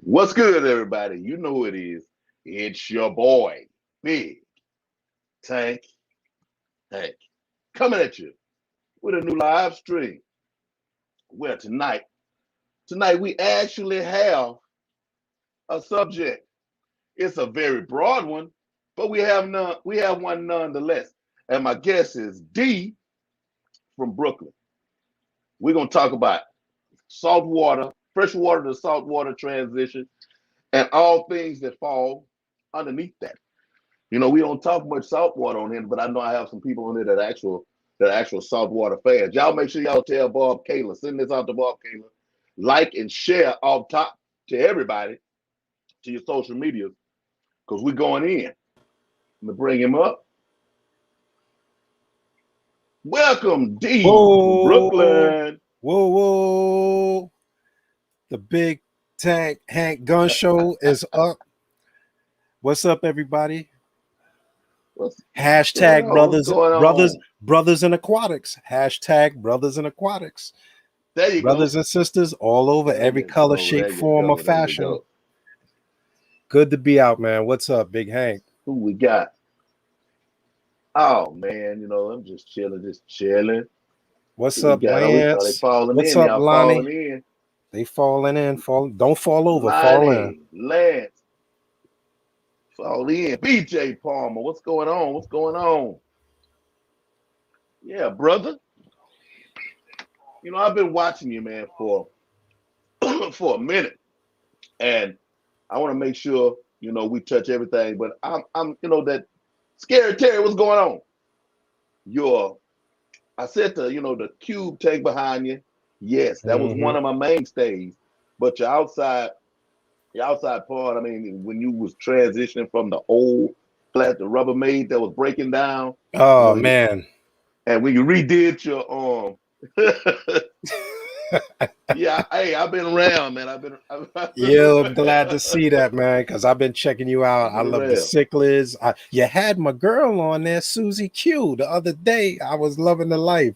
What's good, everybody? You know who it is. It's your boy, Big Tank Hank, coming at you with a new live stream. Well, tonight we actually have a subject. It's a very broad one, but we have none. We have one nonetheless. And my guest is Dee from Brooklyn. We're gonna talk about salt water, fresh water to salt water transition, and all things that fall underneath that. We don't talk much saltwater on here, but I know I have some people on here that actual saltwater fans. Y'all make sure y'all tell Bob Kayla, send this out to Bob Kayla, like and share off top to everybody to your social media because we're going in. I'm gonna bring him up. Welcome, D from Whoa, Brooklyn. whoa. The Big Tank Hank Gun Show is up. What's up, everybody? What's going Hashtag on? What's going on? brothers in aquatics. Hashtag brothers in aquatics. There you Brothers go. and sisters all over, There every you color, go. shape, There you form, or go. There you fashion. go. Good to be out, man. What's up, Big Hank? Who we got? Oh man, I'm just chilling, just chilling. What's Who we up, got? Oh, they Lance? falling What's in. up, Y'all falling Lonnie? in. They falling in. Don't fall over. Fall in. Lonnie, Lance, fall in. BJ Palmer, what's going on? What's going on? Yeah, brother. I've been watching you, man, for for a minute, and I want to make sure we touch everything. But I'm that scary Terry. What's going on? Your, I said the cube tank behind you. Yes, that was Mm-hmm. one of my mainstays. But your outside part, I mean, when you was transitioning from the old plastic Rubbermaid that was breaking down, Oh, you, man. and when you redid your yeah, hey, I've been around, man. I've been Yeah, I'm glad around. to see that, man, because I've been checking you out. I've I been love the around. cichlids. You had my girl on there, Susie Q, the other day. I was loving the life.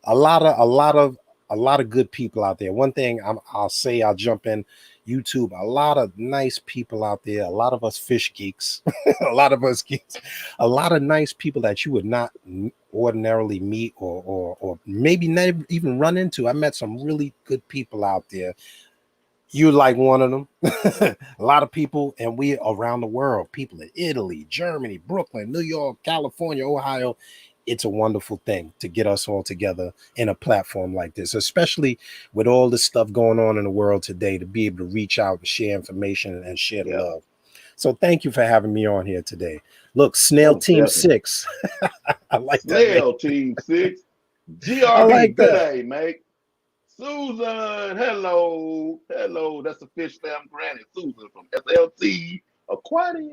A lot of, a lot of, a lot of good people out there. One thing I'll say, I'll jump in YouTube. A lot of nice people out there. A lot of us fish geeks. A lot of us geeks. A lot of nice people that you would not ordinarily meet or maybe never even run into. I met some really good people out there. You like one of them. A lot of people, and we around the world, people in Italy, Germany, Brooklyn, New York, California, Ohio. It's a wonderful thing to get us all together in a platform like this, especially with all this stuff going on in the world today, to be able to reach out and share information and share the Yeah, love. So thank you for having me on here today. Look, Snail most Team definitely. 6. I like that name. Snail Team 6. I GRB, like good that. day, mate. Susan, hello. Hello. That's the fish fam granny, Susan from SLT Aquatics.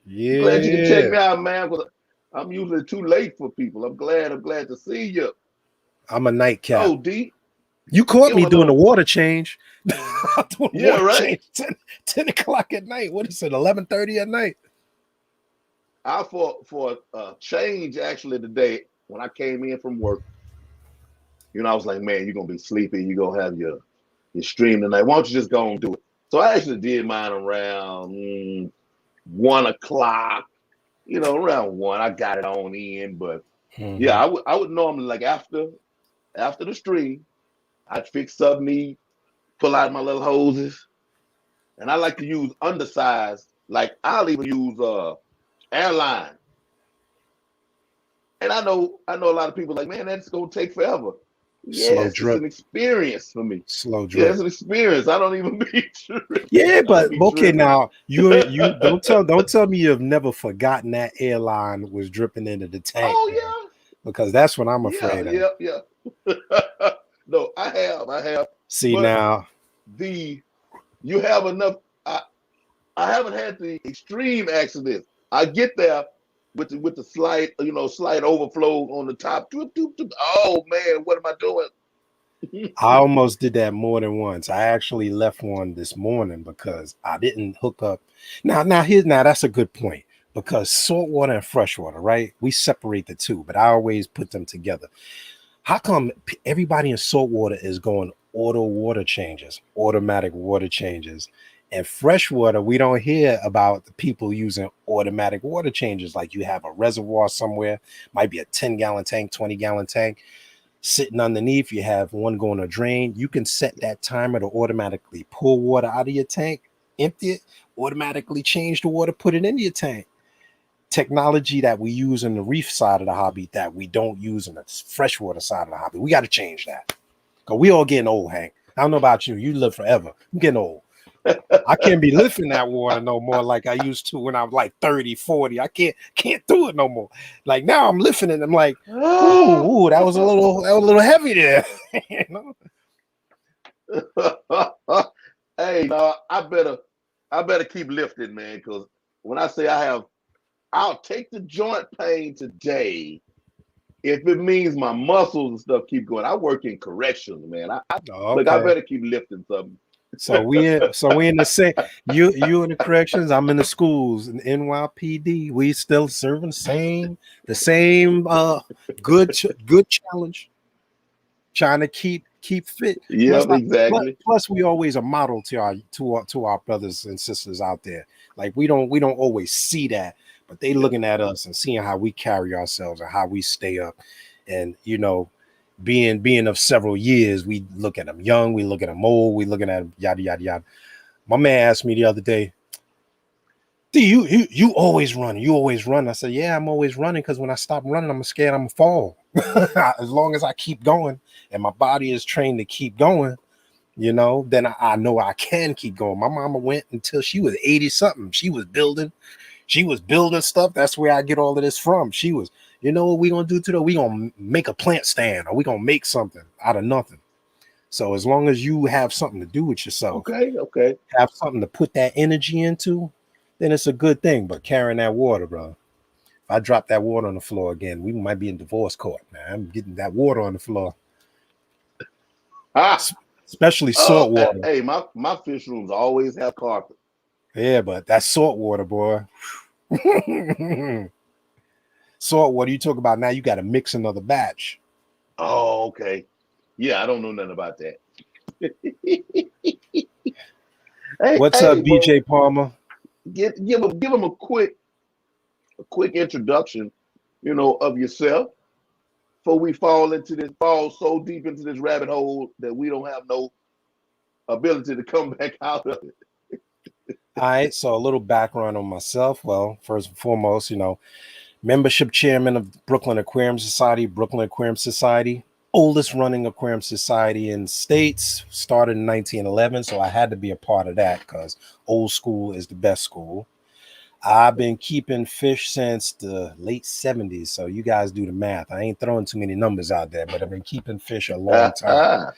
I'm glad you can check Yeah. me out, man. 'Cause I'm usually too late for people. I'm glad to see you. I'm a nightcap. So, D, You caught give them me a doing the little. water change. Doing the Yeah, water right. change 10 o'clock at night. What is it, 11:30 at night? I for a change actually today when I came in from work. I was like, man, you're gonna be sleepy. You're gonna have your stream tonight. Why don't you just go and do it? So I actually did mine around 1 o'clock. Around one, I got it on in. But yeah, Mhm. I would normally like after the stream, I'd fix up me, pull out my little hoses, and I like to use undersized. Like I'll even use airline. And I know a lot of people like, man, that's gonna take forever. Slow Yes, it's drip. an experience for me. Slow Yeah, drip. it's an experience. I don't even be tripping. Yeah, I don't but be okay tripping. now. You don't tell me you've never forgotten that airline was dripping into the tank, man. Oh Because that's what I'm yeah, afraid of. yeah, yeah, yeah. No, I have. See But now. the you have enough. I haven't had the extreme accidents. I get there with the slight overflow on the top. Doop, doop, doop. Oh man, what am I doing? I almost did that more than once. I actually left one this morning because I didn't hook up. Now that's a good point because saltwater and freshwater, right? We separate the two, but I always put them together. How come everybody in saltwater is going auto water changes, automatic water changes. And fresh water, we don't hear about the people using automatic water changes. Like you have a reservoir somewhere, might be a 10-gallon tank, 20-gallon tank sitting underneath. You have one going to drain. You can set that timer to automatically pull water out of your tank, empty it, automatically change the water, put it in your tank. Technology that we use in the reef side of the hobby that we don't use in the freshwater side of the hobby. We got to change that. Because we all getting old, Hank. I don't know about you. You live forever. I'm getting old. I can't be lifting that water no more like I used to when I was like 30, 40. I can't do it no more. Like now I'm lifting it. I'm like, ooh, that was a little heavy there. You know? Hey, no, I better keep lifting, man, because when I say I'll take the joint pain today if it means my muscles and stuff keep going. I work in corrections, man. Look, I Okay. better keep lifting something. So we in the same, you in the corrections, I'm in the schools in NYPD. We still serving the same good challenge, trying to keep fit. Plus, Yep, exactly. plus we always a model to our brothers and sisters out there. Like we don't always see that, but they Yeah. looking at us and seeing how we carry ourselves and how we stay up. And being of several years, we look at them young, we look at them old, we looking at them yada yada yada. My man asked me the other day, "Do you always run? You always run?" I said, "Yeah, I'm always running because when I stop running, I'm scared I'm gonna fall. As long as I keep going and my body is trained to keep going, then I know I can keep going." My mama went until she was 80 something. She was building stuff. That's where I get all of this from. She was, what we gonna do today? We gonna make a plant stand, or we gonna make something out of nothing. So as long as you have something to do with yourself, Okay, okay. have something to put that energy into, then it's a good thing. But carrying that water, bro. If I drop that water on the floor again, we might be in divorce court, man. I'm getting that water on the floor, Ah, especially oh, salt water. hey, my fish rooms always have carpet. Yeah, but that's salt water, boy. Salt water, you talk about now, you got to mix another batch. Oh, okay. Yeah, I don't know nothing about that. Hey, What's up, hey, bro, BJ Palmer? give them a quick introduction, of yourself before we fall so deep into this rabbit hole that we don't have no ability to come back out of it. All right, so a little background on myself. Well, first and foremost, membership chairman of Brooklyn Aquarium Society, oldest running aquarium society in states, started in 1911. So I had to be a part of that because old school is the best school. I've been keeping fish since the late 70s. So you guys do the math. I ain't throwing too many numbers out there, but I've been keeping fish a long time.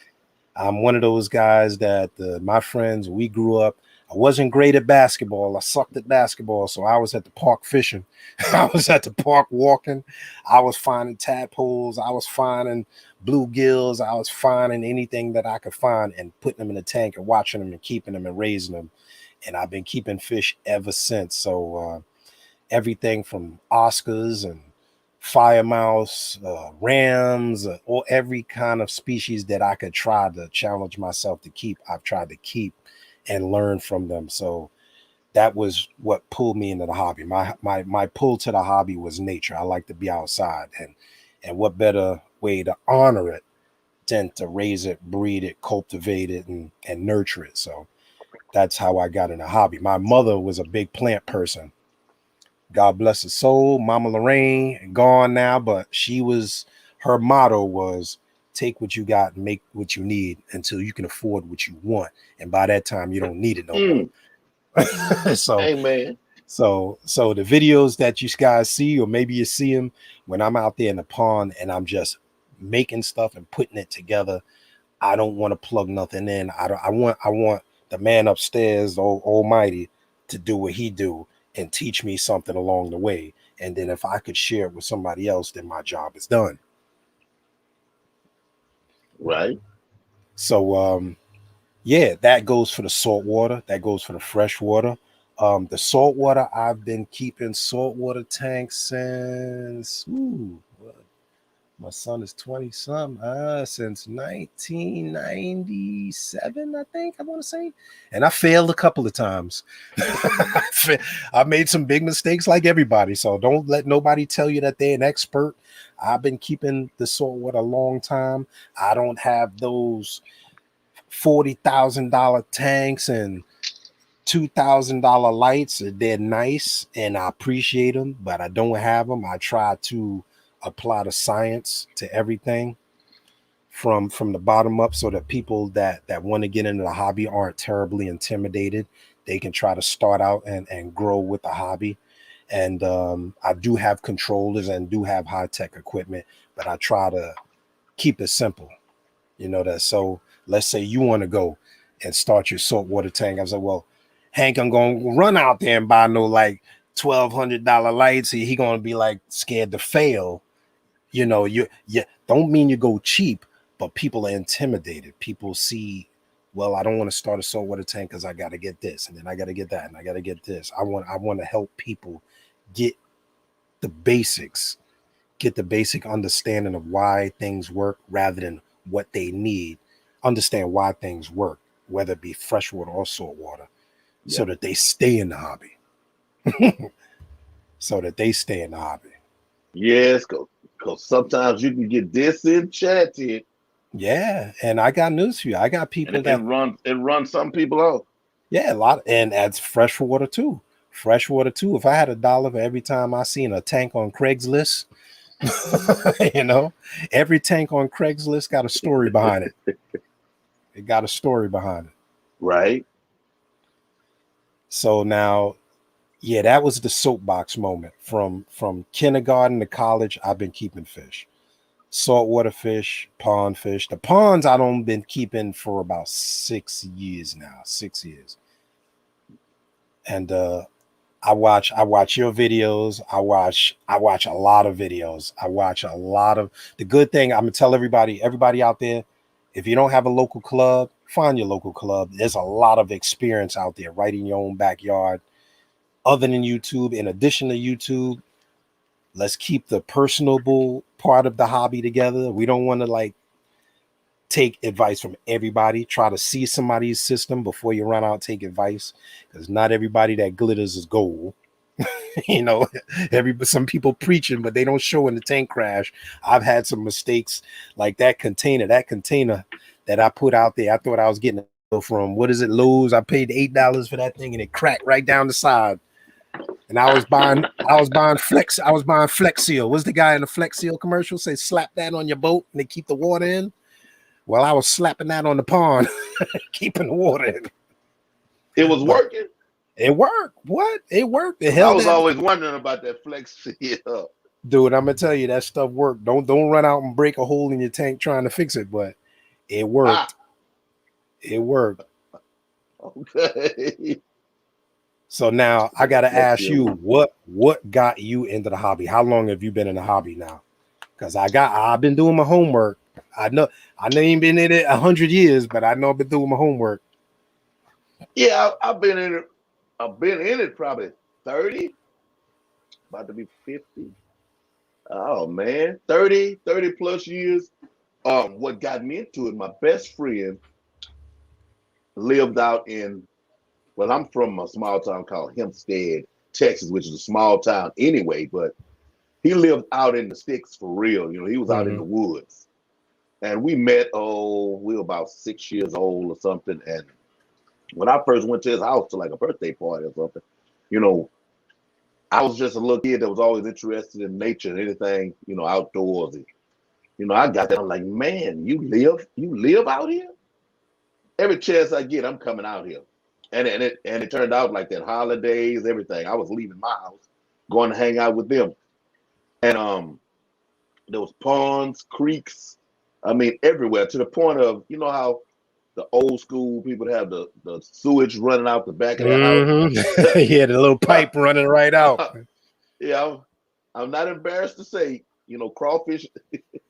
I'm one of those guys that my friends, we grew up. I wasn't great at basketball. I sucked at basketball. So I was at the park fishing. I was at the park walking. I was finding tadpoles. I was finding bluegills. I was finding anything that I could find and putting them in a tank and watching them and keeping them and raising them. And I've been keeping fish ever since. So everything from Oscars and fire mouse, rams, or every kind of species that I could try to challenge myself to keep, I've tried to keep and learn from them. So that was what pulled me into the hobby. My pull to the hobby was nature. I like to be outside, and what better way to honor it than to raise it, breed it, cultivate it, and nurture it. So that's how I got in the hobby. My mother was a big plant person. God bless her soul. Mama Lorraine, gone now, but her motto was take what you got and make what you need until you can afford what you want. And by that time, you don't need it no more. Mm, so, amen. so the videos that you guys see, or maybe you see them when I'm out there in the pond and I'm just making stuff and putting it together. I don't want to plug nothing in. I want the man upstairs, the Almighty, to do what he do and teach me something along the way. And then if I could share it with somebody else, then my job is done. Right. So yeah, that goes for the salt water. That goes for the fresh water. The salt water, I've been keeping saltwater tanks since My son is 20 some since 1997, I think I want to say. And I failed a couple of times. I made some big mistakes like everybody. So don't let nobody tell you that they're an expert. I've been keeping the saltwater a long time. I don't have those $40,000 tanks and $2,000 lights. They're nice and I appreciate them, but I don't have them. I try to apply the science to everything from the bottom up, so that people that want to get into the hobby aren't terribly intimidated. They can try to start out and grow with the hobby. And I do have controllers and do have high tech equipment, but I try to keep it simple. You know that. So let's say you want to go and start your saltwater tank. I was like, well, Hank, I'm gonna run out there and buy no like $1,200 lights. He gonna be like scared to fail. You know, you don't mean you go cheap, but people are intimidated. People see, well, I don't want to start a saltwater tank because I got to get this, and then I got to get that, and I got to get this. I want to help people get the basics, get the basic understanding of why things work rather than what they need. Understand why things work, whether it be freshwater or saltwater, so that they stay in the hobby. So that they stay in the hobby. Yes, because sometimes you can get disenchanted, Yeah, and I got news for you. I got and people that it runs some people off. yeah, a lot, and that's freshwater too. Freshwater too. If I had $1 for every time I seen a tank on Craigslist, you know, every tank on Craigslist got a story behind it. It got a story behind it. Right. So now, yeah, that was the soapbox moment. From kindergarten to college, I've been keeping fish. Saltwater fish, pond fish. The ponds I don't been keeping for about 6 years now. 6 years. And I watch your videos. I watch a lot of videos. I watch a lot of the good thing. I'm gonna tell everybody out there, if you don't have a local club, find your local club. There's a lot of experience out there right in your own backyard. Other than YouTube, in addition to YouTube, let's keep the personable part of the hobby together. We don't want to like take advice from everybody. Try to see somebody's system before you run out, take advice, because not everybody that glitters is gold. You know, some people preaching, but they don't show in the tank crash. I've had some mistakes like that container that I put out there. I thought I was getting a deal from, what is it, Lowe's. I paid $8 for that thing and it cracked right down the side. And I was buying Flex Seal. What's the guy in the Flex Seal commercial say, slap that on your boat and they keep the water in? Well, I was slapping that on the pond, keeping the water in. It was But working. it worked. What? It worked. It I held was that. always wondering about that flex seal. Dude, I'm gonna tell you that stuff worked. Don't run out and break a hole in your tank trying to fix it, but it Ah, worked. It worked. okay. So now I That gotta flex ask seal you, was what got you into the hobby? How long have you been in the hobby now? Because I've been doing my homework. I know you ain't been in it 100 years, but I know I've been doing my homework. yeah, I've been in it. I've been in it probably 30, about to be 50. Oh man, 30 plus years. What got me into it, my best friend lived out in, well, I'm from a small town called Hempstead, Texas, which is a small town anyway, but he lived out in the sticks for real. You know, he was out in Mm-hmm. the woods. And we met, we were about 6 years old or something. And when I first went to his house to like a birthday party or something, you know, I was just a little kid that was always interested in nature and anything, outdoorsy. I got there, I'm like, man, you live out here? Every chance I get, I'm coming out here. And it turned out like that, holidays, everything. I was leaving my house, going to hang out with them. And there was ponds, creeks, I mean, everywhere, to the point of, you know how the old school people have the sewage running out the back of their house. Mm-hmm. Yeah, the little pipe running right out. Yeah, I'm not embarrassed to say, crawfish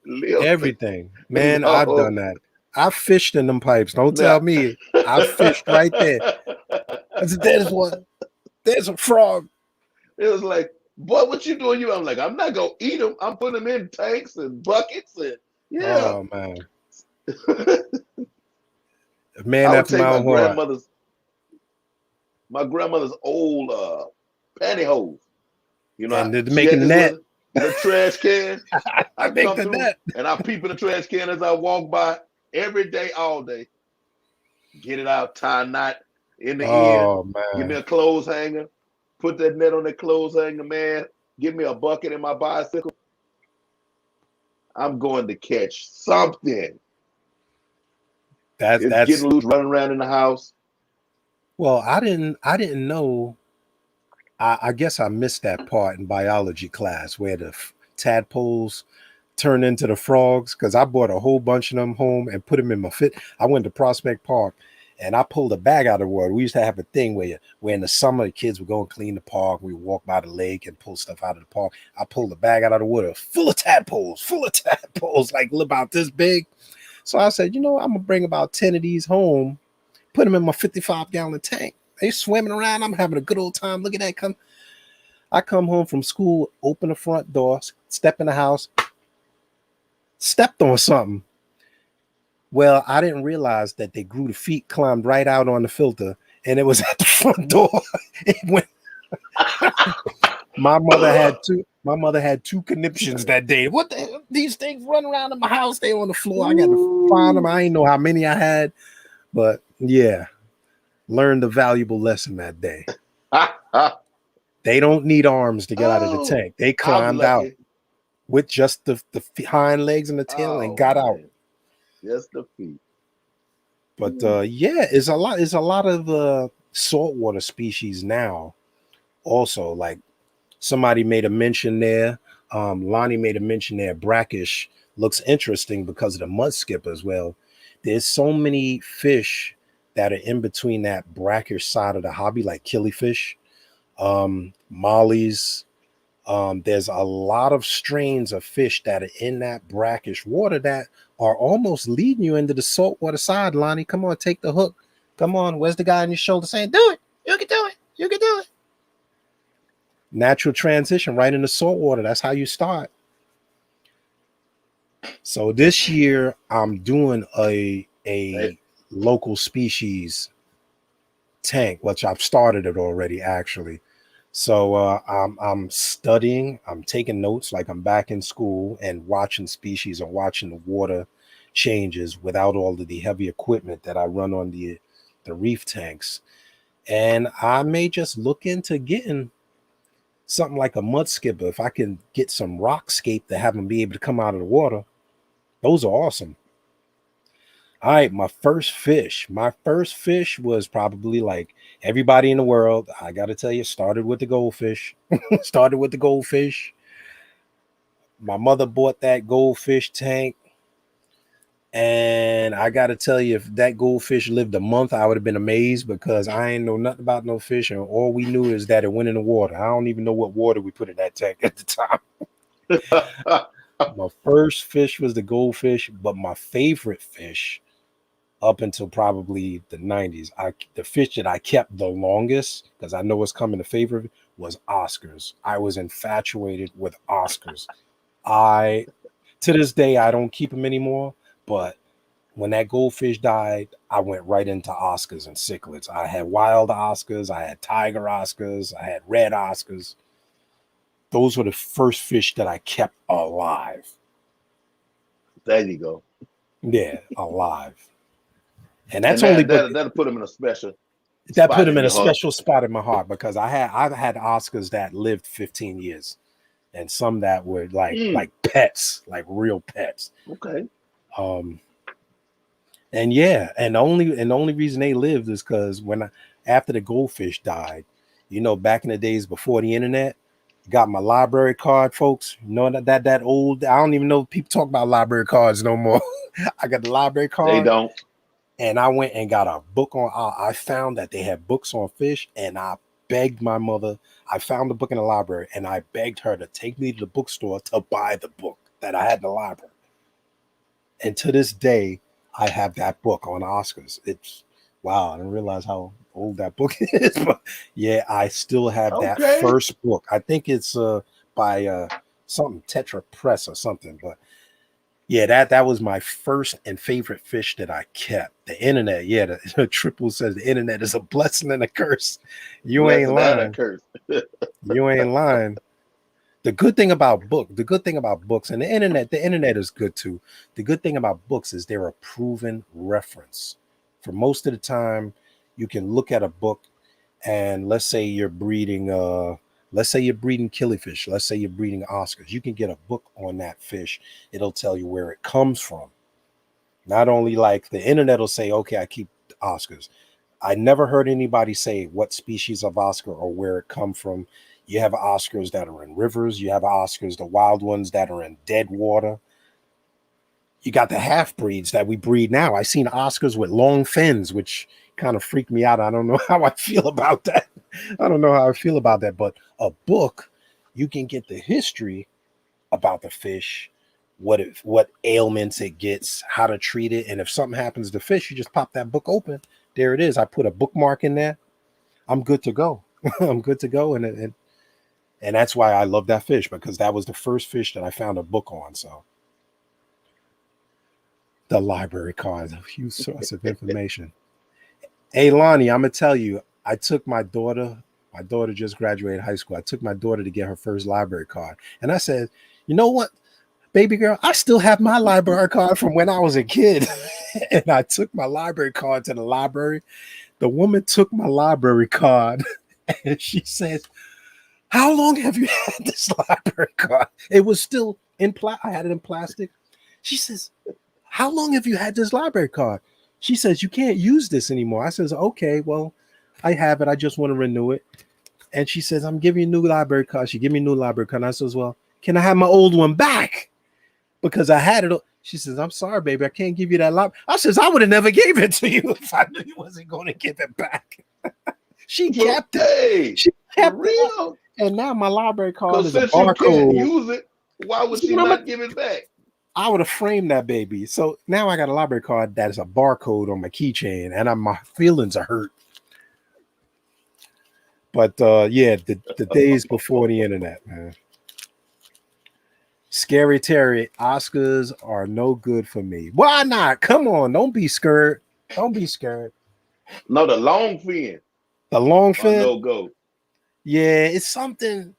live. Everything. You Man, I've know, done that. I fished in them pipes. Don't now, tell me. I fished right there. I said, there's one. There's a frog. it was like Boy, what you doing? I'm like, I'm not gonna eat them. I'm putting them in tanks and buckets and yeah. Oh man, a man I would after my take own heart. my grandmother's old pantyhose. You know, And they're she had making this net. little trash can. I I make come the through net. and I peep in the trash can as I walk by every day, all day. Get it out, tie a knot in the end. Oh Give me man, a clothes hanger. Put that net on that clothes hanger, man. Give me a bucket in my bicycle. I'm going to catch something. It's that's getting loose, running around in the house. well. I didn't know. I guess I missed that part in biology class where the tadpoles turn into the frogs because I bought a whole bunch of them home and put them in my fit. I went to Prospect Park and I pulled a bag out of the water. We used to have a thing where in the summer the kids would go and clean the park. We would walk by the lake and pull stuff out of the park. I pulled a bag out of the water full of tadpoles, like about this big. So I said, I'm gonna bring about 10 of these home, put them in my 55-gallon tank. They swimming around. I'm having a good old time. Look at that. I come home from school, open the front door, step in the house, stepped on something. Well, I didn't realize that they grew the feet, climbed right out on the filter, and it was at the front door. It went. My mother had two conniptions that day. What the, these things run around in my house? They on the floor. I got to find them. I ain't know how many I had, but yeah, learned a valuable lesson that day. They don't need arms to get out of the Oh, tank. They I'm climbed out lucky. with just the hind legs and the tail and Oh got out. man, just the feet. But yeah, it's a lot of saltwater species now. Also, like somebody made a mention there. Lonnie made a mention there. Brackish looks interesting because of the mud skipper as well. There's so many fish that are in between that brackish side of the hobby, like killifish, mollies. There's a lot of strains of fish that are in that brackish water that are almost leading you into the saltwater side, Lonnie. Come on, take the hook. Come on, where's the guy on your shoulder saying, do it? You can do it. You can do it. Natural transition right into saltwater. That's how you start. So this year I'm doing Hey, a local species tank, which I've started it already actually. So I'm studying, I'm taking notes like I'm back in school and watching species and watching the water changes without all of the heavy equipment that I run on the reef tanks. And I may just look into getting something like a mud skipper if I can get some rock scape to have them be able to come out of the water. Those are awesome. All right, my first fish. My first fish was probably like everybody in the world. I got to tell you, started with the goldfish. Started with the goldfish. My mother bought that goldfish tank. And I got to tell you, if that goldfish lived a month, I would have been amazed because I ain't know nothing about no fish. And all we knew is that it went in the water. I don't even know what water we put in that tank at the time. My first fish was the goldfish, but my favorite fish up until probably the 90s. The fish that I kept the longest, because I know what's coming to favor, was Oscars. I was infatuated with Oscars. I To this day I don't keep them anymore, but when that goldfish died, I went right into Oscars and cichlids. I had wild Oscars, I had tiger Oscars, I had red Oscars. Those were the first fish that I kept alive. there you go. Yeah, alive. And that's And only but that'll put them in a special that put spot him in in a your heart. special spot in my heart because I've had Oscars that lived 15 years and some that were Mm, like pets, like real pets. okay. Um and yeah, and the only reason they lived is because after the goldfish died, back in the days before the internet, got my library card, folks. That old, I don't even know if people talk about library cards no more. I got the library They card. don't. And I went and got a book on. I found that they had books on fish, and I begged my mother. I found the book in the library, and I begged her to take me to the bookstore to buy the book that I had in the library. And to this day, I have that book on Oscars. Wow, I didn't realize how old that book is. But yeah, I still have that Okay. first book. I think it's by something Tetra Press or something. But yeah, that was my first and favorite fish that I kept. The internet, yeah, the Triple says the internet is a blessing and a curse. You ain't Blessing and a lying. curse. You ain't lying. The good thing about books and the internet is good too. The good thing about books is they're a proven reference. For most of the time, you can look at a book and let's say you're breeding killifish, let's say you're breeding Oscars. You can get a book on that fish. It'll tell you where it comes from. Not only like the internet will say, okay, I keep Oscars. I never heard anybody say what species of Oscar or where it come from. You have Oscars that are in rivers. You have Oscars, the wild ones that are in dead water. You got the half breeds that we breed now. I seen Oscars with long fins, which kind of freaked me out. I don't know how I feel about that. I don't know how I feel about that. But a book, you can get the history about the fish, what ailments it gets, how to treat it, and if something happens to fish, you just pop that book open. There it is. I put a bookmark in there. I'm good to go. I'm good to go, and that's why I love that fish because that was the first fish that I found a book on. So the library card is a huge source of information. Hey Lonnie, I'm gonna tell you, I took my daughter. My daughter just graduated high school. I took my daughter to get her first library card, and I said, you know what? Baby girl, I still have my library card from when I was a kid. And I took my library card to the library. The woman took my library card and she says, how long have you had this library card? It was still in I had it in plastic. She says, how long have you had this library card? She says, you can't use this anymore. I says, okay, well, I have it. I just want to renew it. And she says, I'm giving you a new library card. She gave me a new library card. And I says, well, can I have my old one back? Because I had it. She says, I'm sorry, baby. I can't give you that lot. I says, I would have never gave it to you if I knew you wasn't going to give it back. She kept it. Hey, She for kept it. real? And now my library card Because is a since you can't barcode. use it, why would she not give it back? I would have framed that baby. So now I got a library card that is a barcode on my keychain, and my feelings are hurt. But yeah, the days before the internet, man. Scary Terry, Oscars are no good for me. Why not? Come on, don't be scared. Don't be scared. No, the long fin The long or fin, no go. yeah, it's something.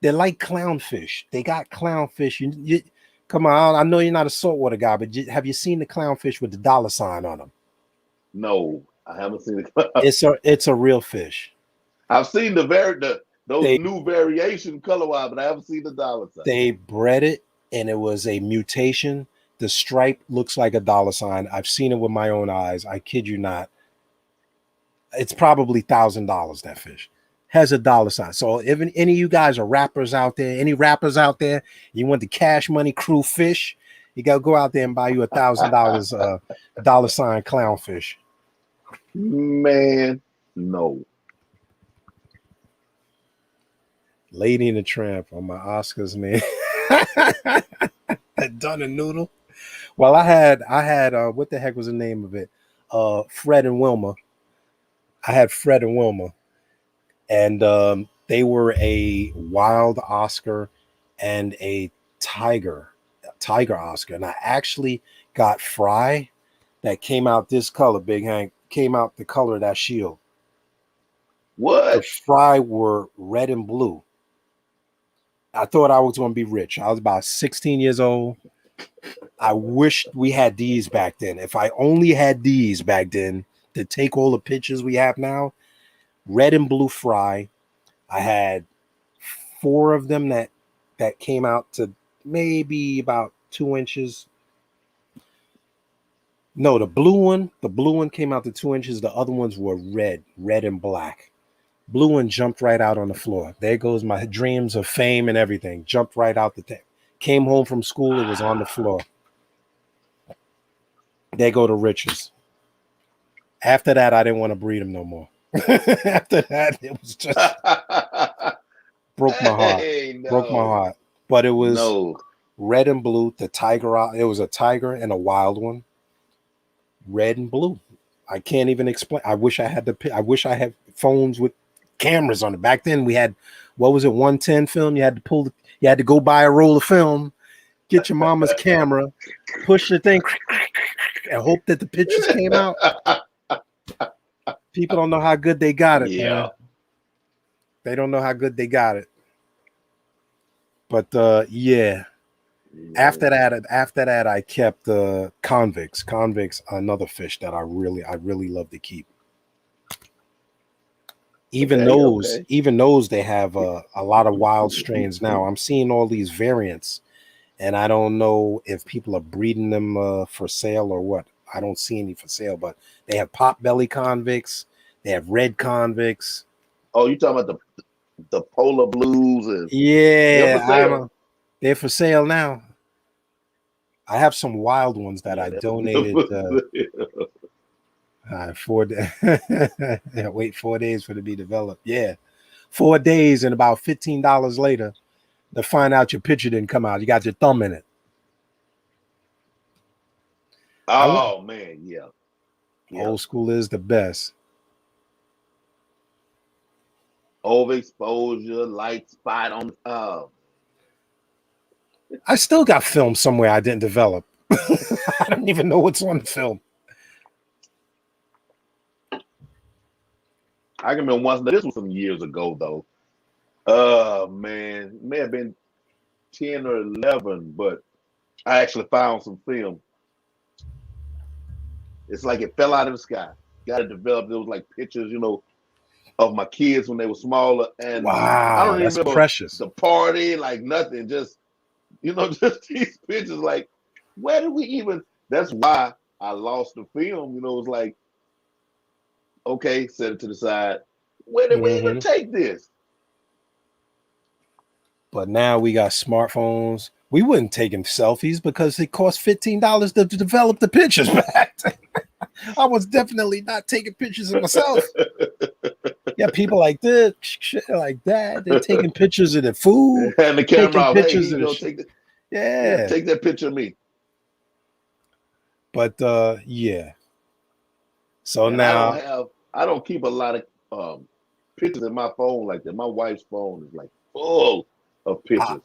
They're like clownfish. They got clownfish. You come on. I know you're not a saltwater guy, but have you seen the clownfish with the dollar sign on them? No, I haven't seen it. It's a real fish. I've seen those They new variation color wise, but I haven't seen the dollar sign. they bred it, and it was a mutation. The stripe looks like a dollar sign. I've seen it with my own eyes. I kid you not. It's probably $1,000. That fish has a dollar sign. So if any of you guys are rappers out there, any rappers out there, you want the Cash Money Crew fish, you gotta go out there and buy you $1,000 dollar sign clownfish. Man, no. Lady and the Tramp on my Oscars, man. Done a noodle. Well, I had what the heck was the name of it? Fred and Wilma. I had Fred and Wilma, and they were a wild Oscar and a tiger Oscar. And I actually got Fry that came out this color, Big Hank, came out the color of that shield. The What? Fry were red and blue. I thought I was going to be rich. I was about 16 years old. I wished we had these back then. If I only had these back then to take all the pictures we have now, red and blue Fry. I had 4 of them that came out to maybe about 2 inches. No, the blue one came out to 2 inches. The other ones were red and black. Blue one jumped right out on the floor. There goes my dreams of fame and everything. Jumped right out the thing. Came home from school. It was on the floor. There go the riches. After that, I didn't want to breed them no more. After that, it was just broke my heart. Hey, Broke my no. heart. But it was No. red and blue. The tiger. It was a tiger and a wild one. Red and blue. I can't even explain. I wish I had phones with cameras on it. Back then we had, what was it, 110 film? You had to go buy a roll of film, get your mama's camera, push the thing, and hope that the pictures came out. People don't know how good they got it, Yeah. man. They don't know how good they got it. But yeah. After that, I kept convicts. Convicts, another fish that I really love to keep. Even those, they have a lot of wild strains now. I'm seeing all these variants, and I don't know if people are breeding them for sale or what. I don't see any for sale, but they have pot belly convicts. They have red convicts. Oh, you talking about the polar blues and Yeah, they're for sale. they're for sale now. I have some wild ones that I donated. 4 days. Wait 4 days for it to be developed. Yeah, 4 days and about $15 later to find out your picture didn't come out. You got your thumb in it. Oh man, yeah. Old school is the best. Overexposure, light spot on. I still got film somewhere I didn't develop. I don't even know what's on the film. I can remember once. This was some years ago though. Man, it may have been 10 or 11, but I actually found some film. It's like it fell out of the sky. Got it developed. It was like pictures, of my kids when they were smaller, and I Wow, don't even that's remember precious. the party, like nothing. Just just these pictures. Like, where did we even? That's why I lost the film. It was like, okay, set it to the side. Where did we even take this? But now we got smartphones. We wouldn't take selfies because it cost $15 to develop the pictures back. I was definitely not taking pictures of myself. Yeah, people like this, shit like that. They're taking pictures of the food, and the camera off. Hey, pictures of the take yeah, take that picture of me. But yeah. So and now I don't keep a lot of pictures in my phone like that. My wife's phone is like full of pictures.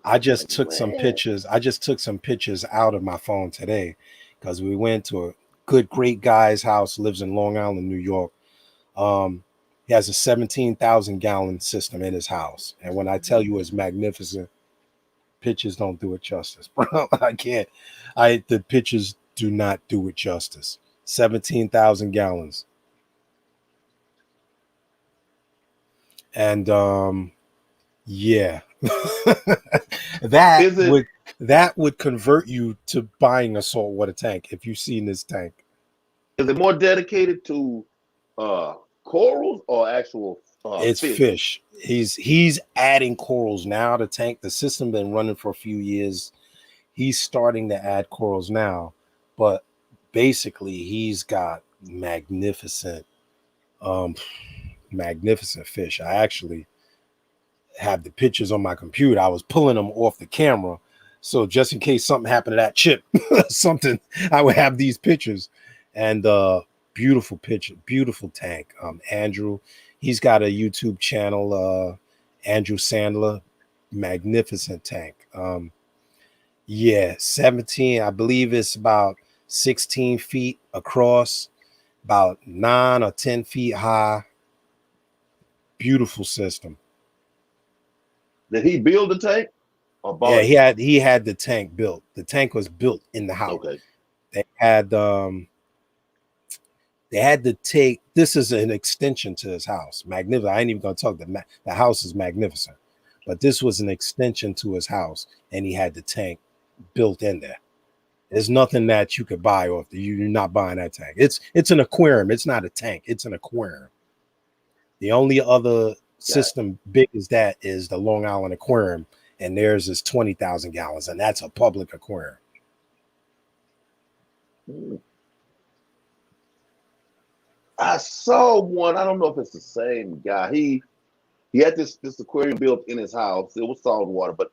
I just took some pictures. I just took some pictures out of my phone today because we went to a great guy's house, lives in Long Island, New York. He has a 17,000 gallon system in his house. And when I tell you it's magnificent, pictures don't do it justice, bro. I can't. The pictures do not do it justice. 17,000 gallons. And yeah. that would convert you to buying a saltwater tank if you've seen this tank. Is it more dedicated to corals or actual it's fish? He's adding corals now. The tank, the system been running for a few years. He's starting to add corals now, but basically he's got magnificent fish. I actually have the pictures on my computer. I was pulling them off the camera, so just in case something happened to that chip, something, I would have these pictures. And beautiful picture, beautiful tank. Andrew, he's got a YouTube channel, Andrew Sandler, magnificent tank. Yeah, 17, I believe it's about 16 feet across, about 9 or 10 feet high. Beautiful system. Did he build the tank? Yeah, he had the tank built. The tank was built in the house. Okay. They had to take, this is an extension to his house. Magnificent. I ain't even gonna talk, the house is magnificent, but this was an extension to his house, and he had the tank built in there. There's nothing that you could buy off you're not buying that tank. It's an aquarium. It's not a tank. It's an aquarium. The only other system big as that is the Long Island Aquarium, and theirs is 20,000 gallons, and that's a public aquarium. I saw one. I don't know if it's the same guy. He had this aquarium built in his house. It was saltwater, but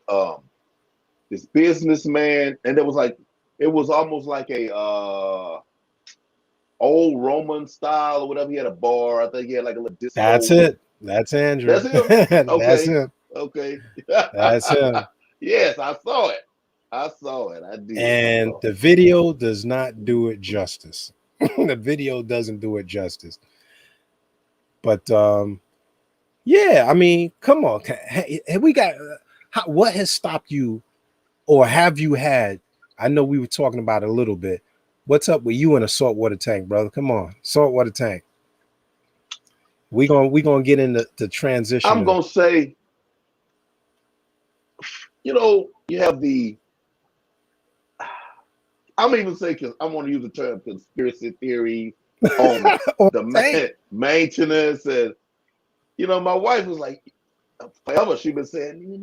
this businessman, and it was almost like a old Roman style or whatever. He had a bar. I think he had like a little That's disco. it. That's Andrew. That's him. That's Okay. him. Okay. That's him. Yes, I saw it. I saw it. I did. I And saw the video does not do it justice. The video doesn't do it justice. But yeah, I mean, come on. Have we got what has stopped you, or have you had? I know we were talking about it a little bit. What's up with you in a saltwater tank, brother? Come on, saltwater tank. We gonna get into the I'm transition. gonna say, you have the. I'm even saying because I want to use the term conspiracy theory on Or the tank. maintenance, and my wife was like, forever she been saying,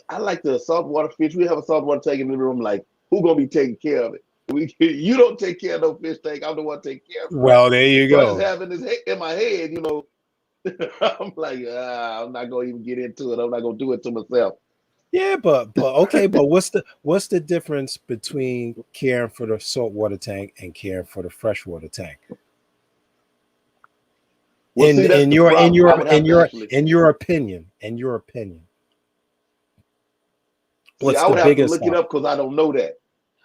I like the saltwater fish. We have a saltwater tank in the room. Like, who gonna be taking care of it? You don't take care of no fish tank. I'm the one taking care of it. Well, there you So I just go. have in my head, I'm like, I'm not gonna even get into it. I'm not gonna do it to myself. Yeah, but okay, but what's the difference between caring for the saltwater tank and caring for the freshwater tank? Well, see, that's In the your in problem. I your would have in to your actually in your opinion, in your opinion, see. what's I the would have to biggest look it op- up because I don't know that.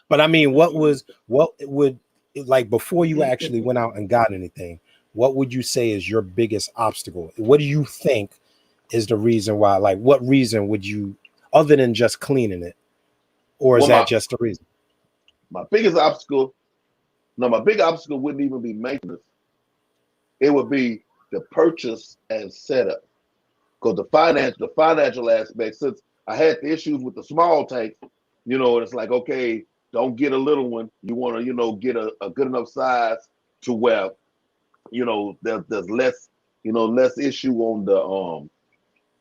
But I mean, what would, like, before you actually went out and got anything, what would you say is your biggest obstacle? What do you think is the reason why? Like, what reason would you, other than just cleaning it, or is Well, that my just the reason? my biggest obstacle. No, my big obstacle wouldn't even be maintenance. It would be the purchase and setup. Because the financial aspect, since I had the issues with the small tanks, it's like, okay, don't get a little one. You want to, get a good enough size to where, there's less, less issue on the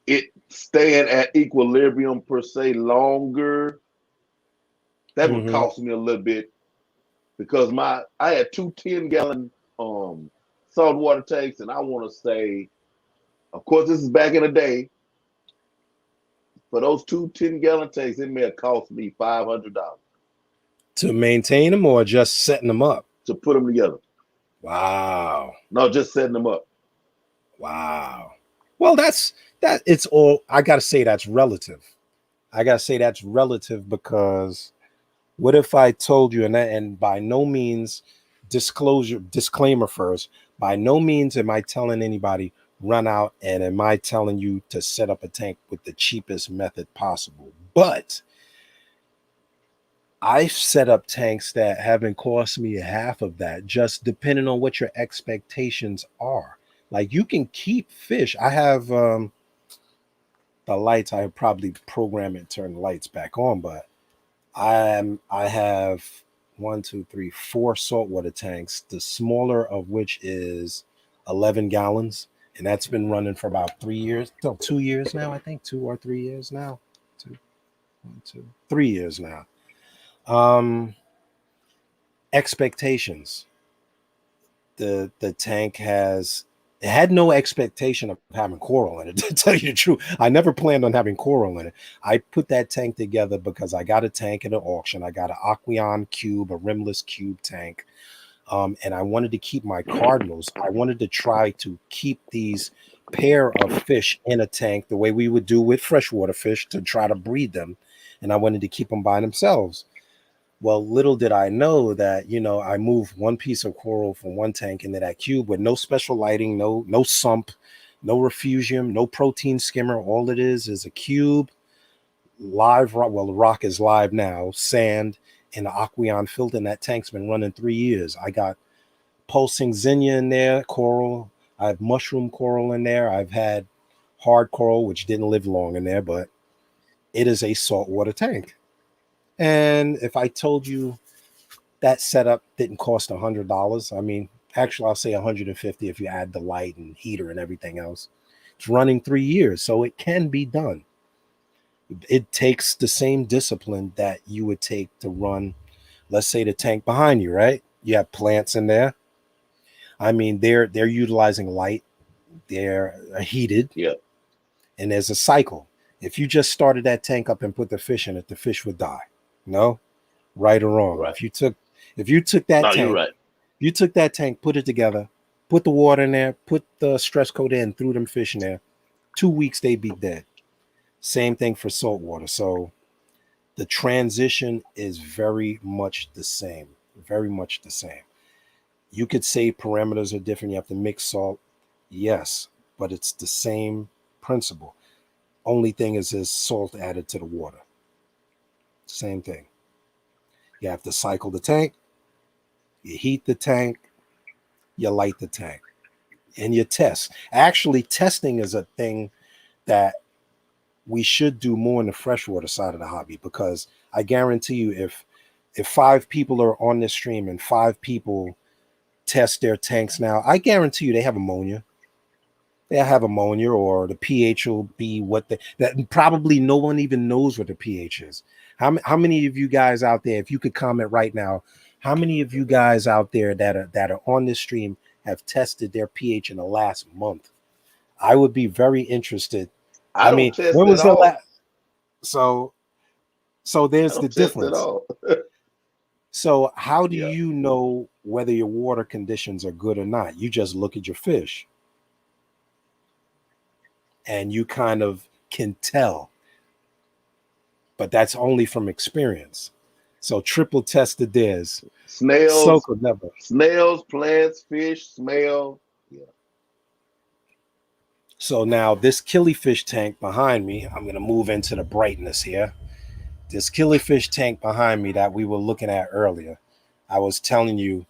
it staying at equilibrium per se longer. That would Mm-hmm. cost me a little bit because I had two 10-gallon saltwater tanks, and I want to say, of course, this is back in the day. For those two 10-gallon tanks, it may have cost me $500 To maintain them or just setting them up? to put them together. Wow. No, just setting them up. Wow. Well, that it's all, I gotta say that's relative. I gotta say that's relative because what if I told you, and by no means, disclaimer first, by no means am I telling anybody run out and am I telling you to set up a tank with the cheapest method possible. But I've set up tanks that haven't cost me half of that, just depending on what your expectations are. Like, you can keep fish. I have the lights. I probably program it, turn the lights back on, but I have one, two, three, four saltwater tanks, the smaller of which is 11 gallons. And that's been running for about 3 years. No, 2 years now, I think. 2 or 3 years now. Two, 3 years now. Um, Expectations. The tank has, it had no expectation of having coral in it, to tell you the truth. I never planned on having coral in it. I put that tank together because I got a tank at an auction. I got an Aqueon cube, a rimless cube tank. And I wanted to keep my cardinals. I wanted to try to keep these pair of fish in a tank the way we would do with freshwater fish to try to breed them. And I wanted to keep them by themselves. Well, little did I know that, I moved one piece of coral from one tank into that cube with no special lighting, no sump, no refugium, no protein skimmer. All it is a cube, live rock. Well, the rock is live now, sand, and the Aqueon filter. And that tank's been running 3 years. I got pulsing zinnia in there, coral. I have mushroom coral in there. I've had hard coral, which didn't live long in there, but it is a saltwater tank. And if I told you that setup didn't cost $100. I mean, actually, I'll say 150 if you add the light and heater and everything else. It's running 3 years, so it can be done. It takes the same discipline that you would take to run, let's say, the tank behind you, right? You have plants in there. I mean, they're utilizing light, they're heated, Yeah, and there's a cycle. If you just started that tank up and put the fish in it, the fish would die. No, right or wrong. right. If you took that No, you're tank right. You took that tank, put it together, put the water in there, put the stress coat in, threw them fish in there. 2 weeks they'd be dead. Same thing for salt water. So the transition is very much the same. Very much the same. You could say parameters are different. You have to mix salt. Yes, but it's the same principle. Only thing is there's salt added to the water. Same thing. You have to cycle the tank, you heat the tank, you light the tank, and you test. Actually, testing is a thing that we should do more in the freshwater side of the hobby, because I guarantee you, if 5 people are on this stream and 5 people test their tanks now, I guarantee you they have ammonia. They'll have ammonia, or the pH will be what that probably no one even knows what the pH is. How many of you guys out there, if you could comment right now, how many of you guys out there that are on this stream have tested their pH in the last month? I would be very interested. I I don't mean, test when at was the all. last? So I there's the don't test at difference. all. So how do Yeah. you know whether your water conditions are good or not? You just look at your fish and you kind of can tell, but that's only from experience. So triple tested theirs. So Snails, could never. snails, plants, fish, smell. Yeah. So now this killifish tank behind me, I'm going to move into the brightness here. This killifish tank behind me that we were looking at earlier, I was telling you,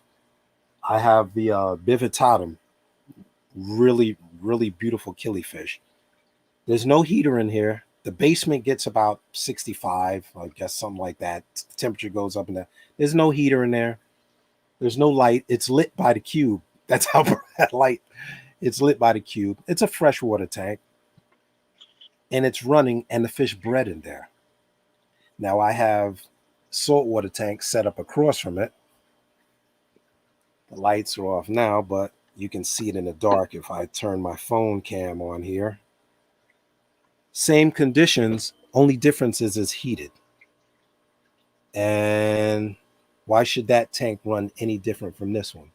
I have the bivitatum, really, really beautiful killifish. There's no heater in here. The basement gets about 65, I guess, something like that. The temperature goes up and down. There's no heater in there. There's no light. It's lit by the cube. That's how bright light. It's lit by the cube. It's a freshwater tank, and it's running, and the fish bred in there. Now I have saltwater tank set up across from it. The lights are off now, but you can see it in the dark if I turn my phone cam on here. Same conditions, only difference is it's heated. And why should that tank run any different from this one?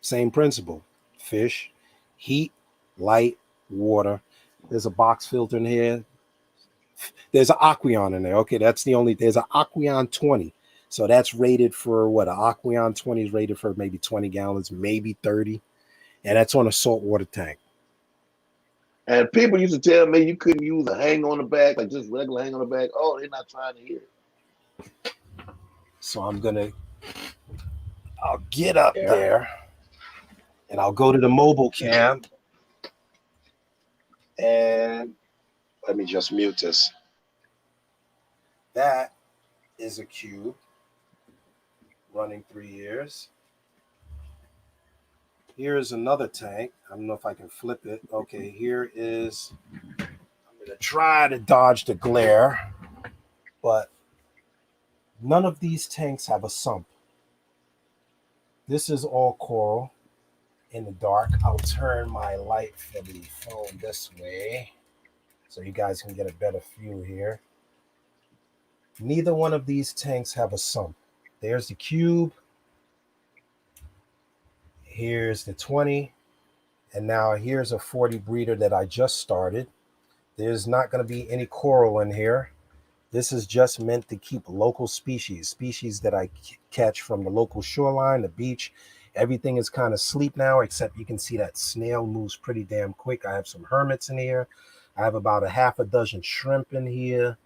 Same principle. Fish, heat, light, water. There's a box filter in here. There's an Aqueon in there. Okay, that's the only. There's an Aqueon 20. So that's rated for what? An Aqueon 20 is rated for maybe 20 gallons, maybe 30. And that's on a saltwater tank. And people used to tell me you couldn't use a hang on the back, like just regular hang on the back. Oh, they're not trying to hear it. So I'll get up Yeah. there and I'll go to the mobile cam. And let me just mute this. That is a cube running 3 years. Here is another tank. I don't know if I can flip it. Okay, here is, I'm going to try to dodge the glare, but none of these tanks have a sump. This is all coral in the dark. I'll turn my light for the phone this way so you guys can get a better view here. Neither one of these tanks have a sump. There's the cube. Here's the 20. And now here's a 40 breeder that I just started. There's not going to be any coral in here. This is just meant to keep local species that I catch from the local shoreline, the beach. Everything is kind of asleep now, except you can see that snail moves pretty damn quick. I have some hermits in here. I have about a half a dozen shrimp in here.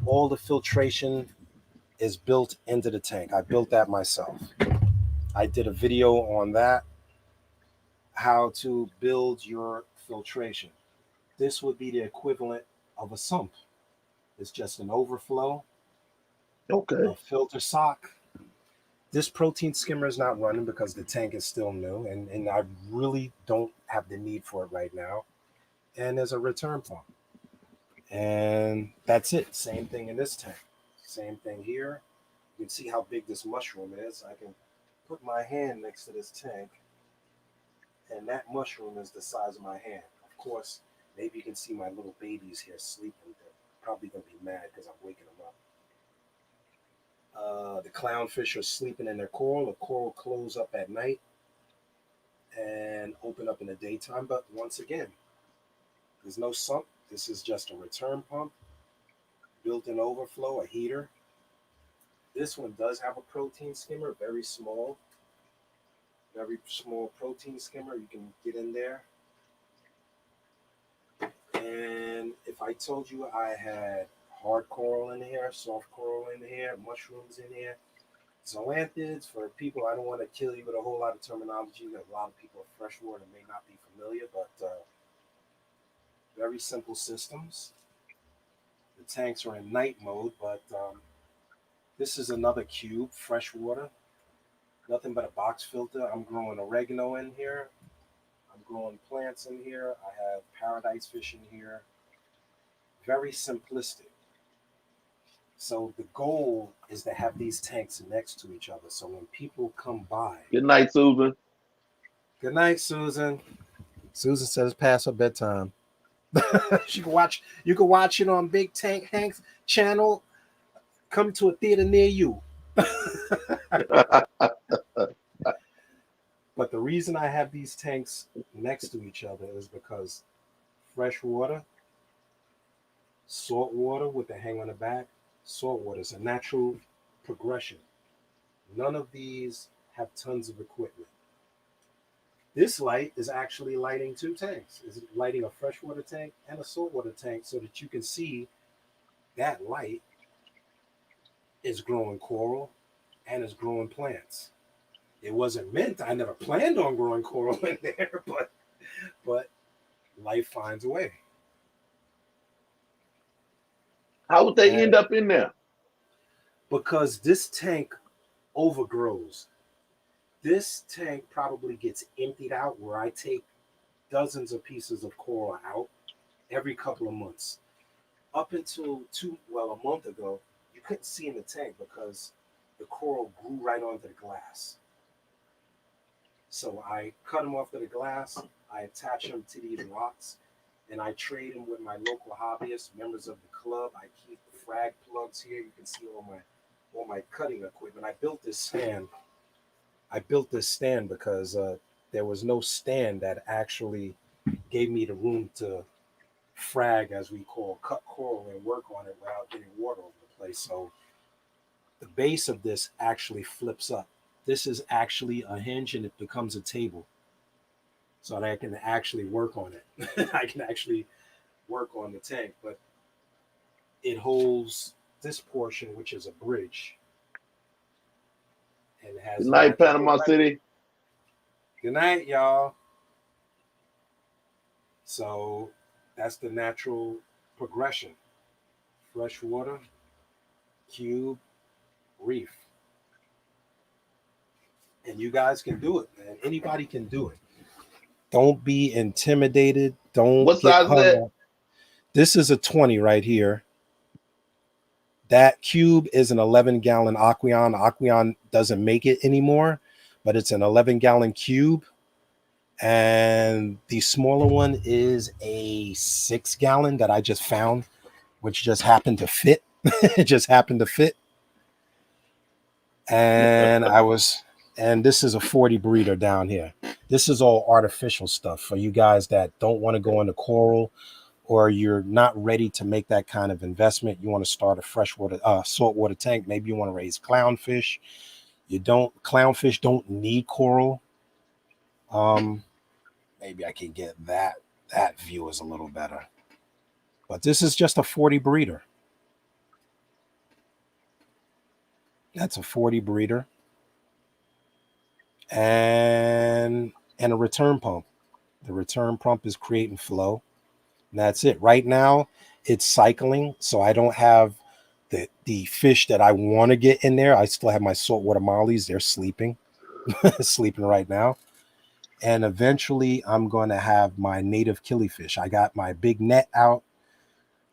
All the filtration is built into the tank. I built that myself. I did a video on that, how to build your filtration. This would be the equivalent of a sump. It's just an overflow, Okay. a filter sock. This protein skimmer is not running because the tank is still new, and I really don't have the need for it right now. And there's a return pump. And that's it. Same thing in this tank. Same thing here. You can see how big this mushroom is. I can put my hand next to this tank, and that mushroom is the size of my hand. Of course, maybe you can see my little babies here sleeping. They're probably going to be mad because I'm waking them up. The clownfish are sleeping in their coral. The coral close up at night and open up in the daytime. But once again, there's no sump. This is just a return pump, built-in overflow, a heater. This one does have a protein skimmer, very small protein skimmer. You can get in there. And if I told you I had hard coral in here, soft coral in here, mushrooms in here, zoanthids, for people, I don't want to kill you with a whole lot of terminology that a lot of people of freshwater may not be familiar, but very simple systems. The tanks are in night mode, but this is another cube, freshwater, nothing but a box filter. I'm growing oregano in here. I'm growing plants in here. I have paradise fish in here. Very simplistic. So the goal is to have these tanks next to each other. So when people come by, Good night, Susan. good night, Susan. Susan says it's past her bedtime. She can watch. You can watch it on Big Tank Hank's channel. Come to a theater near you. But the reason I have these tanks next to each other is because fresh water, salt water with the hang on the back, salt water is a natural progression. None of these have tons of equipment. This light is actually lighting two tanks. It's lighting a freshwater tank and a saltwater tank so that you can see that light is growing coral and is growing plants. It wasn't meant, I never planned on growing coral in there, but life finds a way. How would they And end up in there? because this tank overgrows, this tank probably gets emptied out where I take dozens of pieces of coral out every couple of months. Up until a month ago, you couldn't see in the tank because the coral grew right onto the glass. So I cut them off to the glass, I attach them to these rocks, and I trade them with my local hobbyists, members of the club. I keep frag plugs here. You can see all my cutting equipment. I built this stand because there was no stand that actually gave me the room to frag, as we call, cut coral and work on it without getting water over the place. So the base of this actually flips up. This is actually a hinge and it becomes a table so that I can actually work on it. I can actually work on the tank, but it holds this portion, which is a bridge, and it Good has night, natural. Panama City. Good night, y'all. So that's the natural progression: freshwater, cube, reef, and you guys can do it, man. Anybody can do it. Don't be intimidated. Don't What get size is hung that? up. This is a 20 right here. That cube is an 11-gallon Aqueon. Aqueon doesn't make it anymore, but it's an 11-gallon cube. And the smaller one is a 6-gallon that I just found, which just happened to fit. It just happened to fit. And and this is a 40 breeder down here. This is all artificial stuff for you guys that don't want to go into coral, or you're not ready to make that kind of investment. You want to start a freshwater, saltwater tank. Maybe you want to raise clownfish. Clownfish don't need coral. Maybe I can get that view is a little better. But this is just a 40 breeder. That's a 40 breeder. And a return pump. The return pump is creating flow. And that's it. Right now, it's cycling, so I don't have the fish that I want to get in there. I still have my saltwater mollies. They're sleeping, sleeping right now. And eventually, I'm going to have my native killifish. I got my big net out.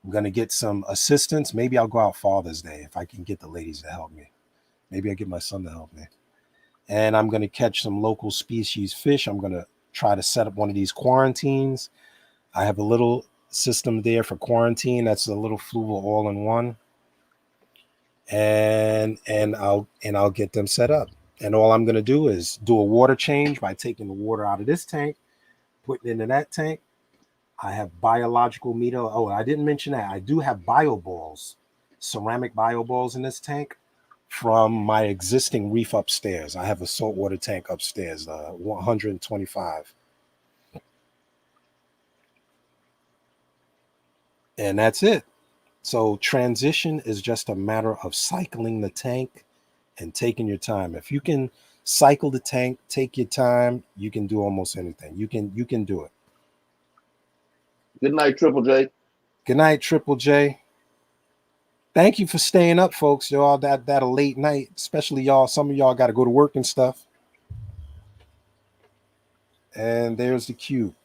I'm going to get some assistance. Maybe I'll go out Father's Day if I can get the ladies to help me. Maybe I get my son to help me. And I'm going to catch some local species fish. I'm going to try to set up one of these quarantines. I have a little system there for quarantine. That's a little fluval all-in-one. and I'll get them set up. And all I'm gonna do is do a water change by taking the water out of this tank, putting it into that tank. I have biological meter. Oh, I didn't mention that. I do have bio balls, ceramic bio balls in this tank from my existing reef upstairs. I have a saltwater tank upstairs, 125. And that's it. So transition is just a matter of cycling the tank and taking your time. If you can cycle the tank, take your time, you can do almost anything. You can do it. Good night, Triple J. Good night, Triple J. Thank you for staying up, folks. Y'all that a late night, especially y'all. Some of y'all got to go to work and stuff. And there's the cube.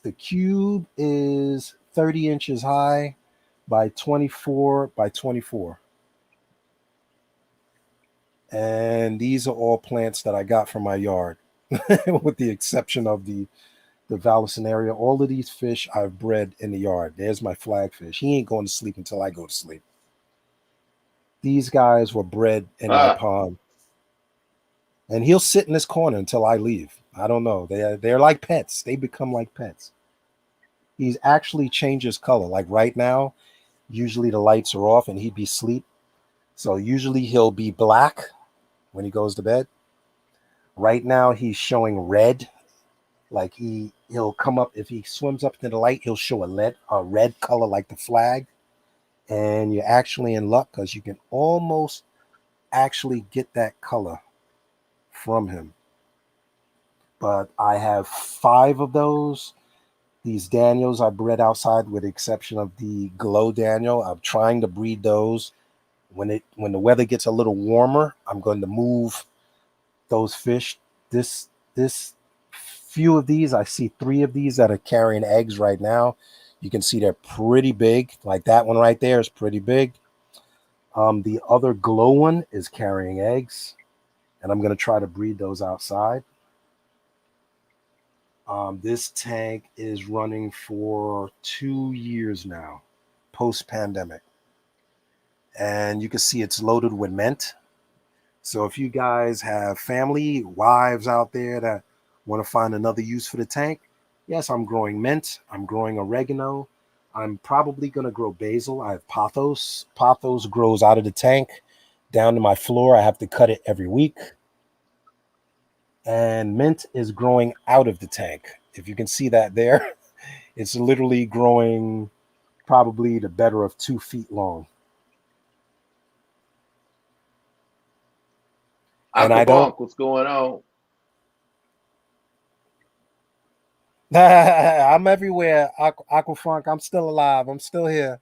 The cube is 30 inches high by 24 by 24. And these are all plants that I got from my yard, with the exception of the Vallisneria. All of these fish I've bred in the yard. There's my flagfish. He ain't going to sleep until I go to sleep. These guys were bred in my Ah, pond, and he'll sit in this corner until I leave. I don't know. They're like pets. They become like pets. He's actually changes color. Like right now, usually the lights are off and he'd be asleep. So usually he'll be black when he goes to bed. Right now he's showing red. Like he'll come up if he swims up to the light, he'll show a red color like the flag. And you're actually in luck because you can almost actually get that color from him. But I have 5 of those. These Daniels I bred outside, with the exception of the Glow Daniel. I'm trying to breed those. When the weather gets a little warmer, I'm going to move those fish. This few of these, I see 3 of these that are carrying eggs right now. You can see they're pretty big. Like that one right there is pretty big. The other glow one is carrying eggs, and I'm going to try to breed those outside. This tank is running for 2 years now, post pandemic. And you can see it's loaded with mint. So if you guys have family, wives out there that want to find another use for the tank, yes, I'm growing mint. I'm growing oregano. I'm probably going to grow basil. I have pothos. Pothos grows out of the tank down to my floor. I have to cut it every week. And mint is growing out of the tank. If you can see that there, it's literally growing probably the better of 2 feet long. And I don't. Aquafunk, what's going on? I'm everywhere. Aquafunk, I'm still alive. I'm still here.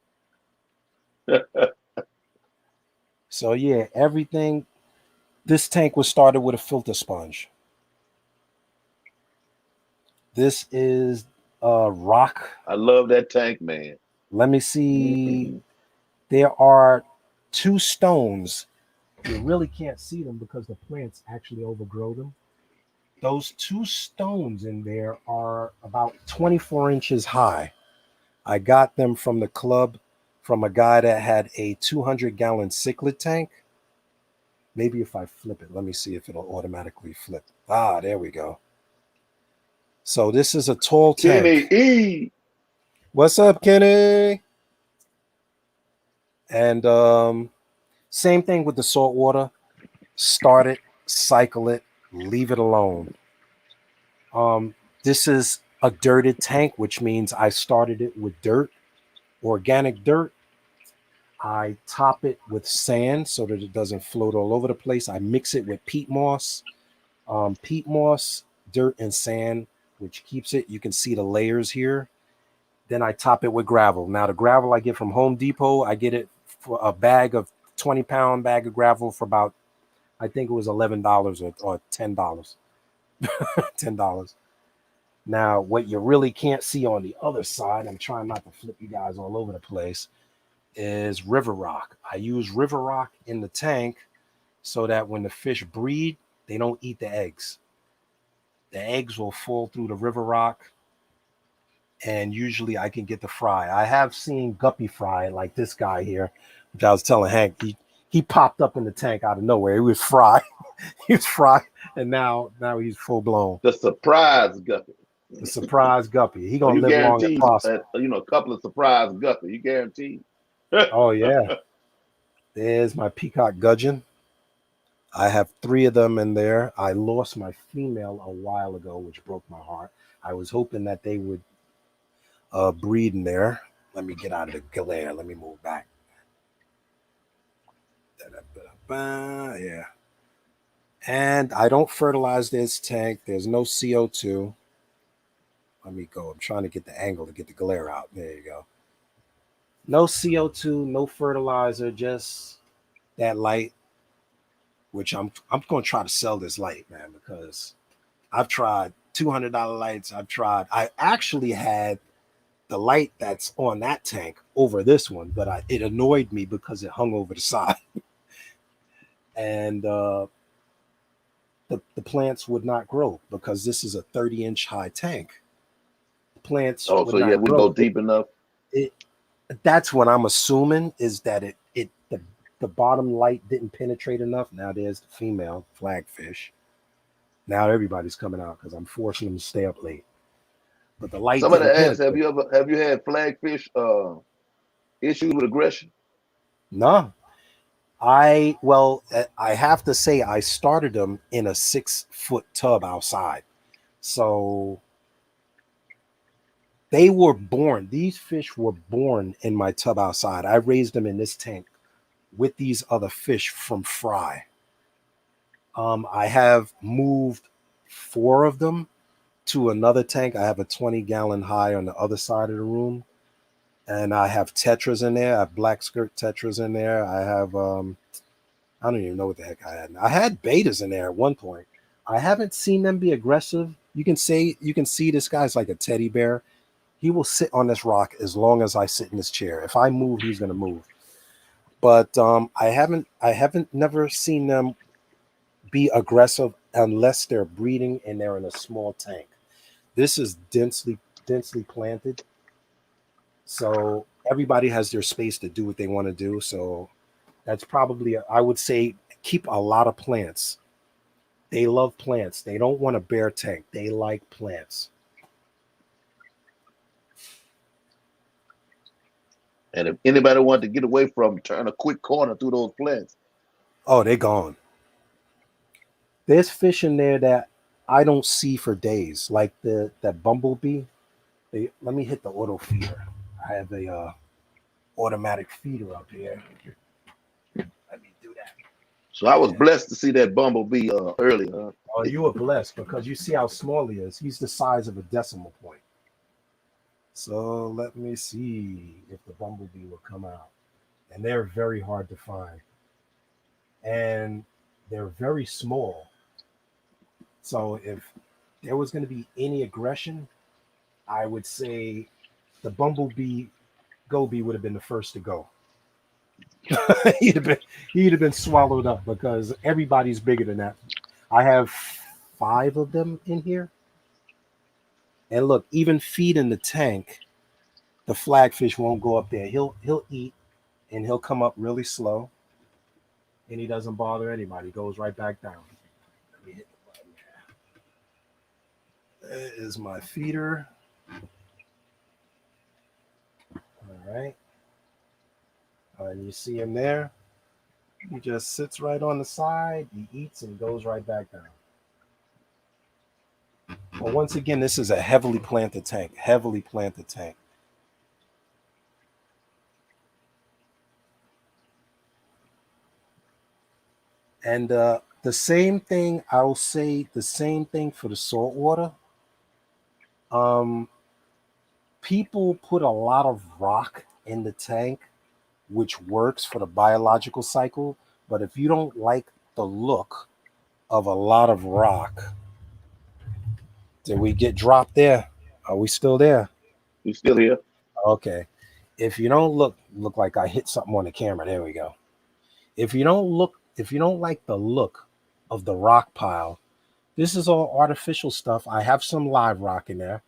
So yeah, everything. This tank was started with a filter sponge. This is a rock. I love that tank, man. Let me see. Hmm. There are 2 stones. You really can't see them because the plants actually overgrow them. Those 2 stones in there are about 24 inches high. I got them from the club from a guy that had a 200-gallon cichlid tank. Maybe if I flip it, let me see if it'll automatically flip. Ah, there we go. So this is a tall Kenny tank. E. What's up, Kenny? And same thing with the salt water. Start it, cycle it, leave it alone. This is a dirted tank, which means I started it with dirt, organic dirt. I top it with sand so that it doesn't float all over the place. I mix it with peat moss, dirt, and sand, which keeps it. You can see the layers here. Then I top it with gravel. Now the gravel I get from Home Depot, I get it for a bag of 20-pound bag of gravel for about, I think it was $11 or $10. $10. Now, what you really can't see on the other side, I'm trying not to flip you guys all over the place, is river rock. I use river rock in the tank so that when the fish breed, they don't eat the eggs. The eggs will fall through the river rock and usually I can get the fry. I have seen guppy fry like this guy here, which I was telling Hank. He popped up in the tank out of nowhere. He was fry. He was fry, and now he's full blown. The surprise guppy. The surprise guppy. He Oh, gonna you live long and guarantee, prosper. a couple of surprise guppy. You guarantee. Oh yeah. There's my peacock gudgeon. I have three of them in there. I lost my female a while ago, which broke my heart. I was hoping that they would breed in there. Let me get out of the glare. Let me move back. Yeah. And I don't fertilize this tank. There's no CO2. Let me go. I'm trying to get the angle to get the glare out. There you go. No CO2, no fertilizer, just that light, which I'm going to try to sell this light, man, because I've tried $200 lights. I actually had the light that's on that tank over this one, but it annoyed me because it hung over the side. And the plants would not grow because this is a 30-inch high tank. The plants Oh, would so yeah, not we grow. go deep enough. It That's what I'm assuming, is that the bottom light didn't penetrate enough. Now there's the female flagfish. Now everybody's coming out because I'm forcing them to stay up late. But the light Somebody didn't asked, penetrate. have you had flagfish issues with aggression? No. I have to say I started them in a 6-foot tub outside. So they were born. These fish were born in my tub outside. I raised them in this tank with these other fish from fry. I have moved 4 of them to another tank. I have a 20-gallon high on the other side of the room, and I have tetras in there. I have black skirt tetras in there. I have I don't even know what the heck I had. I had betas in there at one point. I haven't seen them be aggressive. You can see this guy's like a teddy bear. He will sit on this rock as long as I sit in this chair. If I move, he's gonna move. But I haven't never seen them be aggressive unless they're breeding and they're in a small tank. This is densely planted, so everybody has their space to do what they want to do. So that's probably, I would say, keep a lot of plants. They love plants. They don't want a bare tank. They like plants. And if anybody wanted to get away from, turn a quick corner through those plants. Oh, they're gone. There's fish in there that I don't see for days, like the that bumblebee. Let me hit the auto feeder. I have a automatic feeder up here. Let me do that. So I was Yeah. blessed to see that bumblebee earlier. Huh? Oh, you were blessed because you see how small he is. He's the size of a decimal point. So let me see if the bumblebee will come out. And they're very hard to find. And they're very small. So if there was going to be any aggression, I would say the bumblebee goby would have been the first to go. He'd have been swallowed up because everybody's bigger than that. I have 5 of them in here. And look, even feeding the tank, the flagfish won't go up there. He'll eat and he'll come up really slow, and he doesn't bother anybody. He goes right back down. Let me hit the button. There is my feeder. All right. And you see him there. He just sits right on the side. He eats and goes right back down. But once again, this is a heavily planted tank. Heavily planted tank. And the same thing, I'll say the same thing for the salt water. Um, People put a lot of rock in the tank, which works for the biological cycle. But if you don't like the look of a lot of rock, did we get dropped there? Are we still there? You still here? Okay. If you don't look like I hit something on the camera, there we go. If you don't like the look of the rock pile, this is all artificial stuff. I have some live rock in there,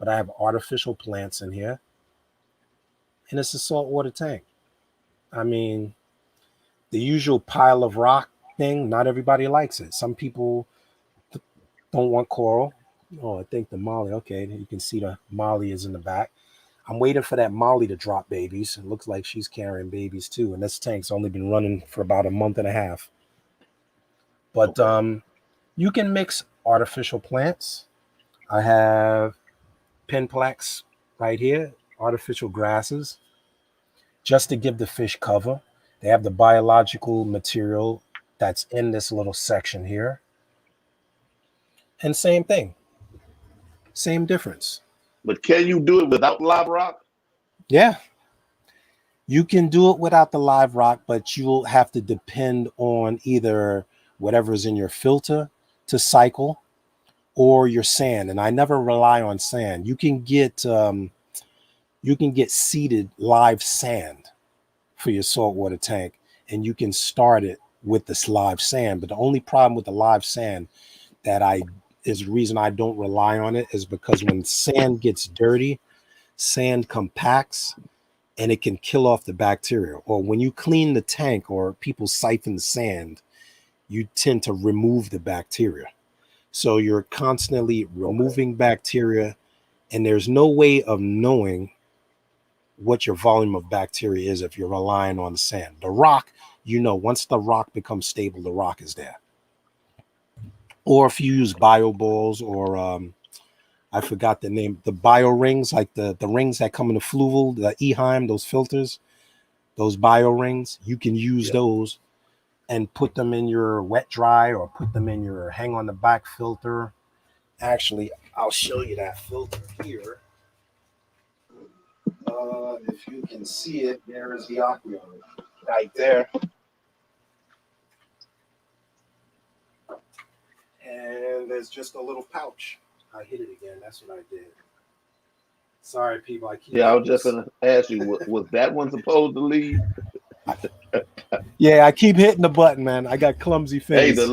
but I have artificial plants in here, and it's a saltwater tank. I mean, the usual pile of rock thing, not everybody likes it. Some people don't want coral. Oh, I think the molly. Okay, you can see the molly is in the back. I'm waiting for that molly to drop babies. It looks like she's carrying babies too. And this tank's only been running for about a month and a half. But Okay. you can mix artificial plants. I have pin plaques right here, artificial grasses, just to give the fish cover. They have the biological material that's in this little section here. And same thing, same difference. But can you do it without live rock? Yeah, you can do it without the live rock, but you'll have to depend on either whatever's in your filter to cycle or your sand. And I never rely on sand. You can get seeded live sand for your saltwater tank, and you can start it with this live sand. But the only problem with the live sand that I is the reason I don't rely on it is because when sand gets dirty, sand compacts and it can kill off the bacteria. Or when you clean the tank or people siphon the sand, you tend to remove the bacteria. So you're constantly Okay. removing bacteria, and there's no way of knowing what your volume of bacteria is if you're relying on the sand. The rock, once the rock becomes stable, the rock is there. Or if you use bio balls or I forgot the name, the bio rings, like the rings that come in the fluval, the Eheim, those filters, those bio rings, you can use Yeah. those and put them in your wet dry or put them in your hang on the back filter. Actually, I'll show you that filter here. If you can see it, there is the aquarium right there. And there's just a little pouch. I hit it again. That's what I did. Sorry, people. I keep Yeah, I hitting was just this. gonna ask you, was that one supposed to leave? Yeah, I keep hitting the button, man. I got clumsy Hey, fingers.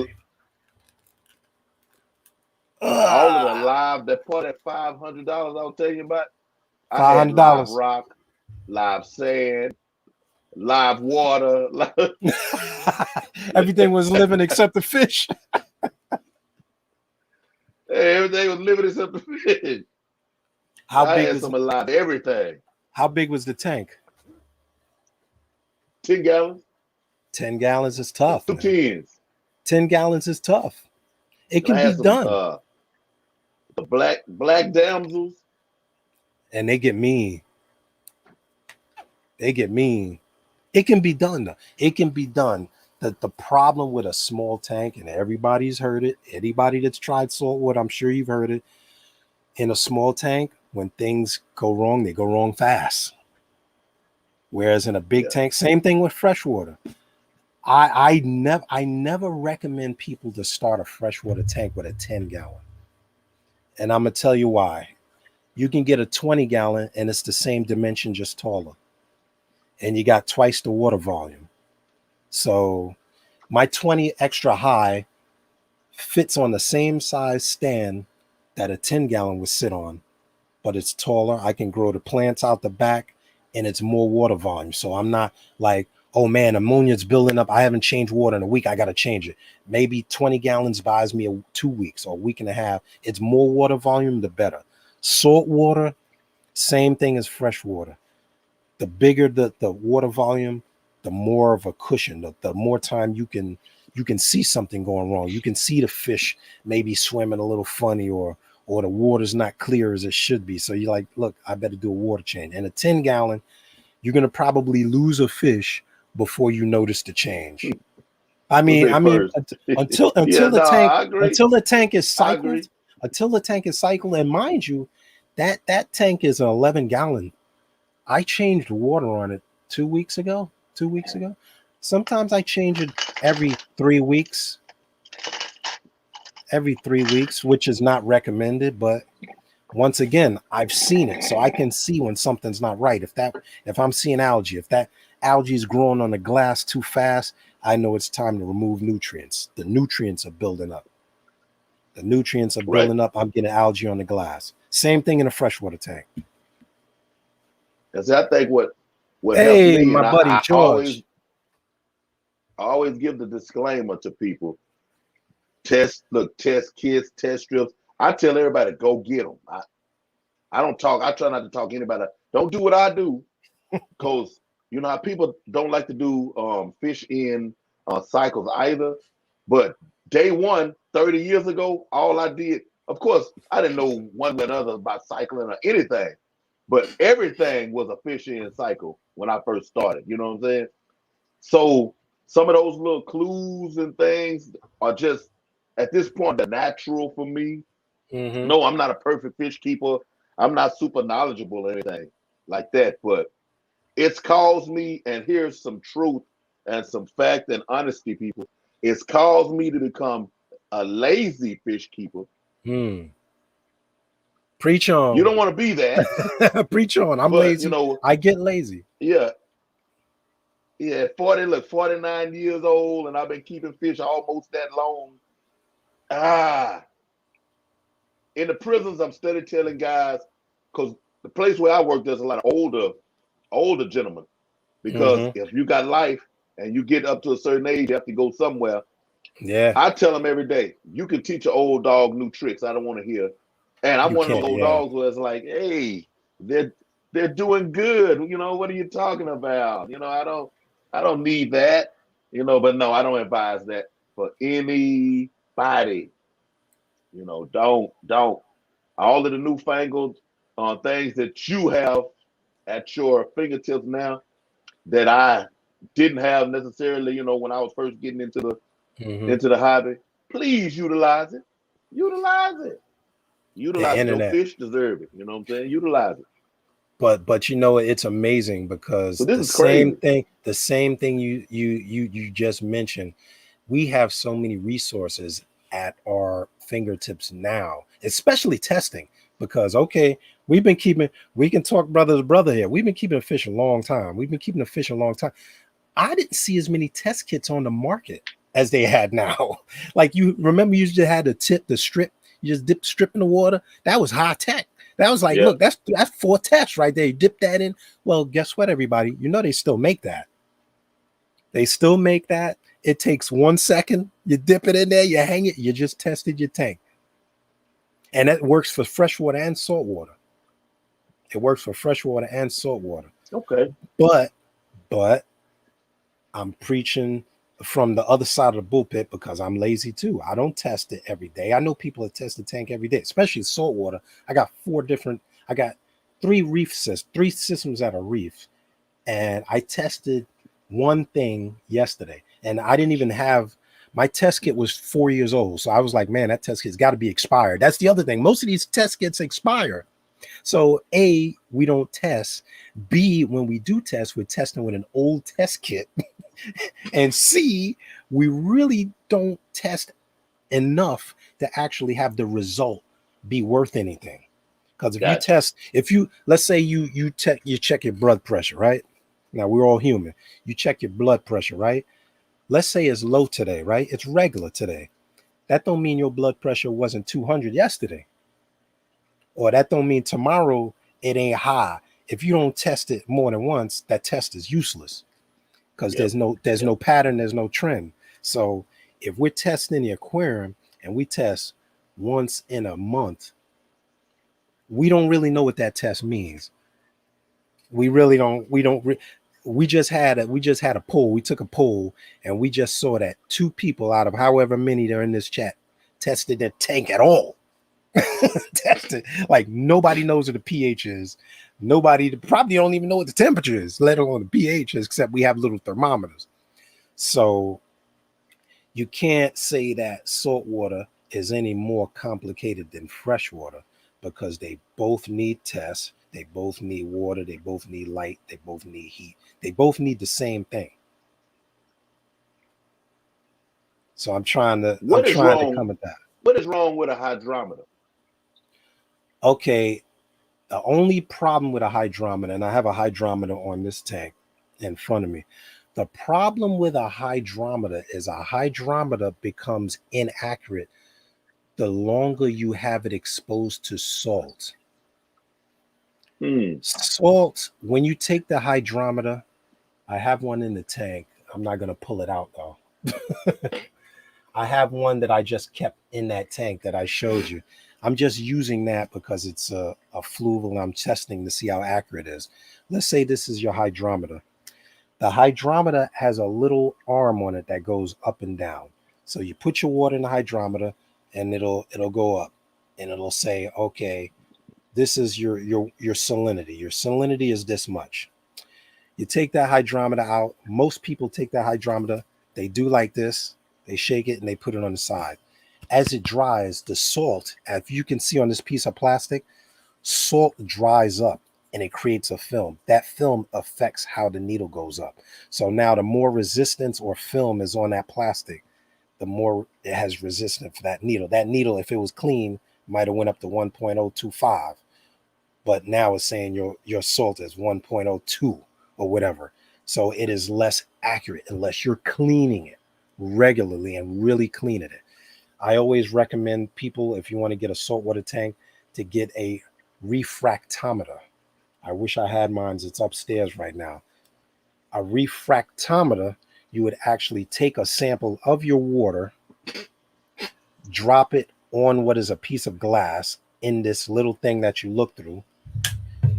all of the Ah, live that part at $500 I was telling you about. I had live $500. rock, live sand, live water. Everything was living except the fish. Everything was living except the fish. How I big had was some alive everything. how big was the tank? 10 gallons, 10 gallons is tough, two man. tens. 10 gallons is tough. It And can I be had some done. the black damsels. And they get mean. They get mean. It can be done though. It can be done. The problem with a small tank, and everybody's heard it. Anybody that's tried saltwater, I'm sure you've heard it. In a small tank, when things go wrong, they go wrong fast. Whereas in a big Yeah. tank, same thing with freshwater. I never recommend people to start a freshwater tank with a 10 gallon. And I'm gonna tell you why. You can get a 20 gallon and it's the same dimension, just taller. And you got twice the water volume. So my 20 extra high fits on the same size stand that a 10 gallon would sit on, but it's taller. I can grow the plants out the back and it's more water volume. So I'm not like, oh man, ammonia's building up. I haven't changed water in a week. I got to change it. Maybe 20 gallons buys me 2 weeks or a week and a half. It's more water volume, the better. Salt water, same thing as fresh water. The bigger the water volume, the more of a cushion, the more time you can see something going wrong. You can see the fish maybe swimming a little funny or the water's not clear as it should be. So you're like, look, I better do a water change. And a 10 gallon, you're gonna probably lose a fish before you notice the change. I What's mean, they I mean, first? until Yeah, until the no, tank I agree. until the tank is I cycled, agree. and mind you, that tank is an 11 gallon. I changed water on it 2 weeks ago. 2 weeks ago. Sometimes I change it every 3 weeks, which is not recommended, but once again, I've seen it, so I can see when something's not right. If I'm seeing algae, if that algae is growing on the glass too fast, I know it's time to remove nutrients. The nutrients are building up. The nutrients are Right. building up. I'm getting algae on the glass. Same thing in a freshwater tank. And so I think what helps Hey, me, my and buddy I always George. give the disclaimer to people: test kids, test strips. I tell everybody go get them. I don't talk. I try not to talk to anybody. Don't do what I do, because you know how people don't like to do fish in cycles either. But day one, 30 years ago, all I did, of course, I didn't know one way or another about cycling or anything, but everything was a fish in cycle when I first started. You know what I'm saying? So some of those little clues and things are just at this point the natural for me. Mm-hmm. No, I'm not a perfect fish keeper. I'm not super knowledgeable or anything like that, but it's caused me, and here's some truth and some fact and honesty, people. It's caused me to become a lazy fish keeper. Mm. Preach You on. don't want to be that, Preach on. I'm but you lazy. know, I get lazy. yeah, yeah, 49 years old, and I've been keeping fish almost that long. Ah, in the prisons, I'm steady telling guys, because the place where I work, there's a lot of older gentlemen. Because Mm-hmm. if you got life and you get up to a certain age, you have to go somewhere. Yeah, I tell them every day, you can teach an old dog new tricks. I don't want to hear. And I'm you one of can't. those old Yeah, dogs where it's like, hey, they're doing good. You know, what are you talking about? You know, I don't need that. You know, but no, I don't advise that for anybody. You know, don't. All of the newfangled things that you have at your fingertips now that I didn't have necessarily, you know, when I was first getting mm-hmm. into the hobby. Please utilize it. Utilize it. The Utilize it. Your internet. fish deserve it. You know what I'm saying? Utilize it. But you know it's amazing because But this is crazy. the same thing you just mentioned. We have so many resources at our fingertips now, especially testing. Because okay, we can talk brother to brother here. We've been keeping a fish a long time. We've been keeping a fish a long time. I didn't see as many test kits on the market as they had now. Like you remember, you just had to tip the strip. You just dip strip in the water. That was high tech. That was like, Yeah. look, that's 4 tests right there. You dip that in. Well, guess what, everybody? You know they still make that. They still make that. It takes 1 second. You dip it in there. You hang it. You just tested your tank, and that works for freshwater and saltwater. It works for freshwater and saltwater. Okay. But but I'm preaching from the other side of the bullpit because I'm lazy too. I don't test it every day. I know people that test the tank every day, especially saltwater. I got three systems at a reef. And I tested one thing yesterday. And I didn't even have my test kit was 4 years old. So I was like, man, that test kit's got to be expired. That's the other thing. Most of these test kits expire. So A, we don't test. B, when we do test, we're testing with an old test kit. And C, we really don't test enough to actually have the result be worth anything. Because Gotcha. if you let's say you check your blood pressure, right? Now we're all human. You check your blood pressure, right? Let's say it's low today, right? It's regular today. That don't mean your blood pressure wasn't 200 yesterday. Or that don't mean tomorrow it ain't high. If you don't test it more than once, that test is useless because Yep. there's Yep. no pattern, there's no trend. So if we're testing the aquarium and we test once in a month, we don't really know what that test means. We really don't. We just had a poll. We took a poll and we just saw that 2 people out of however many they're in this chat tested their tank at all. Tested like nobody knows what the pH is. Nobody probably don't even know what the temperature is, let alone the pH is, except we have little thermometers. So you can't say that saltwater is any more complicated than freshwater because they both need tests, they both need water, they both need light, they both need heat, they both need the same thing. So I'm What is trying to wrong? come at that. What is wrong with a hydrometer? Okay, the only problem with a hydrometer, and I have a hydrometer on this tank in front of me. The problem with a hydrometer is a hydrometer becomes inaccurate the longer you have it exposed to salt. Hmm. Salt, when you take the hydrometer, I have one in the tank. I'm not going to pull it out though. I have one that I just kept in that tank that I showed you. I'm just using that because it's a fluval and I'm testing to see how accurate it is. Let's say this is your hydrometer. The hydrometer has a little arm on it that goes up and down. So you put your water in the hydrometer and it'll go up and it'll say, okay, this is your salinity. Your salinity is this much. You take that hydrometer out. Most people take that hydrometer, they do like this, they shake it and they put it on the side. As it dries, the salt, as you can see on this piece of plastic, salt dries up and it creates a film. That film affects how the needle goes up. So now the more resistance or film is on that plastic, the more it has resistance for that needle. That needle, if it was clean, might have went up to 1.025, but now it's saying your salt is 1.02 or whatever. So it is less accurate unless you're cleaning it regularly and really cleaning it. I always recommend people, if you want to get a saltwater tank, to get a refractometer. I wish I had mine. It's upstairs right now. A refractometer, you would actually take a sample of your water, drop it on what is a piece of glass in this little thing that you look through.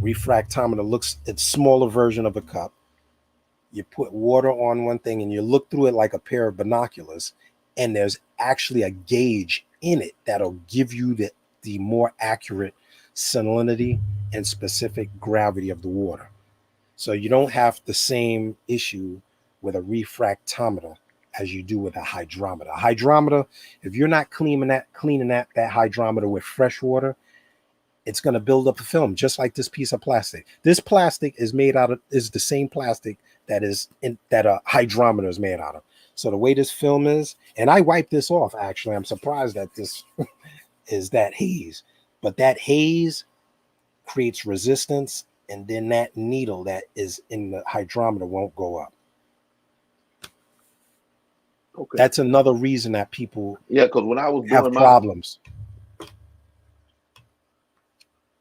Refractometer looks, it's a smaller version of a cup. You put water on one thing and you look through it like a pair of binoculars, and there's actually a gauge in it that'll give you the more accurate salinity and specific gravity of the water. So you don't have the same issue with a refractometer as you do with a hydrometer. A hydrometer, if you're not cleaning that hydrometer with fresh water, it's going to build up a film just like this piece of plastic. This plastic is made out of is the same plastic that a hydrometer is made out of. So the way this film is, and I wipe this off actually. I'm surprised that this is that haze, but that haze creates resistance, and then that needle that is in the hydrometer won't go up. Okay. That's another reason that people Yeah, because when I was have doing my, problems.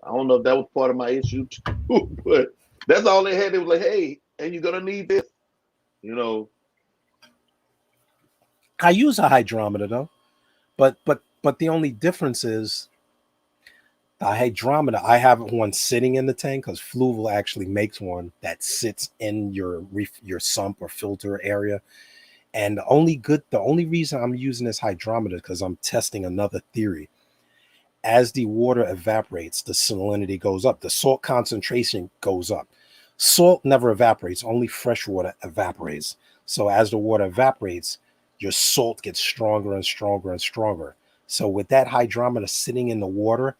I don't know if that was part of my issue too, but that's all they had. They was like, hey, and you're gonna need this, you know. I use a hydrometer though, but the only difference is the hydrometer. I have one sitting in the tank because Fluval actually makes one that sits in your sump or filter area. And the only reason I'm using this hydrometer because I'm testing another theory. As the water evaporates, the salinity goes up, the salt concentration goes up. Salt never evaporates, only fresh water evaporates. So as the water evaporates, your salt gets stronger and stronger and stronger. So with that hydrometer sitting in the water,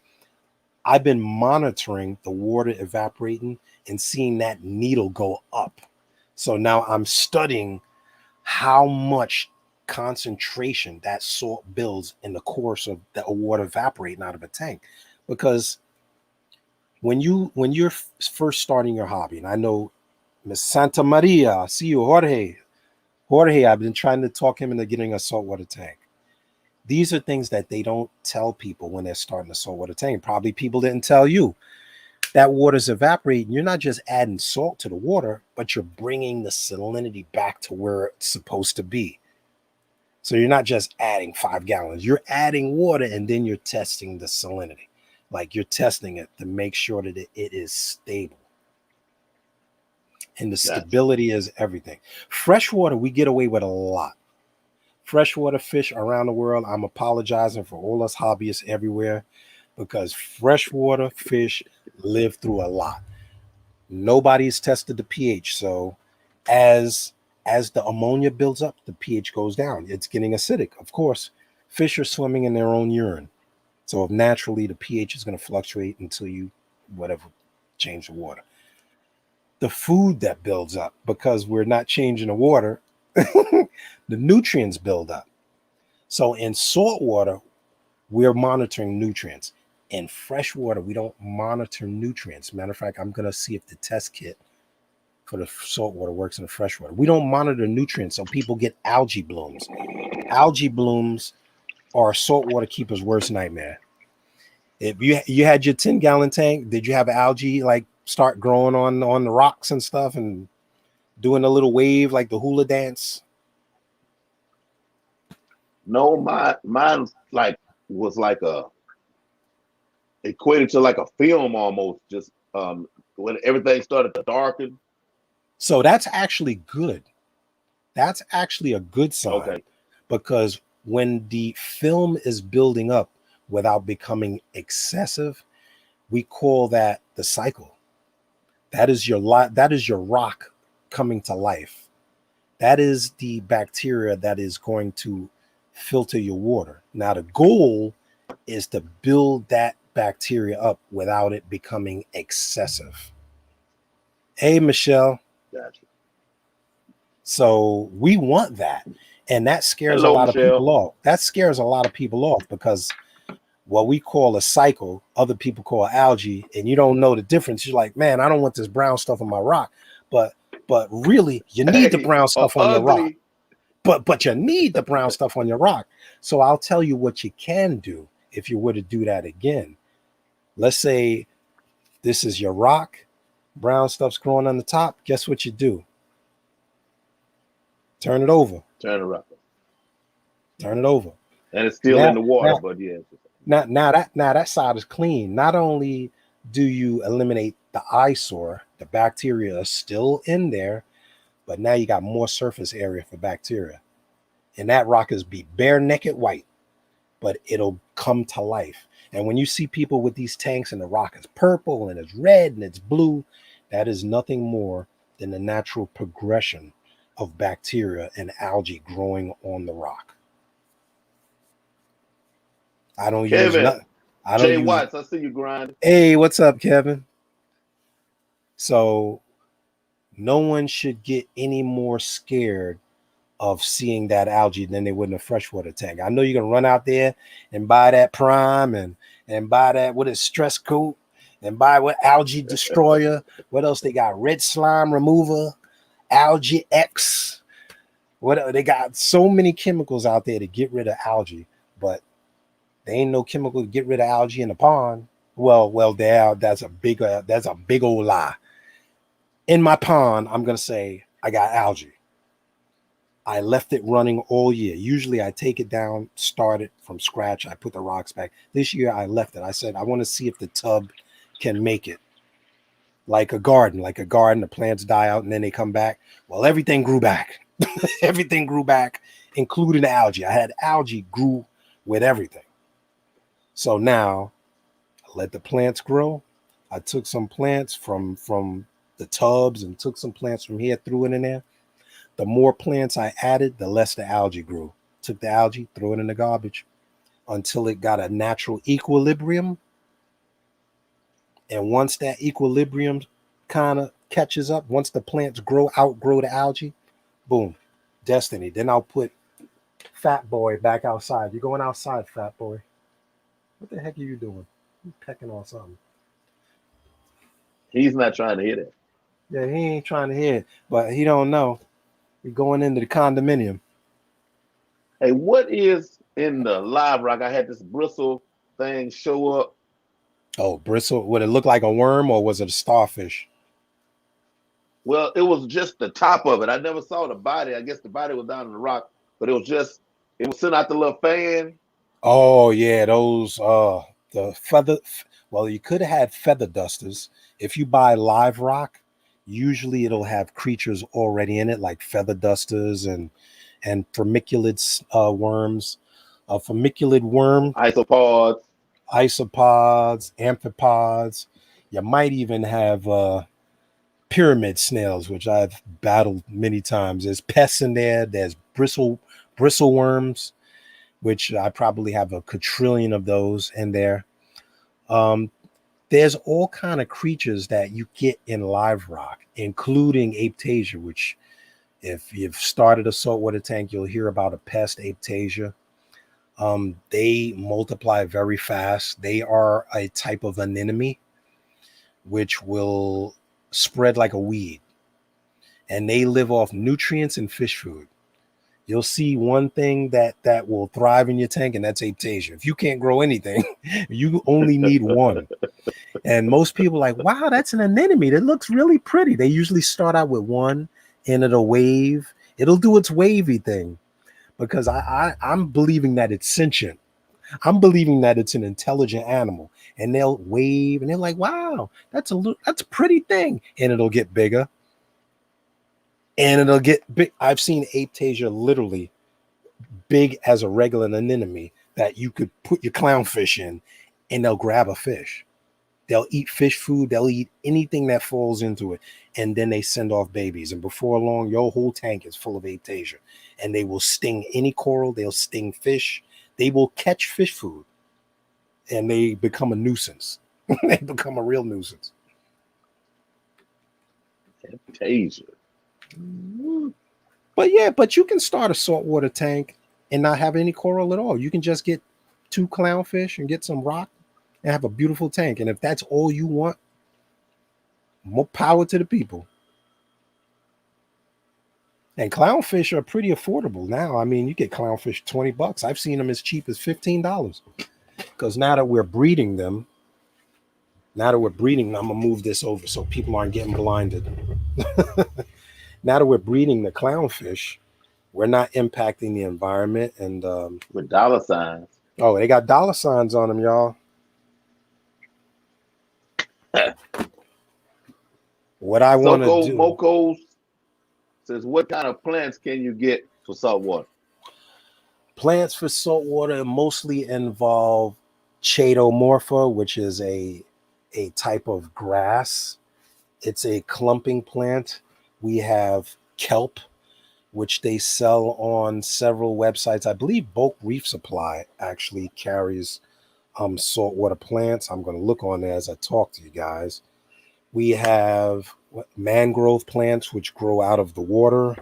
I've been monitoring the water evaporating and seeing that needle go up. So now I'm studying how much concentration that salt builds in the course of the water evaporating out of a tank. Because when you're first starting your hobby, and I know Miss Santa Maria, I see you, Jorge, I've been trying to talk him into getting a saltwater tank. These are things that they don't tell people when they're starting a saltwater tank. Probably people didn't tell you that water's evaporating. You're not just adding salt to the water, but you're bringing the salinity back to where it's supposed to be. So you're not just adding 5 gallons, you're adding water and then you're testing the salinity. Like you're testing it to make sure that it is stable. And the Gotcha. stability is everything. Freshwater, we get away with a lot. Freshwater fish around the world, I'm apologizing for all us hobbyists everywhere because freshwater fish live through a lot. Nobody's tested the pH. So as as the ammonia builds up, the pH goes down. It's getting acidic. Of course, fish are swimming in their own urine. So naturally the pH is going to fluctuate until you whatever change the water. The food that builds up because we're not changing the water, the nutrients build up. So in salt water, we're monitoring nutrients. In fresh water, we don't monitor nutrients. Matter of fact, I'm going to see if the test kit for the salt water works in the fresh water. We don't monitor nutrients, so people get algae blooms. Algae blooms are a saltwater keeper's worst nightmare. If you had your 10-gallon tank, did you have algae like start growing on the rocks and stuff and doing a little wave like the hula dance? No, mine like was like a equated to like a film almost. Just when everything started to darken. So that's actually good. That's actually a good sign Okay, because when the film is building up without becoming excessive, we call that the cycle. That is your that is your rock coming to life. That is the bacteria that is going to filter your water. Now the goal is to build that bacteria up without it becoming excessive. Hey Michelle. gotcha. So we want that. And that scares a Hello, lot of people Michelle. off. That scares a lot of people off because what we call a cycle, other people call algae, and you don't know the difference. You're like, man, I don't want this brown stuff on my rock. But really, you need the Hey, brown stuff on your rock. ugly. But you need the brown stuff on your rock. So I'll tell you what you can do if you were to do that again. Let's say this is your rock, brown stuff's growing on the top. Guess what you do? Turn it over. Turn around. Turn it over. And it's still in Now, the water, now, but yeah. now that side is clean. Not only do you eliminate the eyesore, the bacteria is still in there, but now you got more surface area for bacteria. And that rock is be bare naked white, but it'll come to life. And when you see people with these tanks and the rock is purple and it's red and it's blue, that is nothing more than the natural progression of bacteria and algae growing on the rock. I don't use Kevin, nothing. I don't Jay use. Watts, I see you grinding. Hey, what's up, Kevin? So no one should get any more scared of seeing that algae than they would in a freshwater tank. I know you're gonna run out there and buy that prime and buy that what is stress coat and buy what algae destroyer. What else they got? Red slime remover, algae X. What they got so many chemicals out there to get rid of algae, but there ain't no chemical to get rid of algae in the pond. Well, there that's a big old lie. In my pond, I'm gonna say I got algae. I left it running all year. Usually I take it down, start it from scratch. I put the rocks back. This year I left it. I said, I want to see if the tub can make it like a garden, the plants die out and then they come back. Well, everything grew back. Everything grew back, including the algae. I had algae grew with everything. So now I let the plants grow. I took some plants from the tubs and took some plants from here, threw it in there. The more plants I added, the less the algae grew. Took the algae, threw it in the garbage until it got a natural equilibrium. And once that equilibrium kind of catches up, once the plants outgrow the algae, boom, destiny. Then I'll put Fat Boy back outside. You're going outside, Fat Boy. What the heck are you doing? You pecking on something. He's not trying to hear that. Yeah, he ain't trying to hear it, but he don't know. You're going into the condominium. Hey, what is in the live rock? I had this bristle thing show up. Oh, bristle. Would it look like a worm or was it a starfish? Well, it was just the top of it. I never saw the body. I guess the body was down in the rock, but it was sitting out the little fan. Oh yeah, those the feather. Well, you could have had feather dusters. If you buy live rock, usually it'll have creatures already in it, like feather dusters and vermiculid worms. A vermiculid worm, Isopods. isopods, amphipods. You might even have pyramid snails, which I've battled many times. There's pests in there. There's bristle worms, which I probably have a quadrillion of those in there. Um, there's all kind of creatures that you get in live rock, including aptasia, which if you've started a saltwater tank, you'll hear about a pest, aptasia. They multiply very fast. They are a type of anemone, which will spread like a weed, and they live off nutrients and fish food. You'll see one thing that will thrive in your tank, and that's Aptasia. If you can't grow anything, you only need one. And most people are like, wow, that's an anemone. That looks really pretty. They usually start out with one, and it'll wave. It'll do its wavy thing because I'm believing that it's sentient. I'm believing that it's an intelligent animal, and they'll wave, and they're like, wow, that's a pretty thing, and it'll get bigger, and it'll get big. I've seen Aptasia literally big as a regular anemone that you could put your clownfish in, and they'll grab a fish. They'll eat fish food. They'll eat anything that falls into it. And then they send off babies. And before long, your whole tank is full of Aptasia. And they will sting any coral. They'll sting fish. They will catch fish food. And they become a nuisance. They become a real nuisance. Aptasia. But you can start a saltwater tank and not have any coral at all. You can just get 2 clownfish and get some rock and have a beautiful tank. And if that's all you want, more power to the people. And clownfish are pretty affordable now. I mean, you get clownfish $20. I've seen them as cheap as $15. Because now that we're breeding them, I'm gonna move this over so people aren't getting blinded. Now that we're breeding the clownfish, we're not impacting the environment. And with dollar signs. Oh, they got dollar signs on them, y'all. What I want to do. Moko says, what kind of plants can you get for saltwater? Plants for saltwater mostly involve chaetomorpha, which is a type of grass. It's a clumping plant. We have kelp, which they sell on several websites. I believe Bulk Reef Supply actually carries saltwater plants. I'm going to look on there as I talk to you guys. We have mangrove plants, which grow out of the water.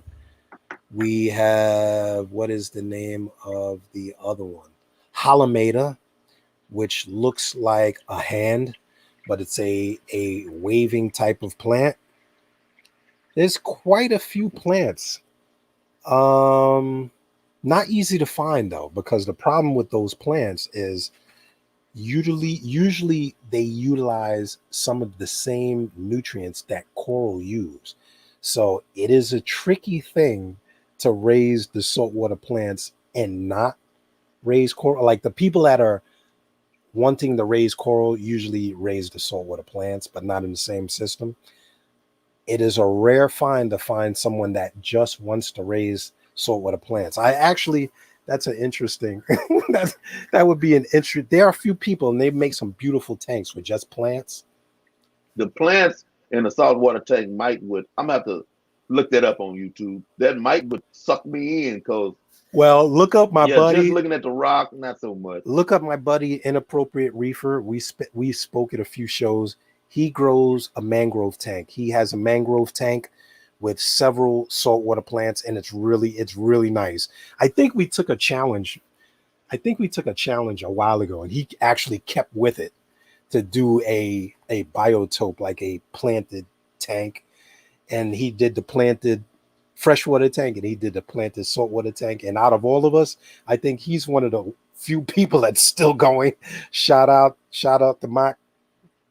We have, what is the name of the other one? Halimata, which looks like a hand, but it's a waving type of plant. There's quite a few plants. Not easy to find though, because the problem with those plants is usually they utilize some of the same nutrients that coral use. So it is a tricky thing to raise the saltwater plants and not raise coral. Like the people that are wanting to raise coral usually raise the saltwater plants, but not in the same system. It is a rare find to find someone that just wants to raise saltwater plants. That's an interesting. that would be an interest. There are a few people, and they make some beautiful tanks with just plants. The plants in the saltwater tank would. I'm gonna have to look that up on YouTube. That would suck me in because. Well, look up my buddy. Just looking at the rock, not so much. Look up my buddy, Inappropriate Reefer. We spoke at a few shows. He grows a mangrove tank. He has a mangrove tank with several saltwater plants, and it's really nice. I think we took a challenge a while ago, and he actually kept with it to do a biotope, like a planted tank. And he did the planted freshwater tank, and he did the planted saltwater tank. And out of all of us, I think he's one of the few people that's still going. Shout out to Mike,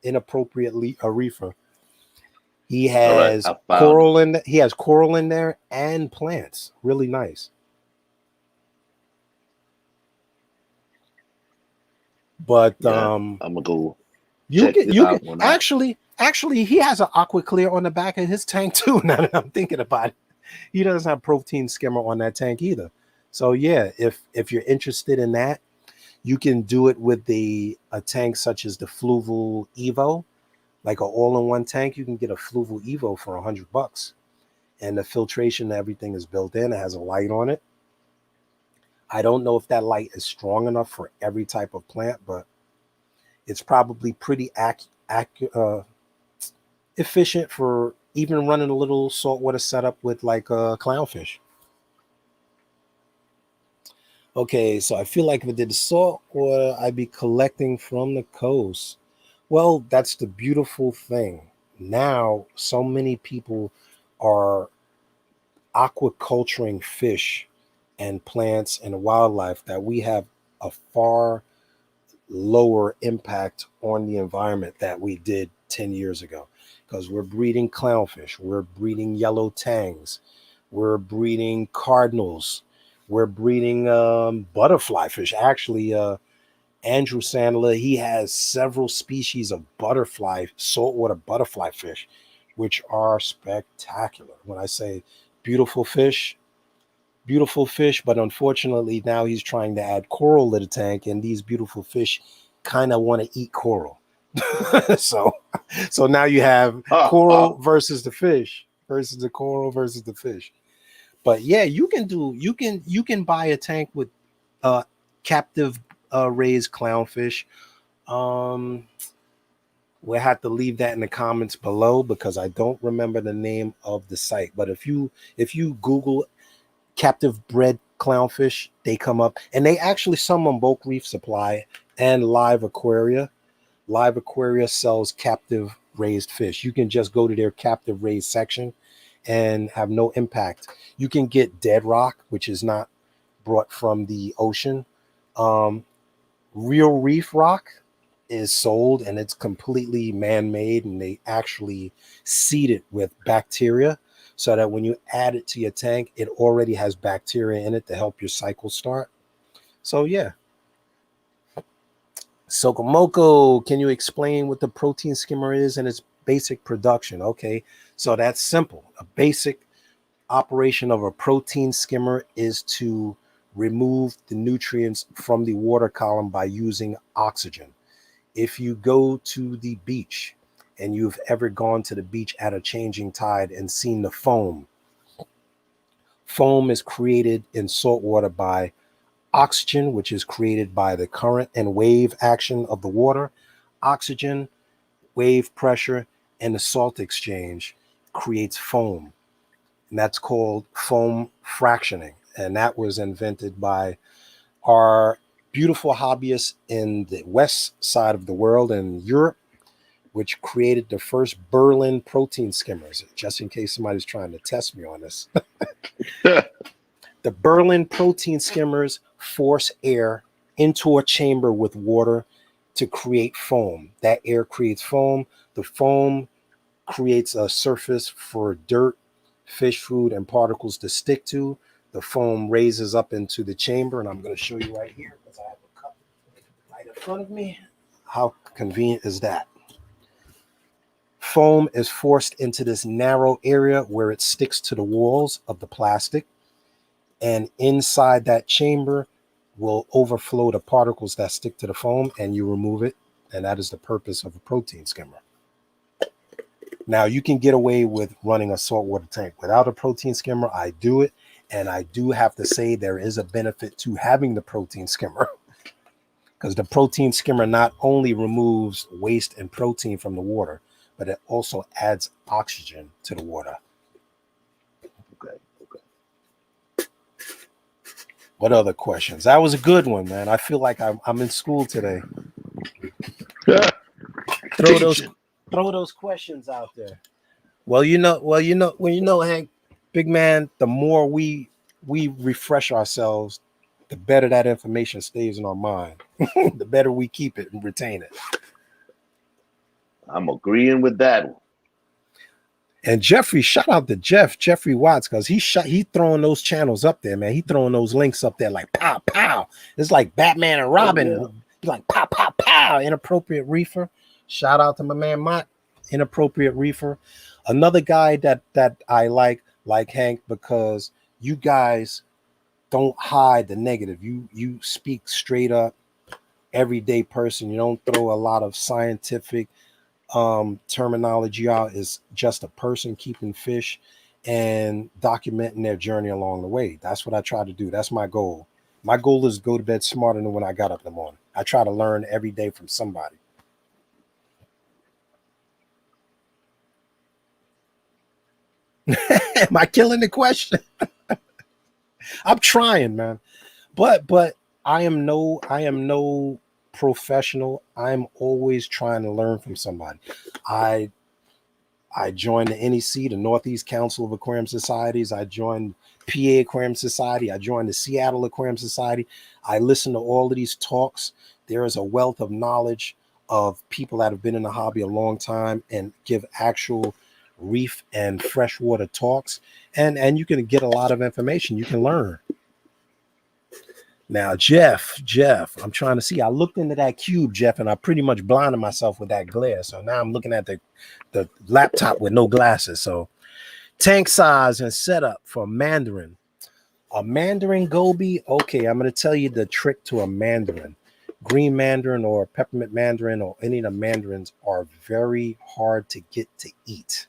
Inappropriately a Reefer. He has coral in there and plants. Really nice. But I'm gonna go. You can actually he has an aqua clear on the back of his tank too. Now that I'm thinking about it, he doesn't have protein skimmer on that tank either. So yeah, if you're interested in that, you can do it with a tank such as the Fluval Evo. Like an all-in-one tank, you can get a Fluval Evo for $100, and the filtration, everything is built in. It has a light on it. I don't know if that light is strong enough for every type of plant, but it's probably pretty efficient for even running a little saltwater setup with like a clownfish. Okay, so I feel like if I did the saltwater, I'd be collecting from the coast. Well, that's the beautiful thing. Now, so many people are aquaculturing fish and plants and wildlife, that we have a far lower impact on the environment that we did 10 years ago, because we're breeding clownfish, we're breeding yellow tangs, we're breeding cardinals, we're breeding butterfly fish. Actually, Andrew Sandler, he has several species of butterfly, saltwater butterfly fish, which are spectacular. When I say beautiful fish, beautiful fish, but unfortunately now he's trying to add coral to the tank, and these beautiful fish kind of want to eat coral. so so now you have Ha ha. coral versus the fish versus the coral versus the fish. But yeah, you can buy a tank with captive raised clownfish. um we'll have to leave that in the comments below because I don't remember the name of the site. But if you Google captive bred clownfish, they come up, and they actually some on Bulk Reef Supply and Live Aquaria. Live Aquaria sells captive raised fish. You can just go to their captive raised section and have no impact. You can get dead rock, which is not brought from the ocean. Um, Real reef rock is sold, and it's completely man-made, and they actually seed it with bacteria so that when you add it to your tank, it already has bacteria in it to help your cycle start. So yeah. Sokomoko, can you explain what the protein skimmer is and its basic production? Okay, so that's simple. A basic operation of a protein skimmer is to remove the nutrients from the water column by using oxygen. If you go to the beach and you've ever gone to the beach at a changing tide and seen the foam, foam is created in salt water by oxygen, which is created by the current and wave action of the water. Oxygen, wave pressure, and the salt exchange creates foam. And that's called foam fractioning. And that was invented by our beautiful hobbyists in the west side of the world in Europe, which created the first Berlin protein skimmers, just in case somebody's trying to test me on this. The Berlin protein skimmers force air into a chamber with water to create foam. That air creates foam. The foam creates a surface for dirt, fish food, and particles to stick to. The foam raises up into the chamber, and I'm going to show you right here because I have a cup right in front of me. How convenient is that? Foam is forced into this narrow area where it sticks to the walls of the plastic, and inside that chamber will overflow the particles that stick to the foam, and you remove it, and that is the purpose of a protein skimmer. Now, you can get away with running a saltwater tank without a protein skimmer. I do it, and I do have to say there is a benefit to having the protein skimmer because the protein skimmer not only removes waste and protein from the water, but it also adds oxygen to the water. Okay, okay. What other questions? That was a good one, man. I feel like I'm in school today. Throw those Teaching. throw those questions out there. Hank, big man, the more we refresh ourselves, the better that information stays in our mind. The better we keep it and retain it. I'm agreeing with that one. And Jeffrey, shout out to Jeffrey Watts, because he throwing those channels up there, man. He throwing those links up there like pow pow. It's like Batman and Oh Robin. yeah. He's like pow pow pow. Inappropriate reefer. Shout out to my man Mott. Inappropriate reefer. Another guy that I like Hank, because you guys don't hide the negative. You speak straight up, everyday person. You don't throw a lot of scientific terminology out. Is just a person keeping fish and documenting their journey along the way. That's what I try to do. That's my goal. My goal is to go to bed smarter than when I got up in the morning. I try to learn every day from somebody. Am I killing the question? I'm trying, man. But I am no professional. I'm always trying to learn from somebody. I I joined the NEC, the Northeast Council of Aquarium Societies. I joined PA Aquarium Society. I joined the Seattle Aquarium Society. I listen to all of these talks. There is a wealth of knowledge of people that have been in the hobby a long time and give actual reef and freshwater talks. And you can get a lot of information. You can learn. Now, Jeff, I'm trying to see. I looked into that cube, Jeff, and I pretty much blinded myself with that glare. So now I'm looking at the laptop with no glasses. So tank size and setup for Mandarin. A Mandarin goby. Okay, I'm going to tell you the trick to a Mandarin. Green Mandarin or peppermint Mandarin or any of the Mandarins are very hard to get to eat.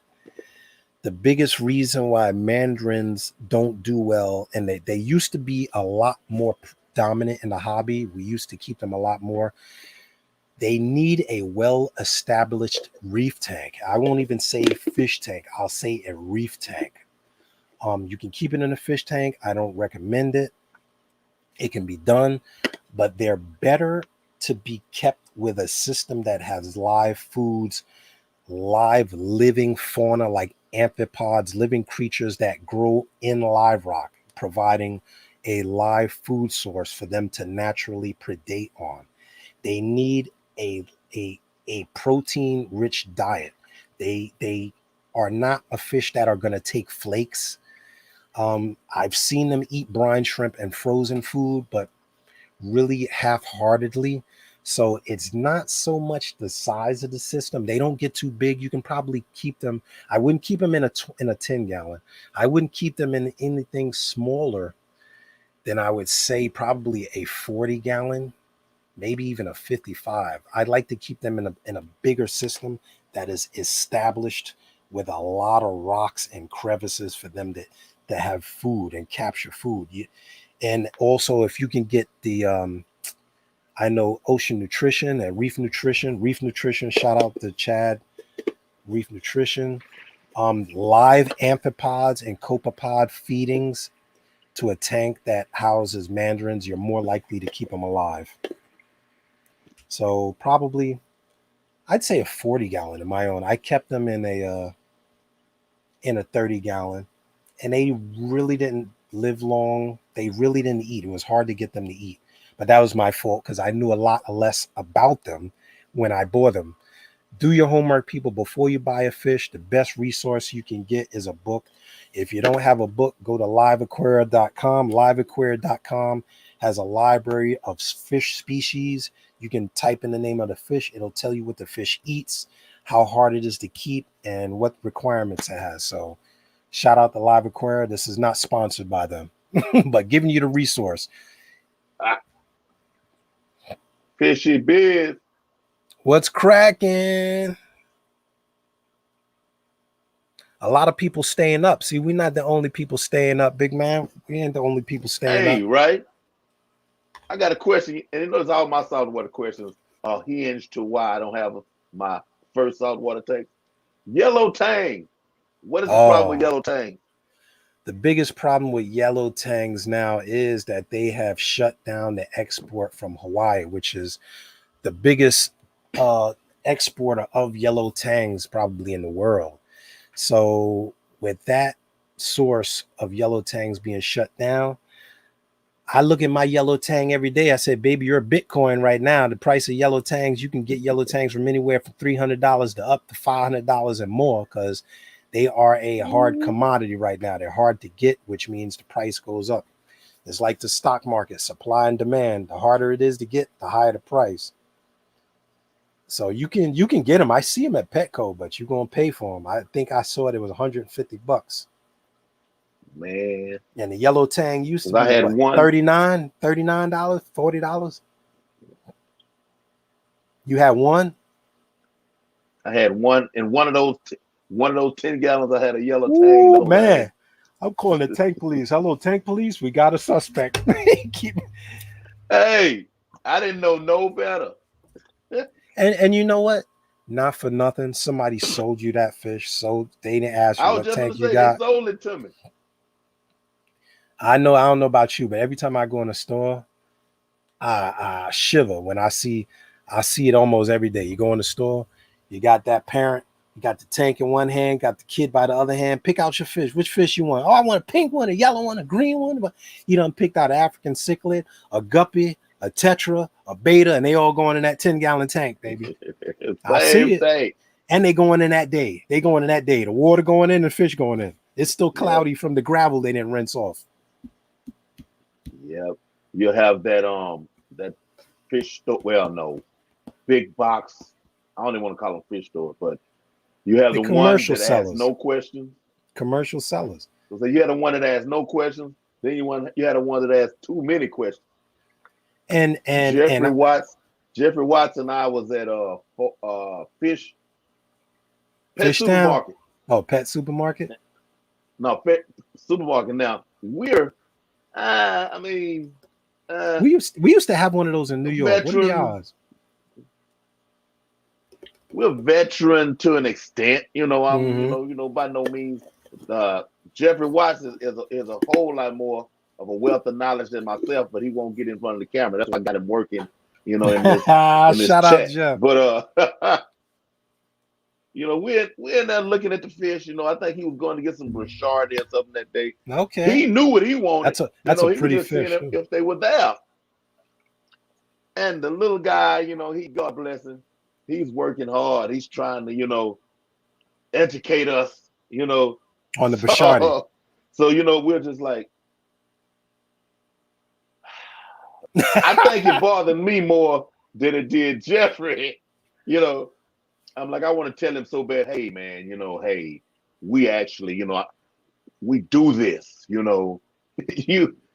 The biggest reason why Mandarins don't do well, and they used to be a lot more dominant in the hobby. We used to keep them a lot more. They need a well-established reef tank. I won't even say fish tank. I'll say a reef tank. You can keep it in a fish tank. I don't recommend it. It can be done, but they're better to be kept with a system that has live foods, live living fauna like amphipods, living creatures that grow in live rock, providing a live food source for them to naturally predate on. They need a protein rich diet. They are not a fish that are going to take flakes. I've seen them eat brine shrimp and frozen food, but really half-heartedly. So it's not so much the size of the system. They don't get too big. You can probably keep them. I wouldn't keep them in a 10 gallon. I wouldn't keep them in anything smaller than I would say probably a 40 gallon, maybe even a 55. I'd like to keep them in a bigger system that is established with a lot of rocks and crevices for them to have food and capture food. And also, if you can get the, I know Ocean Nutrition and Reef Nutrition, shout out to Chad, Reef Nutrition, live amphipods and copepod feedings to a tank that houses mandarins, you're more likely to keep them alive. So probably, I'd say a 40 gallon in my own. I kept them in a 30 gallon, and they really didn't live long. They really didn't eat. It was hard to get them to eat, but that was my fault because I knew a lot less about them when I bought them. Do your homework, people, before you buy a fish. The best resource you can get is a book. If you don't have a book, go to liveaquaria.com. Liveaquaria.com has a library of fish species. You can type in the name of the fish. It'll tell you what the fish eats, how hard it is to keep, and what requirements it has. So shout out to Live Aquaria. This is not sponsored by them, but giving you the resource. Ah, fishy biz. What's cracking? A lot of people staying up. See, we're not the only people staying up, big man. We ain't the only people staying Hey, up. right? I got a question, and it knows all my saltwater questions are hinged to why I don't have my first saltwater tank. Yellow tang. What is the problem with Oh, yellow tang? the biggest problem with yellow tangs now is that they have shut down the export from Hawaii, which is the biggest uh, exporter of yellow tangs probably in the world. So with that source of yellow tangs being shut down, I look at my yellow tang every day. I said, baby, you're a Bitcoin right now. The price of yellow tangs, you can get yellow tangs from anywhere from $300 to up to $500 and more because they are a hard commodity right now. They're hard to get, which means the price goes up. It's like the stock market, supply and demand. The harder it is to get, the higher the price. So you can get them. I see them at Petco, but you're gonna pay for them. I think I saw it was $150. Man, And the yellow tang used to because I be had what, one. $39, $40. You had one? I had one in one of those 10 gallons. I had a yellow tang Ooh, though, man. man. I'm calling the tank police. Hello, tank police. We got a suspect. Keep- Hey, I didn't know no better. and you know what? Not for nothing. Somebody sold you that fish. So they didn't ask you I was what just gonna tank you say they got. sold it to me. I don't know about you, but every time I go in the store, I shiver when I see it almost every day. You go in the store, you got that parent, You got the tank in one hand, got the kid by the other hand. Pick out your fish. Which fish you want? Oh, I want a pink one, a yellow one, a green one. But you done picked out an African cichlid, a guppy, a tetra, a beta, and they all going in that 10-gallon tank, baby. I see Same it. thing. And they going in that day. They going in that day. The water going in, the fish going in. It's still cloudy from the gravel they didn't rinse off. Yep. You'll have that fish store. Well, no, big box. I don't even want to call them fish stores, but you have the one that asks no questions. Commercial sellers. So you had the one that asked no questions. Then you had the one that asked too many questions. And Jeffrey Watts and I was at Pet Supermarket. Oh, Pet Supermarket? No, Pet Supermarket. Now we're we used to have one of those in New York. What are the odds? We're veteran to an extent, you know. By no means. Jeffrey Watts is a whole lot more of a wealth of knowledge than myself, but he won't get in front of the camera. That's why I got him working, in this Shout chat. out Jeff. But we're in there looking at the fish. I think he was going to get some Brashard or something that day. Okay. He knew what he wanted. That's a pretty was just fish. Seeing if they were there. And the little guy, he, God bless him, he's working hard. He's trying to, educate us, on the Brashard. So, we're just like, I think it bothered me more than it did Jeffrey. I'm like, I want to tell him so bad, hey, man, hey, we actually, we do this, you're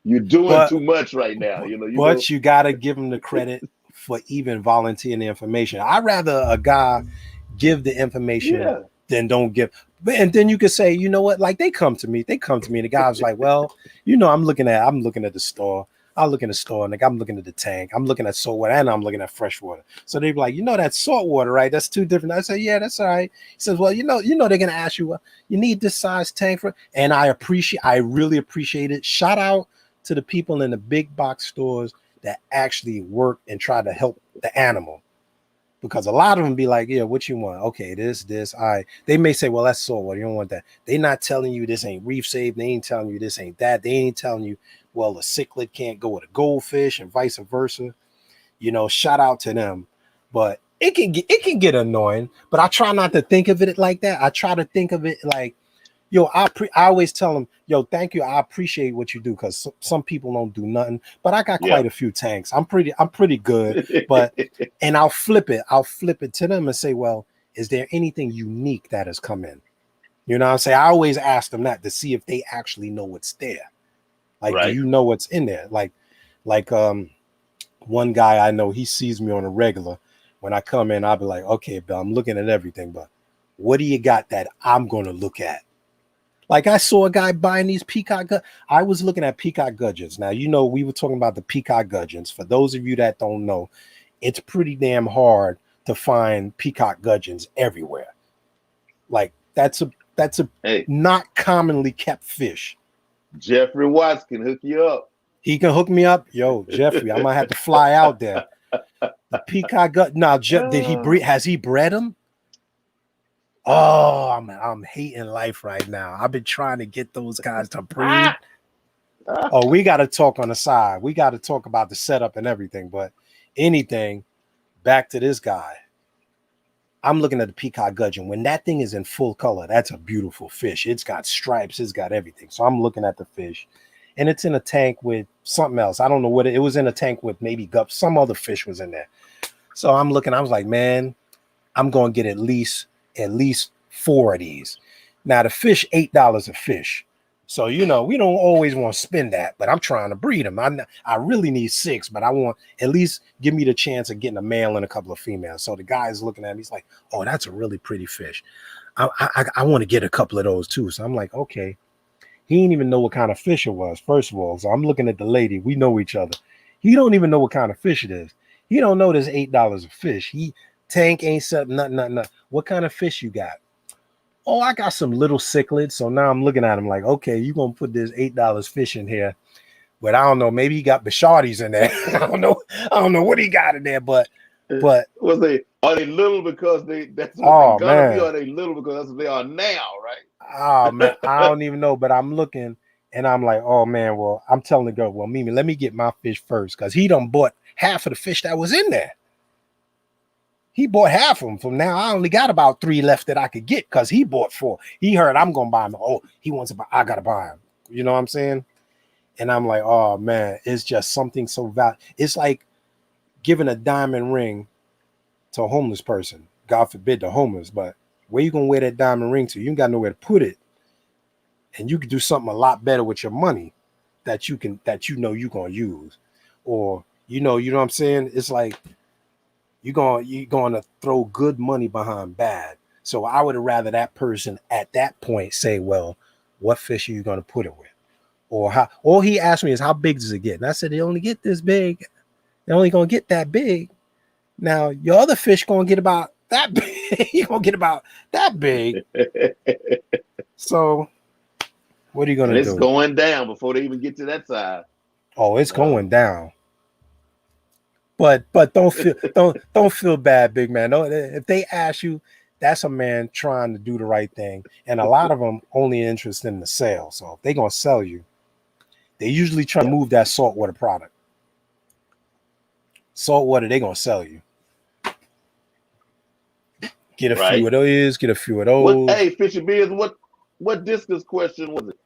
doing too much right now. You got to give him the credit for even volunteering the information. I'd rather a guy give the information than don't give. And then you could say, you know what, like they come to me and the guy's like, well, I'm looking at the store. I look in the store and I'm looking at the tank. I'm looking at salt water and I'm looking at fresh water. So they'd be like, that's salt water, right? That's two different. I say, yeah, that's all right. He says, well, they're gonna ask you, well, you need this size tank for. And I really appreciate it. Shout out to the people in the big box stores that actually work and try to help the animal. Because a lot of them be like, yeah, what you want? Okay, this, all right. They may say, well, that's salt water. You don't want that. They're not telling you this ain't reef safe. They ain't telling you this ain't that. They ain't telling you, well, the cichlid can't go with a goldfish and vice versa. Shout out to them. But it can get annoying. But I try not to think of it like that. I try to think of it like, I always tell them, thank you. I appreciate what you do because some people don't do nothing. But I got quite a few tanks. I'm pretty good. But and I'll flip it to them and say, well, is there anything unique that has come in? You know what I'm saying? I always ask them that to see if they actually know what's there. Like, do you know what's in there? Like one guy I know, he sees me on a regular. When I come in, I'll be like, okay, Bill, I'm looking at everything, but what do you got that I'm going to look at? Like I saw a guy buying these peacock. I was looking at peacock gudgeons. Now, we were talking about the peacock gudgeons. For those of you that don't know, it's pretty damn hard to find peacock gudgeons everywhere. Like that's a not commonly kept fish. Jeffrey Watts can hook you up. He can hook me up. Yo, Jeffrey, I might have to fly out there. The peacock gut. Now, did he breed? Has he bred them? Oh, I'm hating life right now. I've been trying to get those guys to breed. Oh, we got to talk on the side. We got to talk about the setup and everything. But back to this guy. I'm looking at the peacock gudgeon. When that thing is in full color, that's a beautiful fish. It's got stripes. It's got everything. So I'm looking at the fish, and it's in a tank with something else. I don't know what it was in a tank with maybe gups. Some other fish was in there. So I'm looking. I was like, man, I'm going to get at least 4 of these. Now the fish, $8 a fish. So, we don't always want to spend that, but I'm trying to breed them. I really need 6, but I want at least give me the chance of getting a male and a couple of females. So the guy's looking at me. He's like, oh, that's a really pretty fish. I want to get a couple of those too. So I'm like, okay. He didn't even know what kind of fish it was, first of all. So I'm looking at the lady. We know each other. He don't even know what kind of fish it is. He don't know there's $8 a fish. Tank ain't something, nothing. What kind of fish you got? Oh, I got some little cichlids. So now I'm looking at him like, okay, you're going to put this $8 fish in here. But I don't know. Maybe he got Bashardis in there. I don't know what he got in there. But But Are they little because that's what they're oh gonna be, or man, are they little because that's what they are now, oh man, right? I don't even know. But I'm looking and I'm like, oh man, well, I'm telling the girl, well, Mimi, let me get my fish first because he done bought half of the fish that was in there. He bought half of them. From now, I only got about 3 left that I could get because he bought 4. He heard I'm gonna buy them. Oh, he wants to buy. I gotta buy him. You know what I'm saying? And I'm like, oh man, it's just something so valuable. It's like giving a diamond ring to a homeless person. God forbid the homeless, but where you gonna wear that diamond ring to? You ain't got nowhere to put it, and you can do something a lot better with your money that you you're gonna use, or you know what I'm saying. It's like you're gonna throw good money behind bad. So I would have rather that person at that point say, well, what fish are you gonna put it with? Or how all he asked me is how big does it get? And I said, they only get this big. They're only gonna get that big. Now your other fish gonna get about that big. You're gonna get about that big. So what are you And gonna it's do? going down before they even get to that side. Oh, it's Uh, going down. But don't feel bad, big man. No, if they ask you, that's a man trying to do the right thing. And a lot of them only interested in the sale. So if they're gonna sell you, they usually try to yeah, move that saltwater product. Saltwater, they're gonna sell you. Get a few right. of those, get a few of What? those. Hey, Fishy Beers, what discus question was it?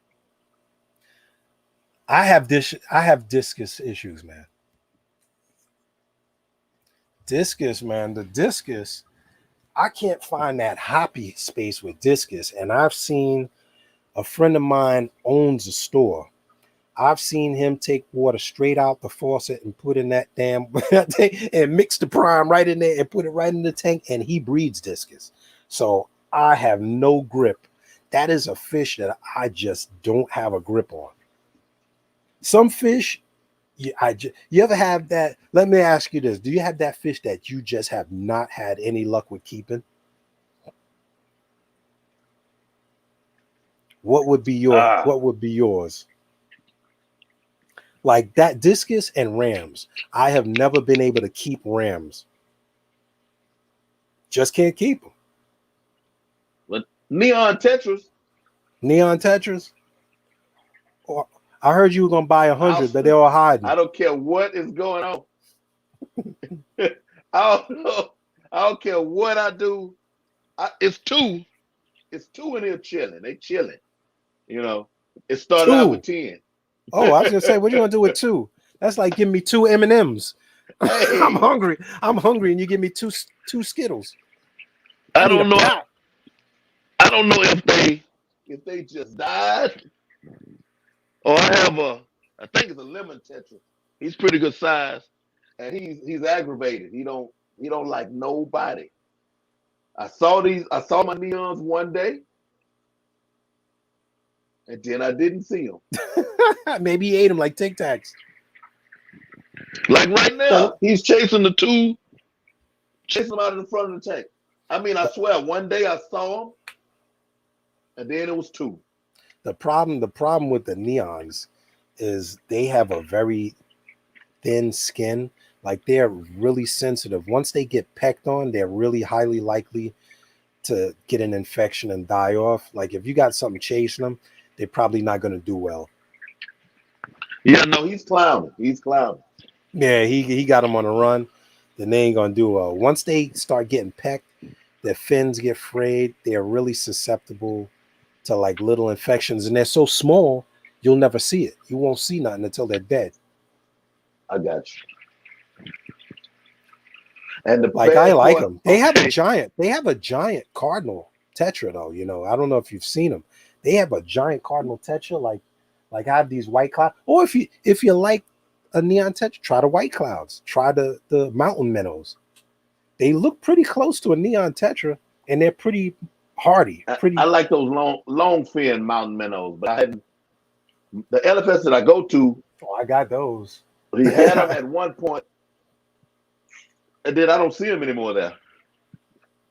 I have discus issues, man. Discus, man. The discus, I can't find that hoppy space with discus. And I've seen a friend of mine owns a store. I've seen him take water straight out the faucet and put in that damn and mix the prime right in there and put it right in the tank, and he breeds discus. So I have no grip. That is a fish that I just don't have a grip on. Some fish, you ever have that? Let me ask you this: do you have that fish that you just have not had any luck with keeping? Ah, What would be yours? Like that discus and rams. I have never been able to keep rams. Just can't keep them. but Neon Tetris. Neon Tetris. Or I heard you were gonna buy I'll, 100, but they were I hiding. don't care what is going on. I don't know. I don't care what I do. It's two. It's two in here chilling. They chilling. You know. It started out with Two. 10. Oh, I was gonna say, what you gonna do with two? That's like giving me two M&Ms. I'm Hey, hungry. I'm hungry, and you give me two Skittles. I I need a don't know. pack. I don't know if they just died, or I have a. I think it's a lemon tetra. He's pretty good size, and he's aggravated. He don't like nobody. I saw my neons one day, and then I didn't see them. Maybe he ate them like Tic Tacs. Like right The, now, he's chasing the two, chasing them out in the front of the tank. I mean, I the, swear, one day I saw him, and then it was two. the problem with the neons is they have a very thin skin. Like they're really sensitive. Once they get pecked on, they're really highly likely to get an infection and die off. Like if you got something chasing them, they're probably not going to do well. Yeah, no, he's clowning. He's clowning. Yeah, he got them on the run. Then they ain't going to do well. Once they start getting pecked, their fins get frayed. They're really susceptible to like little infections, and they're so small you'll never see it. You won't see nothing until they're dead. I got you. And the Like I bad like part, them. They have a okay, giant. They have a giant cardinal tetra though. I don't know if you've seen them. They have a giant cardinal tetra. Like I have these white clouds. Or if you like a neon tetra, try the white clouds. Try the mountain minnows. They look pretty close to a neon tetra, and they're pretty hardy. I Pretty. like those long fin mountain minnows, but I hadn't. The LFS that I go to, Oh, I got those. he had them at one point, and then I don't see them anymore there.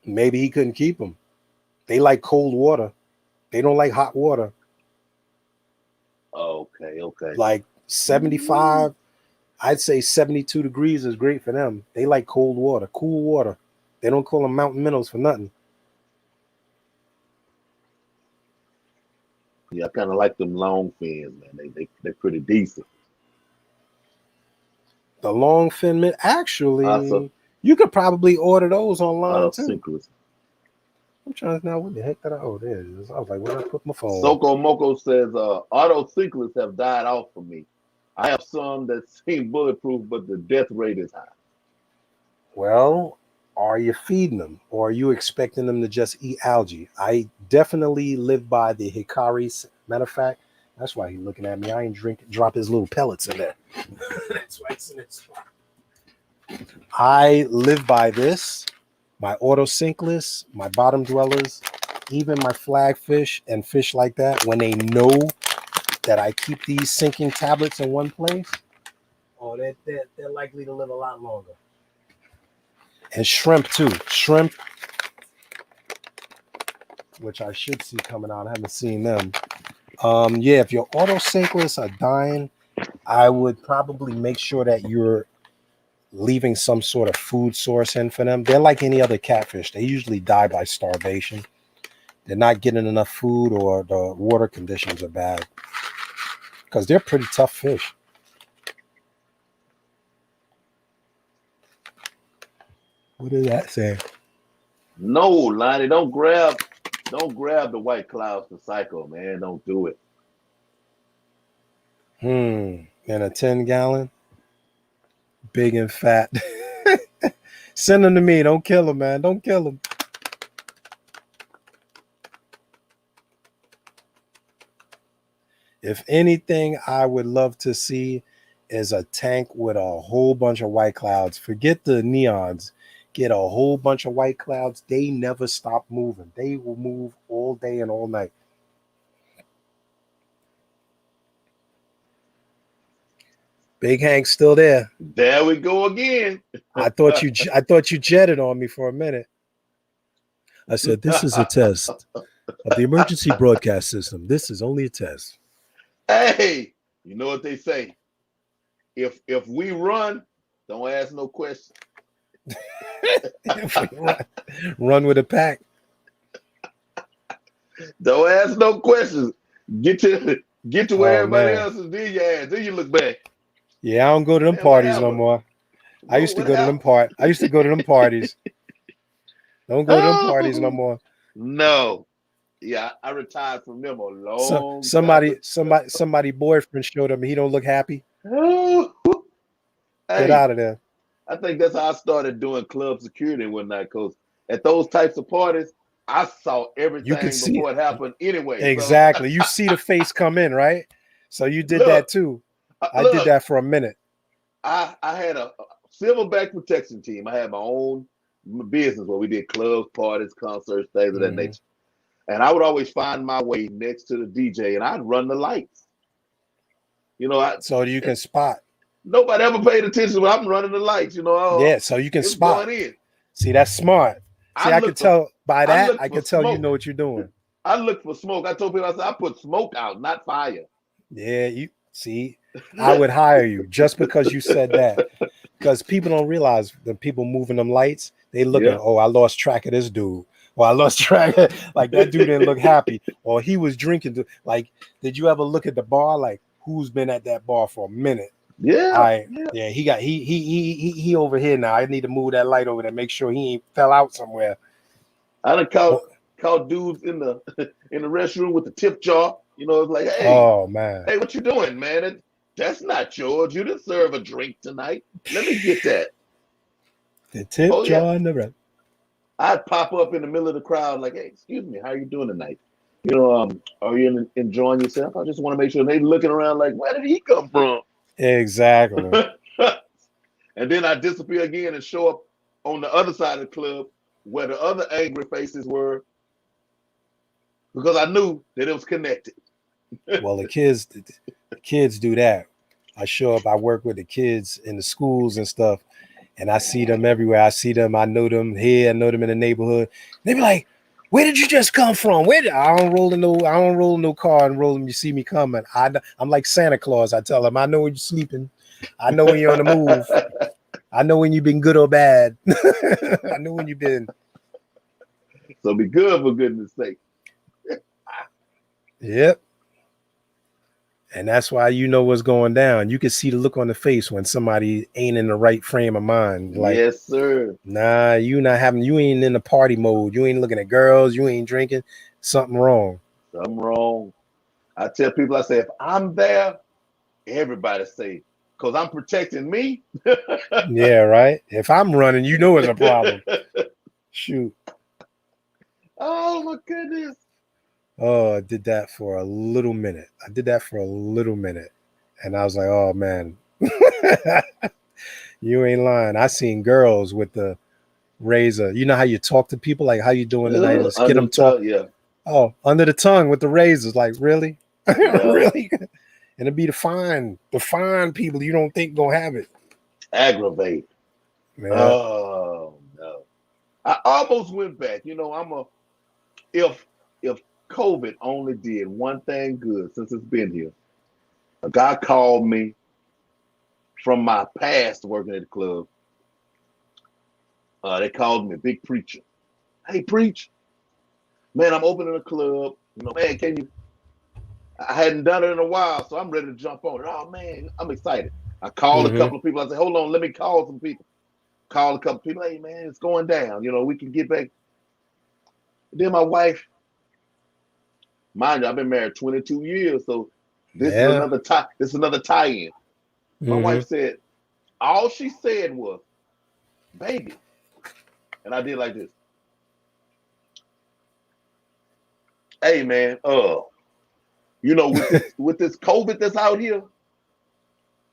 Maybe he couldn't keep them. They like cold water. They don't like hot water. Okay, okay. Like 75. I'd say 72 degrees is great for them. They like cold water, cool water. They don't call them mountain minnows for nothing. Yeah, I kind of like them long fins, man. They're pretty decent. The long fin min, Also, actually, you could probably order those online too. autosynchronous. I'm trying to now what the heck did I? Oh, there it is. I was like, where did I put my phone? Soko Moko says, autocyclists have died off for me. I have some that seem bulletproof, but the death rate is high. Well, are you feeding them or are you expecting them to just eat algae? I definitely live by the Hikari. Matter of fact, that's why he's looking at me. I ain't drop his little pellets in there. That's why it's in that spot. I live by this. My autosynclists, my bottom dwellers, even my flagfish and fish like that, when they know that I keep these sinking tablets in one place, oh, they're likely to live a lot longer. And shrimp too. Shrimp, which I should see coming out. I haven't seen them. Yeah, if your autosynclists are dying, I would probably make sure that you're leaving some sort of food source in for them. They're like any other catfish. They usually die by starvation. They're not getting enough food or the water conditions are bad because they're pretty tough fish. What did that say? No, Lonnie, don't grab the white clouds to cycle, man. Don't do it. In a 10-gallon, big and fat. Send them to me. Don't kill them, man. Don't kill them. If anything, I would love to see is a tank with a whole bunch of white clouds. Forget the neons. Get a whole bunch of white clouds. They never stop moving. They will move all day and all night. Big Hank's still there. There we go again. I thought you jetted on me for a minute. I said, this is a test of the emergency broadcast system. This is only a test. Hey, you know what they say? If we run, don't ask no questions. Run with a pack. Don't ask no questions. Get to where everybody man. else is. Then you ask. Then you look back. Yeah, I don't go to them parties no more. I used to go to them parties. Don't go to them parties no more. No. Yeah, I retired from them a long somebody boyfriend showed up and he don't look happy. Hey, get out of there. I think that's how I started doing club security one night, because at those types of parties, I saw everything before it happened anyway. Exactly. So. You see the face come in, right? So you did that too. I did that for a minute. I had a silverback protection team. I had my own business where we did clubs, parties, concerts, things of that nature. And I would always find my way next to the DJ and I'd run the lights. You know, so you can spot. Nobody ever paid attention when I'm running the lights, you know. Yeah, so you can spot. See, that's smart. See, I can tell by that, I can tell you know what you're doing. I look for smoke. I told people, I said, I put smoke out, not fire. Yeah, you see, I would hire you just because you said that. Because people don't realize the people moving them lights, they look at, oh, I lost track of this dude. Well, I lost track. Like that dude didn't look happy, or he was drinking. Like, did you ever look at the bar? Like, who's been at that bar for a minute? Yeah. He over here now. I need to move that light over there. Make sure he ain't fell out somewhere. I done caught dudes in the restroom with the tip jar. You know, it's like, hey, oh man, hey, what you doing, man? That's not yours. You didn't serve a drink tonight. Let me get that. The tip jar in the red. I'd pop up in the middle of the crowd like, hey, excuse me, how are you doing tonight? You know, are you enjoying yourself? I just want to make sure they're looking around like, where did he come from? Exactly. And then I disappear again and show up on the other side of the club where the other angry faces were, because I knew that it was connected. Well, the kids do that. I show up, I work with the kids in the schools and stuff, and I see them everywhere. I see them, I know them here, I know them in the neighborhood. They be like, where did you just come from? I don't roll no car and roll them. You see me coming. I'm like Santa Claus. I tell them, I know where you're sleeping. I know when you're on the move. I know when you've been good or bad. I know when you've been. So be good for goodness sake. Yep. And that's why you know what's going down. You can see the look on the face when somebody ain't in the right frame of mind. Like, Yes, sir. nah, you ain't in the party mode. You ain't looking at girls. You ain't drinking. Something wrong. Something wrong. I tell people, I say, if I'm there, everybody say, because I'm protecting me. Yeah, right. If I'm running, you know it's a problem. Shoot. Oh my goodness. Oh, I did that for a little minute. And I was like, oh man. You ain't lying. I seen girls with the razor. You know how you talk to people, like how you doing tonight, and just get Under them the talk. tongue, yeah. Oh, under the tongue with the razors. Like, really? Yeah. Really? And it'd be the fine people you don't think gonna have it. Aggravate. Yeah. Oh no. I almost went back. You know, if COVID only did one thing good since it's been here. A guy called me from my past working at the club. They called me Big Preacher. Hey, preach. Man, I'm opening a club. Man, can you? I hadn't done it in a while, so I'm ready to jump on it. Oh man, I'm excited. I called a Mm-hmm. couple of people. I said, hold on, let me call some people. Call a couple of people. Hey man, it's going down. We can get back. Then my wife, mind you, I've been married 22 years, so this is Yeah. another tie. This is another tie-in. My Mm-hmm. wife said, all she said was, "Baby," and I did like this. Hey man, with this COVID that's out here,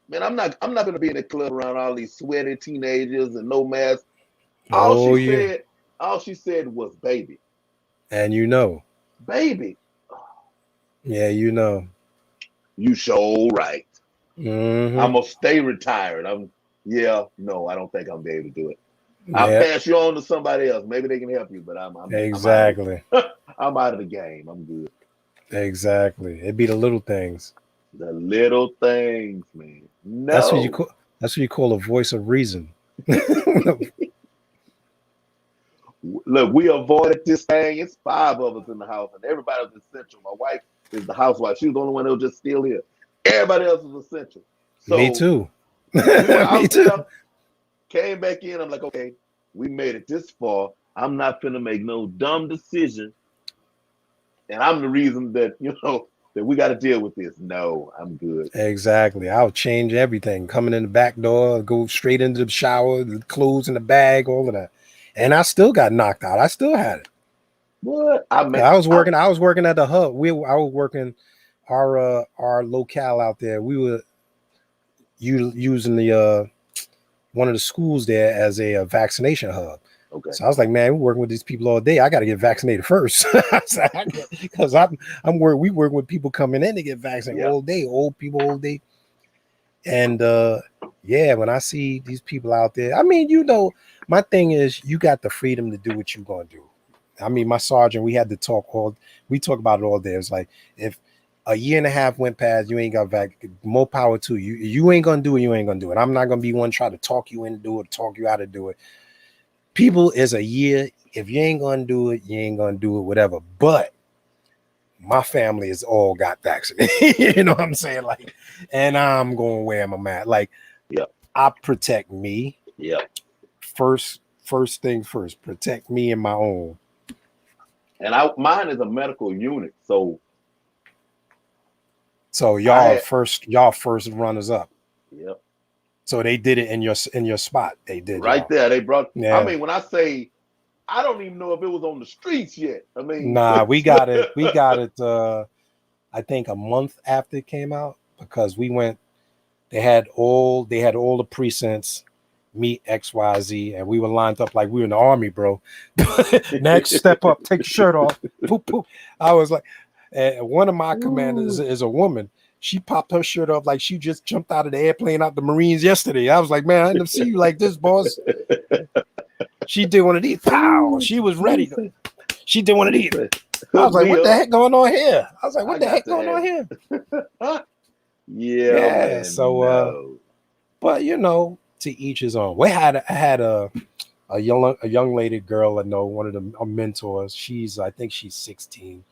man, I'm not gonna be in the club around all these sweaty teenagers and no mask. All Oh she yeah. said, all she said was, "Baby, And you know. baby." Yeah, you know. You sure right. I'm Mm-hmm. gonna stay retired. No, I don't think I'm gonna be able to do it. I'll Yeah. pass you on to somebody else. Maybe they can help you, but I'm out of Exactly. I'm out of the game. I'm good. Exactly. It'd be the little things. The little things, man. That's what you No. call. That's what you call a voice of reason. Look, we avoided this thing. It's 5 of us in the house, and everybody was essential. My wife is the housewife. She was the only one that was just still here. Everybody else was essential. Me So too. we were Me out too. there, came back in. I'm like, okay, we made it this far. I'm not finna make no dumb decision, and I'm the reason that that we got to deal with this. No, I'm good. Exactly. I'll change everything. Coming in the back door, go straight into the shower, the clothes in the bag, all of that. And I still got knocked out. I still had it. What I mean, I was working at the hub. I was working our locale out there. We were using the one of the schools there as a vaccination hub. okay, So I was like, man, we're working with these people all day. I got to get vaccinated first, because we work with people coming in to get vaccinated yeah, all day, old people all day. And yeah, when I see these people out there, I mean, my thing is you got the freedom to do what you're gonna do. I mean, my sergeant, we talk about it all day. It's like, if a year and a half went past, you ain't got back, more power to you. You ain't gonna do it, you ain't gonna do it. I'm not gonna be one try to talk you into do it, talk you out to do it. People is a year. If you ain't gonna do it, you ain't gonna do it, whatever. But my family is all got vaccinated. You know what I'm saying? Like, and I'm gonna wear my mask. Like, yeah, I protect me yeah. first. First thing first, protect me and my own. And mine is a medical unit, so So I had, y'all first runners up. yeah, So they did it in your spot. They did right y'all. there. They brought. I Yeah. mean, when I say, I don't even know if it was on the streets yet. I mean, Nah, we got it. We got it. I think a month after it came out, because we went. They had all the precincts meet XYZ, and we were lined up like we were in the army, bro. Next, step up, take your shirt off. Poop, poop. I was like, one of my commanders is a woman. She popped her shirt off like she just jumped out of the airplane out the Marines yesterday. I was like, man, I didn't see you like this, boss. She did one of these. Pow! She was ready. She did one of these. I was Hook like, me what the up. heck going on here? I was like, I what the got heck to going on have here? it. Yeah, Yeah. man. So No. But to each his own. I had a young lady girl I know, one of the mentors. I think she's 16.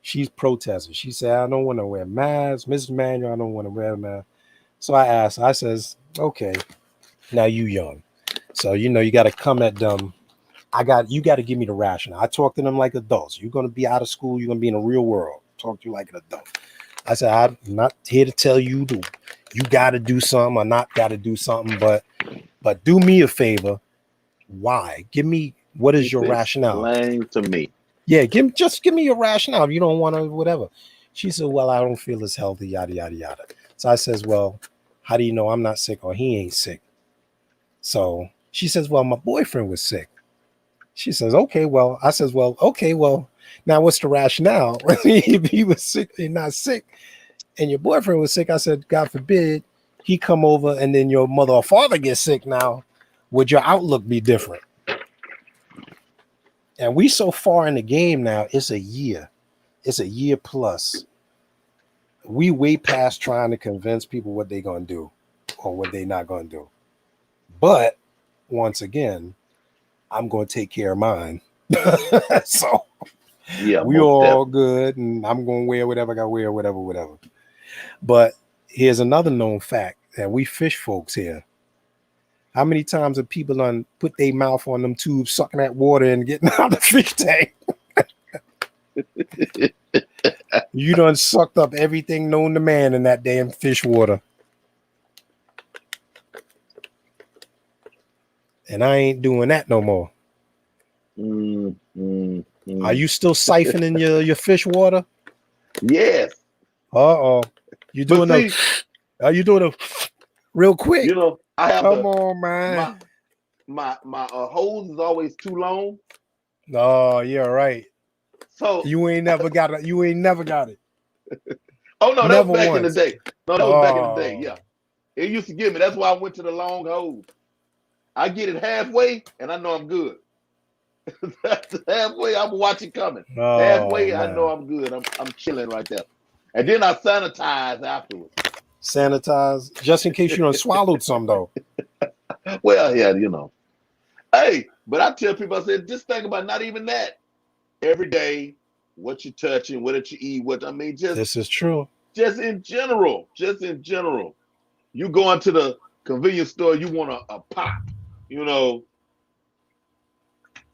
She's protesting. She said, I don't want to wear masks. Mrs. Manual, I don't want to wear a mask. So I asked, I says, okay, now you young. So you got to come at them. You got to give me the rationale. I talk to them like adults. You're going to be out of school. You're going to be in the real world. Talk to you like an adult. I said, I'm not here to tell you you got to do something or not got to do something, but do me a favor. Why? Give me, what is your rationale? Explain to me. Yeah, give me your rationale. If you don't want to, whatever. She said, well, I don't feel as healthy, yada, yada, yada. So I says, well, how do you know I'm not sick or he ain't sick? So she says, well, my boyfriend was sick. She says, okay, well, I says, well, okay, well, now what's the rationale? If he was sick and not sick and your boyfriend was sick, I said, God forbid he come over and then your mother or father gets sick now, would your outlook be different? And we so far in the game now, it's a year. It's a year plus. We way past trying to convince people what they're going to do or what they're not going to do. But once again, I'm going to take care of mine. So yeah, we all good, and I'm going to wear whatever I got to wear, whatever. But here's another known fact that we fish folks here. How many times have people done put their mouth on them tubes, sucking that water and getting out the fish tank? You done sucked up everything known to man in that damn fish water. And I ain't doing that no more. Are you still siphoning your fish water? Yes. Uh-oh. You doing are you doing a real quick? I have Come on, man. My hose is always too long. Oh, yeah, right. So you ain't never got it. Oh no, that was back once. in the day. No, that was back in the day. Yeah, it used to give me. That's why I went to the long hose. I get it halfway, and I know I'm good. Halfway, I'm watching coming. Halfway, man. I know I'm good. I'm chilling right there, and then I sanitize afterwards. Sanitize just in case you don't swallowed some though. Well, yeah, Hey, but I tell people, I said, just think about not even that. Every day, what you're touching, what did you eat, just this is true. Just in general. You go into the convenience store, you want a pop,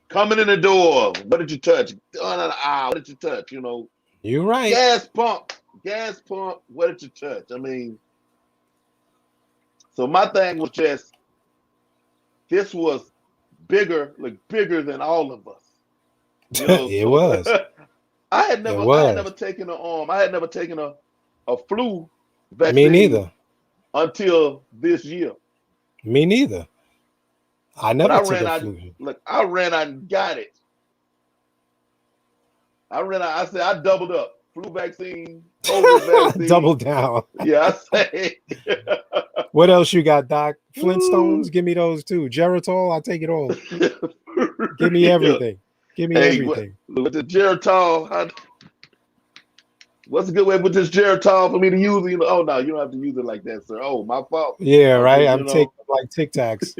coming in the door, what did you touch? On an aisle, what did you touch? You're right. Gas pump, what did you touch? So my thing was just, this was bigger than all of us. It was. I had never taken a flu vaccine. Me neither. Until this year. Me neither. I never took a flu. Look, I ran out and got it. I said I doubled up. Flu vaccine, COVID vaccine. Double down. Yeah, I say. What else you got, Doc? Flintstones? Give me those too. Geritol? I'll take it all. Give me everything. Give me everything. With the Geritol, what's a good way with this Geritol for me to use it? Oh no, you don't have to use it like that, sir. Oh, my fault. Yeah, right. I'm taking like Tic Tacs.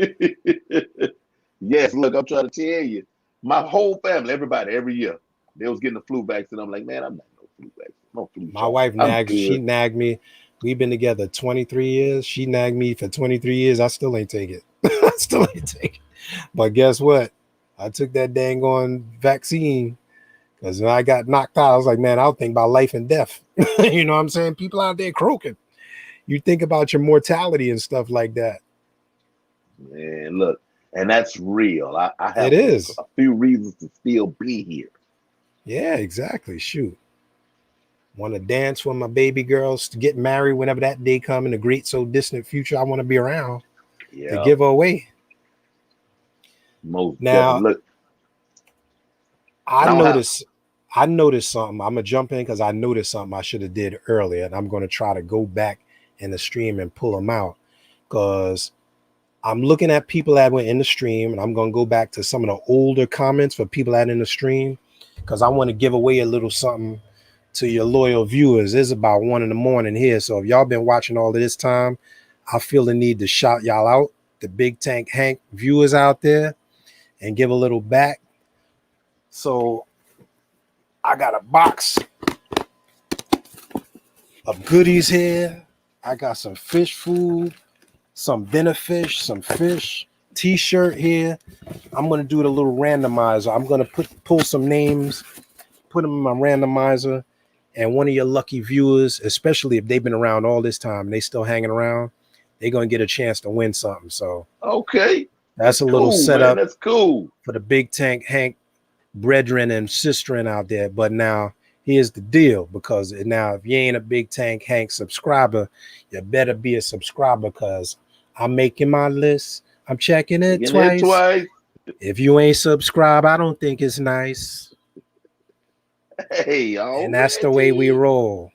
Yes, look, I'm trying to tell you, my whole family, everybody, every year, they was getting the flu vaccine. I'm like, man, I'm not no flu vaccine. No flu. My wife nagged. She nagged me. We've been together 23 years. She nagged me for 23 years. I still ain't take it. But guess what? I took that dang on vaccine. Because when I got knocked out, I was like, man, I'll think about life and death. You know what I'm saying? People out there croaking. You think about your mortality and stuff like that. Man, look, and that's real. I have a few reasons to still be here. Yeah, exactly. Shoot. Want to dance with my baby girls, to get married whenever that day comes in the great so distant future. I want to be around to give her away. Most now, look. I noticed something. I'm gonna jump in because I noticed something I should have did earlier, and I'm gonna try to go back in the stream and pull them out because I'm looking at people that were in the stream, and I'm gonna go back to some of the older comments for people that in the stream because I want to give away a little something to your loyal viewers. It's about 1 a.m. here, so if y'all been watching all of this time, I feel the need to shout y'all out, the Big Tank Hank viewers out there, and give a little back. So I got a box of goodies here. I got some fish food, some dinner fish, some fish, t-shirt here. I'm going to do the little randomizer. I'm going to pull some names, put them in my randomizer, and one of your lucky viewers, especially if they've been around all this time and they still hanging around, they're going to get a chance to win something. So Okay. that's a cool, little setup, man. That's cool for the Big Tank Hank brethren and sisterin out there. But now here's the deal, because now if you ain't a Big Tank Hank subscriber, you better be a subscriber, because I'm making my list. I'm checking it twice. If you ain't subscribed, I don't think it's nice. Hey, and that's the way we roll.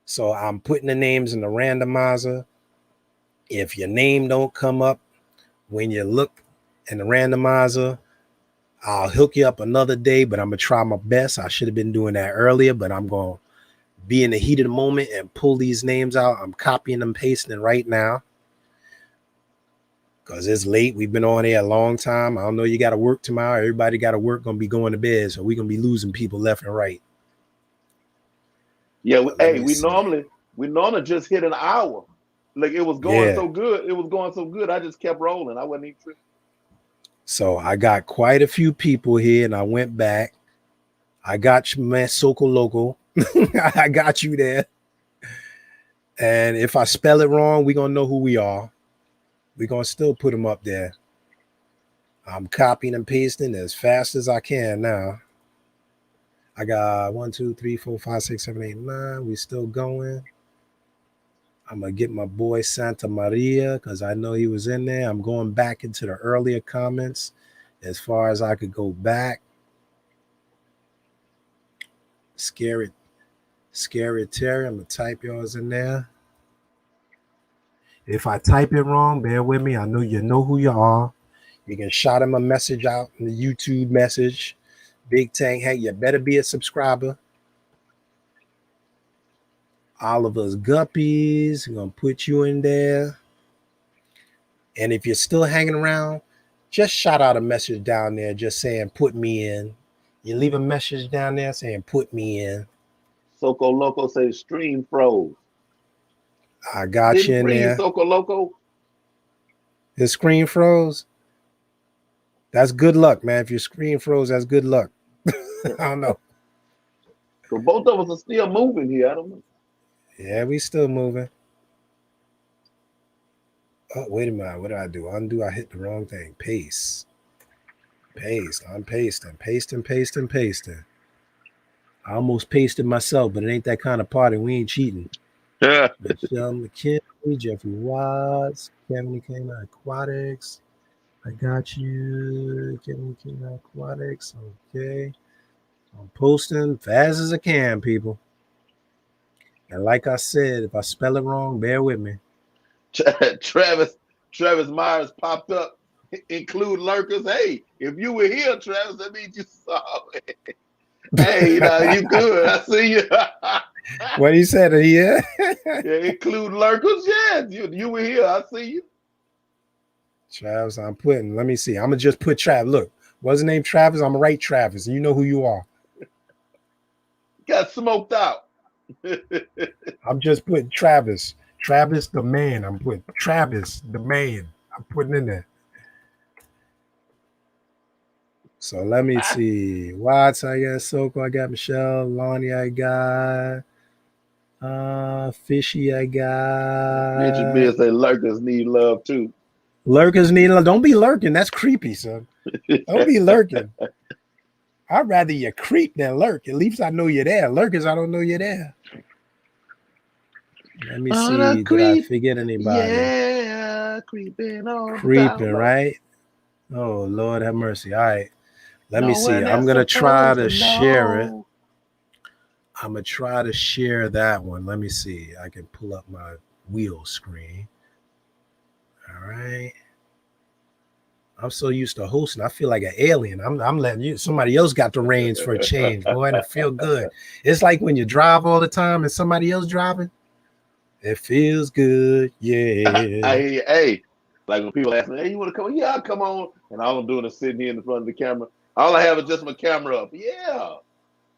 So I'm putting the names in the randomizer. If your name don't come up when you look in the randomizer, I'll hook you up another day, but I'm going to try my best. I should have been doing that earlier, but I'm going to be in the heat of the moment and pull these names out. I'm copying and pasting right now because it's late. We've been on here a long time. I don't know, you got to work tomorrow. Everybody got to work, going to be going to bed, so we're going to be losing people left and right. Yeah, we normally just hit an hour. Like it was going so good. It was going so good. I just kept rolling. I wasn't even tripping. So I got quite a few people here, and I went back. I got you, man, Soko Loco. I got you there. And if I spell it wrong, we're going to know who we are. We're going to still put them up there. I'm copying and pasting as fast as I can now. I got 1, 2, 3, 4, 5, 6, 7, 8, 9. We still going. I'm going to get my boy Santa Maria because I know he was in there. I'm going back into the earlier comments as far as I could go back. Scary Terry, I'm going to type yours in there. If I type it wrong, bear with me. I know you know who you are. You can shout him a message out in the YouTube message. Big Tank, hey, you better be a subscriber. Oliver's Guppies, I'm going to put you in there. And if you're still hanging around, just shout out a message down there just saying, put me in. You leave a message down there saying, put me in. Soko Loco says stream froze. I got you in there. Soko Loco. His screen froze. That's good luck, man. If your screen froze, that's good luck. I don't know. So both of us are still moving here. I don't know. Yeah, we still moving. Oh, wait a minute. What did I do? Undo. I hit the wrong thing. Paste. I'm pasting. I almost pasted myself, but it ain't that kind of party. We ain't cheating. Michelle McKinney, Jeffrey Watts, Kevin McKenna Aquatics. I got you. Kevin McKenna Aquatics. Okay. I'm posting fast as I can, people. And like I said, if I spell it wrong, bear with me. Travis Myers popped up. Include lurkers. Hey, if you were here, Travis, that means you saw it. Hey, you good. I see you. What he said here? Yeah, include lurkers. Yeah, you were here. I see you. Travis, I'm putting. Let me see. I'm gonna just put Travis. Look, what's his name? Travis. I'm gonna write Travis, and you know who you are. Got smoked out. I'm just putting Travis. Travis the man. I'm putting Travis the man. I'm putting in there. So let me see. Watts, I got Soko, I got Michelle, Lonnie, I got Fishy, I got. Richard Bill say lurkers need love too. Lurkers need love. Don't be lurking. That's creepy, son. Don't be lurking. I'd rather you creep than lurk. At least I know you're there. Lurkers, I don't know you're there. Let me see. Did I forget anybody? Yeah, creeping on. Creeping, right? Oh, Lord have mercy. All right. Let me see. I'm going to try to share it. I'm going to try to share that one. Let me see. I can pull up my wheel screen. All right. I'm so used to hosting. I feel like an alien. I'm letting you. Somebody else got the reins for a change, boy, and it feel good. It's like when you drive all the time and somebody else driving. It feels good. Yeah. I hear, hey, like when people ask me, hey, you want to come? Yeah, I'll come on. And all I'm doing is sitting here in the front of the camera. All I have is just my camera up. Yeah,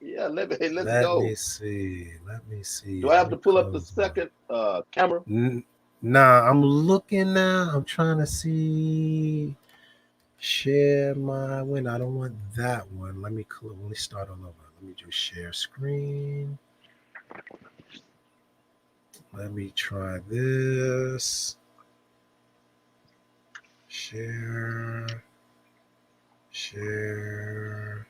yeah. Let's Let me go. see. Let me see. Do I Let have to me pull up the close my. second camera? Nah, I'm looking now. I'm trying to see. Share my win. I don't want that one. Let me start all over. Let me just share screen. Let me try this. Share. Share.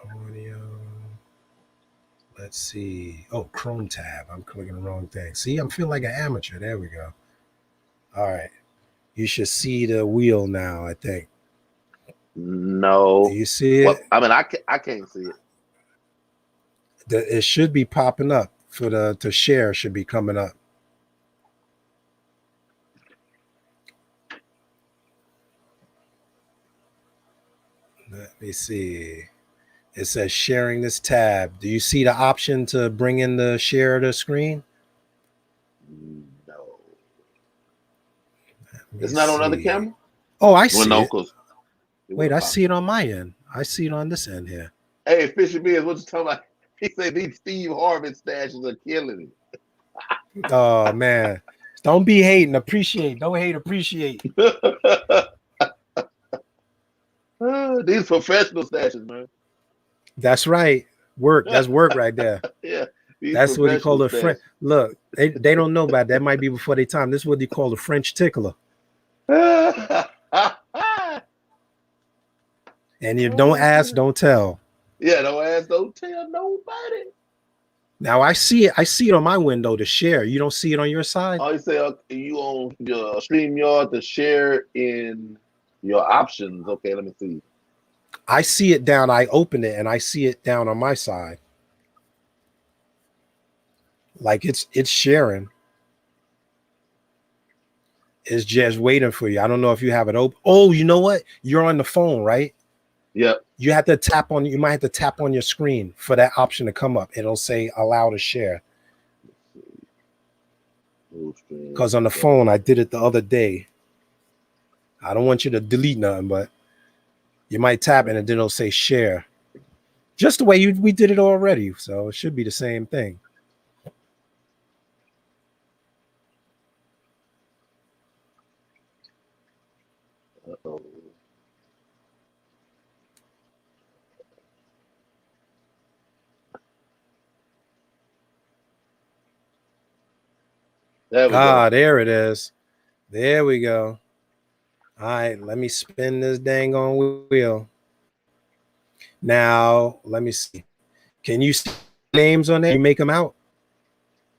Audio. Let's see. Oh, Chrome tab. I'm clicking the wrong thing. See, I'm feeling like an amateur. There we go. All right. You should see the wheel now, I think. Do No. you see Well, it? I mean, I can't see it. It should be popping up for the to share should be coming up. Let me see. It says sharing this tab. Do you see the option to bring in the share the screen? No. Let It's me not on other see. camera? Oh, I Well, see no, it. because it would Wait, have I popped see it up. on my end. I see it on this end here. Hey, Fishy Biz, what you talking about? He said these Steve Harvey stashes are killing Oh man. Don't be hating. Appreciate. Don't hate, appreciate. him. These professional stashes, man. That's right. Work. That's work right there. Yeah, these That's what he professional called a stashes. French. Look, they don't know about that. Might be before their time. This is what they call a French tickler. And if don't ask, don't tell. Yeah, don't ask, don't tell nobody. Now I see it. I see it on my window to share. You don't see it on your side? Oh, you say you on your StreamYard to share in your options. Okay, let me see. I see it down. I open it and I see it down on my side. Like it's sharing. It's just waiting for you. I don't know if you have it open. Oh, you know what? You're on the phone, right? Yep. You have to tap on. You might have to tap on your screen for that option to come up. It'll say allow to share. Because on the phone, I did it the other day. I don't want you to delete nothing, but you might tap it and then it'll say share. Just the way we did it already. So it should be the same thing. Uh-oh. There we go. There it is. There we go. All right, let me spin this dang on wheel. Now, let me see. Can you see names on there? You make them out?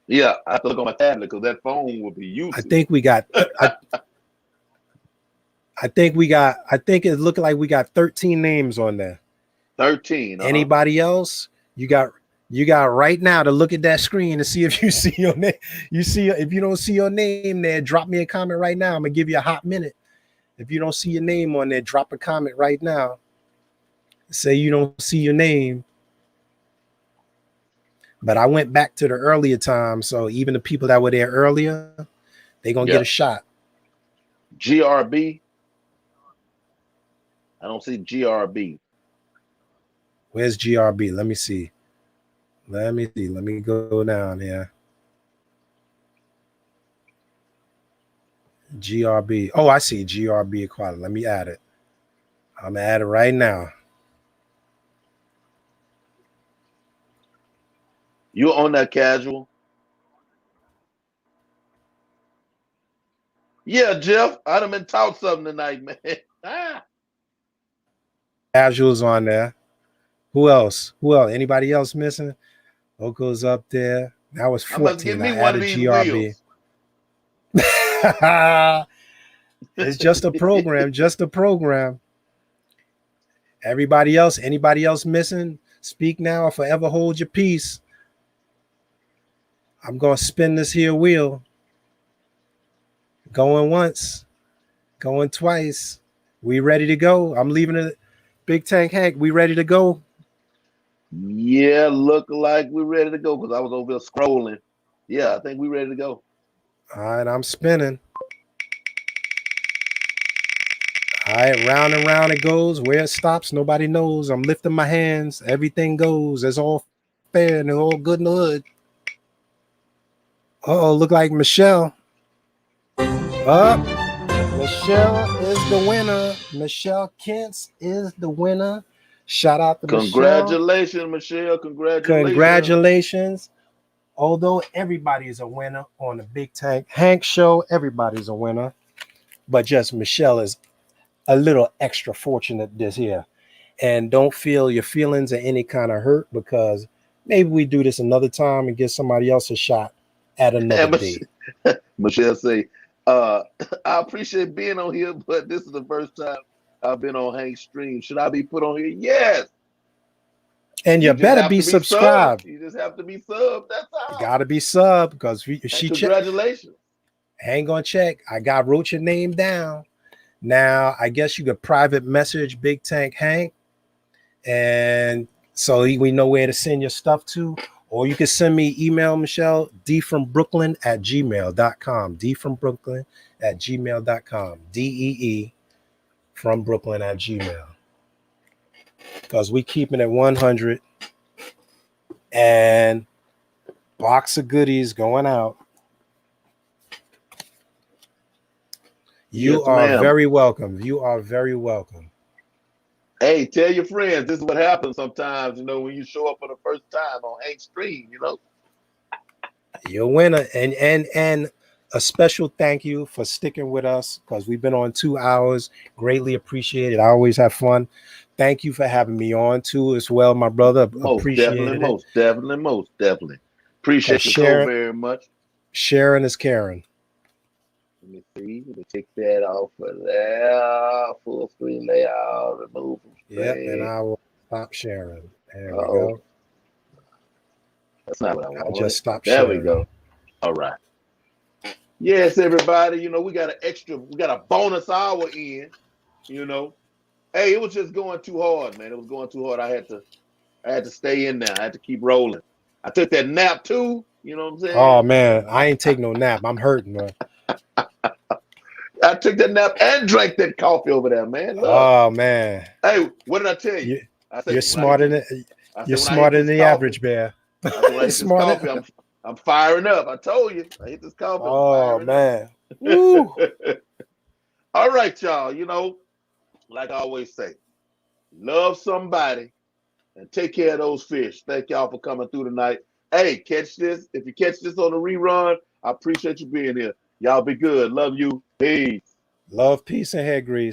Yeah, I have to look on my tablet because that phone will be I useless. think we got. I think it looked like we got 13 names on there. 13. Anybody else? You got right now to look at that screen and see if you see your name. You see if you don't see your name there, drop me a comment right now. I'm gonna give you a hot minute. If you don't see your name on there, drop a comment right now. Say you don't see your name. But I went back to the earlier time, so even the people that were there earlier, they gonna get a Yep. shot. GRB. I don't see GRB. Where's GRB? Let me see. Let me see. Let me go down here. GRB. Oh, I see GRB equality. Let me add it. I'm gonna add it right now. You on that casual? Yeah, Jeff. I done been taught something tonight, man. Casuals on there. Who else? Who else? Anybody else missing? Oko's up there. That was I must get 14. I me one of added these GRB. wheels. It's just a program, just a program. Everybody else, anybody else missing? Speak now or forever hold your peace. I'm gonna spin this here wheel. Going once, going twice. We ready to go? I'm leaving it. Big Tank Hank, we ready to go? Yeah, look like we're ready to go because I was over there scrolling. Yeah, I think we ready to go. All right, I'm spinning. All right, round and round it goes. Where it stops, nobody knows. I'm lifting my hands. Everything goes. It's all fair and it's all good in the hood. Oh, look like Michelle. Up. Michelle is the winner. Michelle Kent's is the winner. Shout out to Michelle. Congratulations, Michelle. Congratulations. Congratulations. Although everybody is a winner on the Big Tank Hank show, everybody's a winner. But just Michelle is a little extra fortunate this year. And don't feel your feelings or any kind of hurt because maybe we do this another time and give somebody else a shot at another And date. Michelle say, uh, I appreciate being on here, but this is the first time I've been on Hank's stream. Should I be put on here? Yes. And you You just better have be to be subbed. subscribed. You just have to be subbed. That's all. Got to be sub because And she check. congratulations. Hang on, check. I got wrote your name down. Now I guess you could private message Big Tank Hank, and so we know where to send your stuff to. Or you can send me email, Michelle, dfrombrooklyn@gmail.com. dfrombrooklyn@gmail.com. DEE from Brooklyn at Gmail. Because we keeping it 100 and box of goodies going out. You Yes, are ma'am. very welcome. You are very welcome. Hey, tell your friends this is what happens sometimes, when you show up for the first time on Hank's stream. You're a winner. And a special thank you for sticking with us because we've been on 2 hours. Greatly appreciated. I always have fun. Thank you for having me on too as well, my brother. Most definitely, Appreciated it. most definitely, most definitely. Because Appreciate you so very much. sharing is caring. Let me see. Let me take that off of there. Full screen layout. Remove from Yep, and screen. I will stop sharing. There we Oh, go. that's not what I I wanted. just stopped There we sharing. go. All right. Yes, everybody. We got a bonus hour in. You know. Hey, it was just going too hard, man. It was going too hard. I had to stay in there. I had to keep rolling. I took that nap too. You know what I'm saying? Oh man, I ain't take no nap. I'm hurting, man. I took that nap and drank that coffee over there, man. Look. Oh man. Hey, what did I tell you? You, I said you're when I hit smarter this, than I you're said when I hit smarter than this the coffee, average bear. I said when I hit this coffee, Smarter. I'm firing up. I told you, I hit this coffee, I'm Oh firing up. man. Woo. All right, y'all. Like I always say, love somebody and take care of those fish. Thank y'all for coming through tonight. Hey, catch this. If you catch this on the rerun, I appreciate you being here. Y'all be good. Love you. Peace. Love, peace, and hair grease.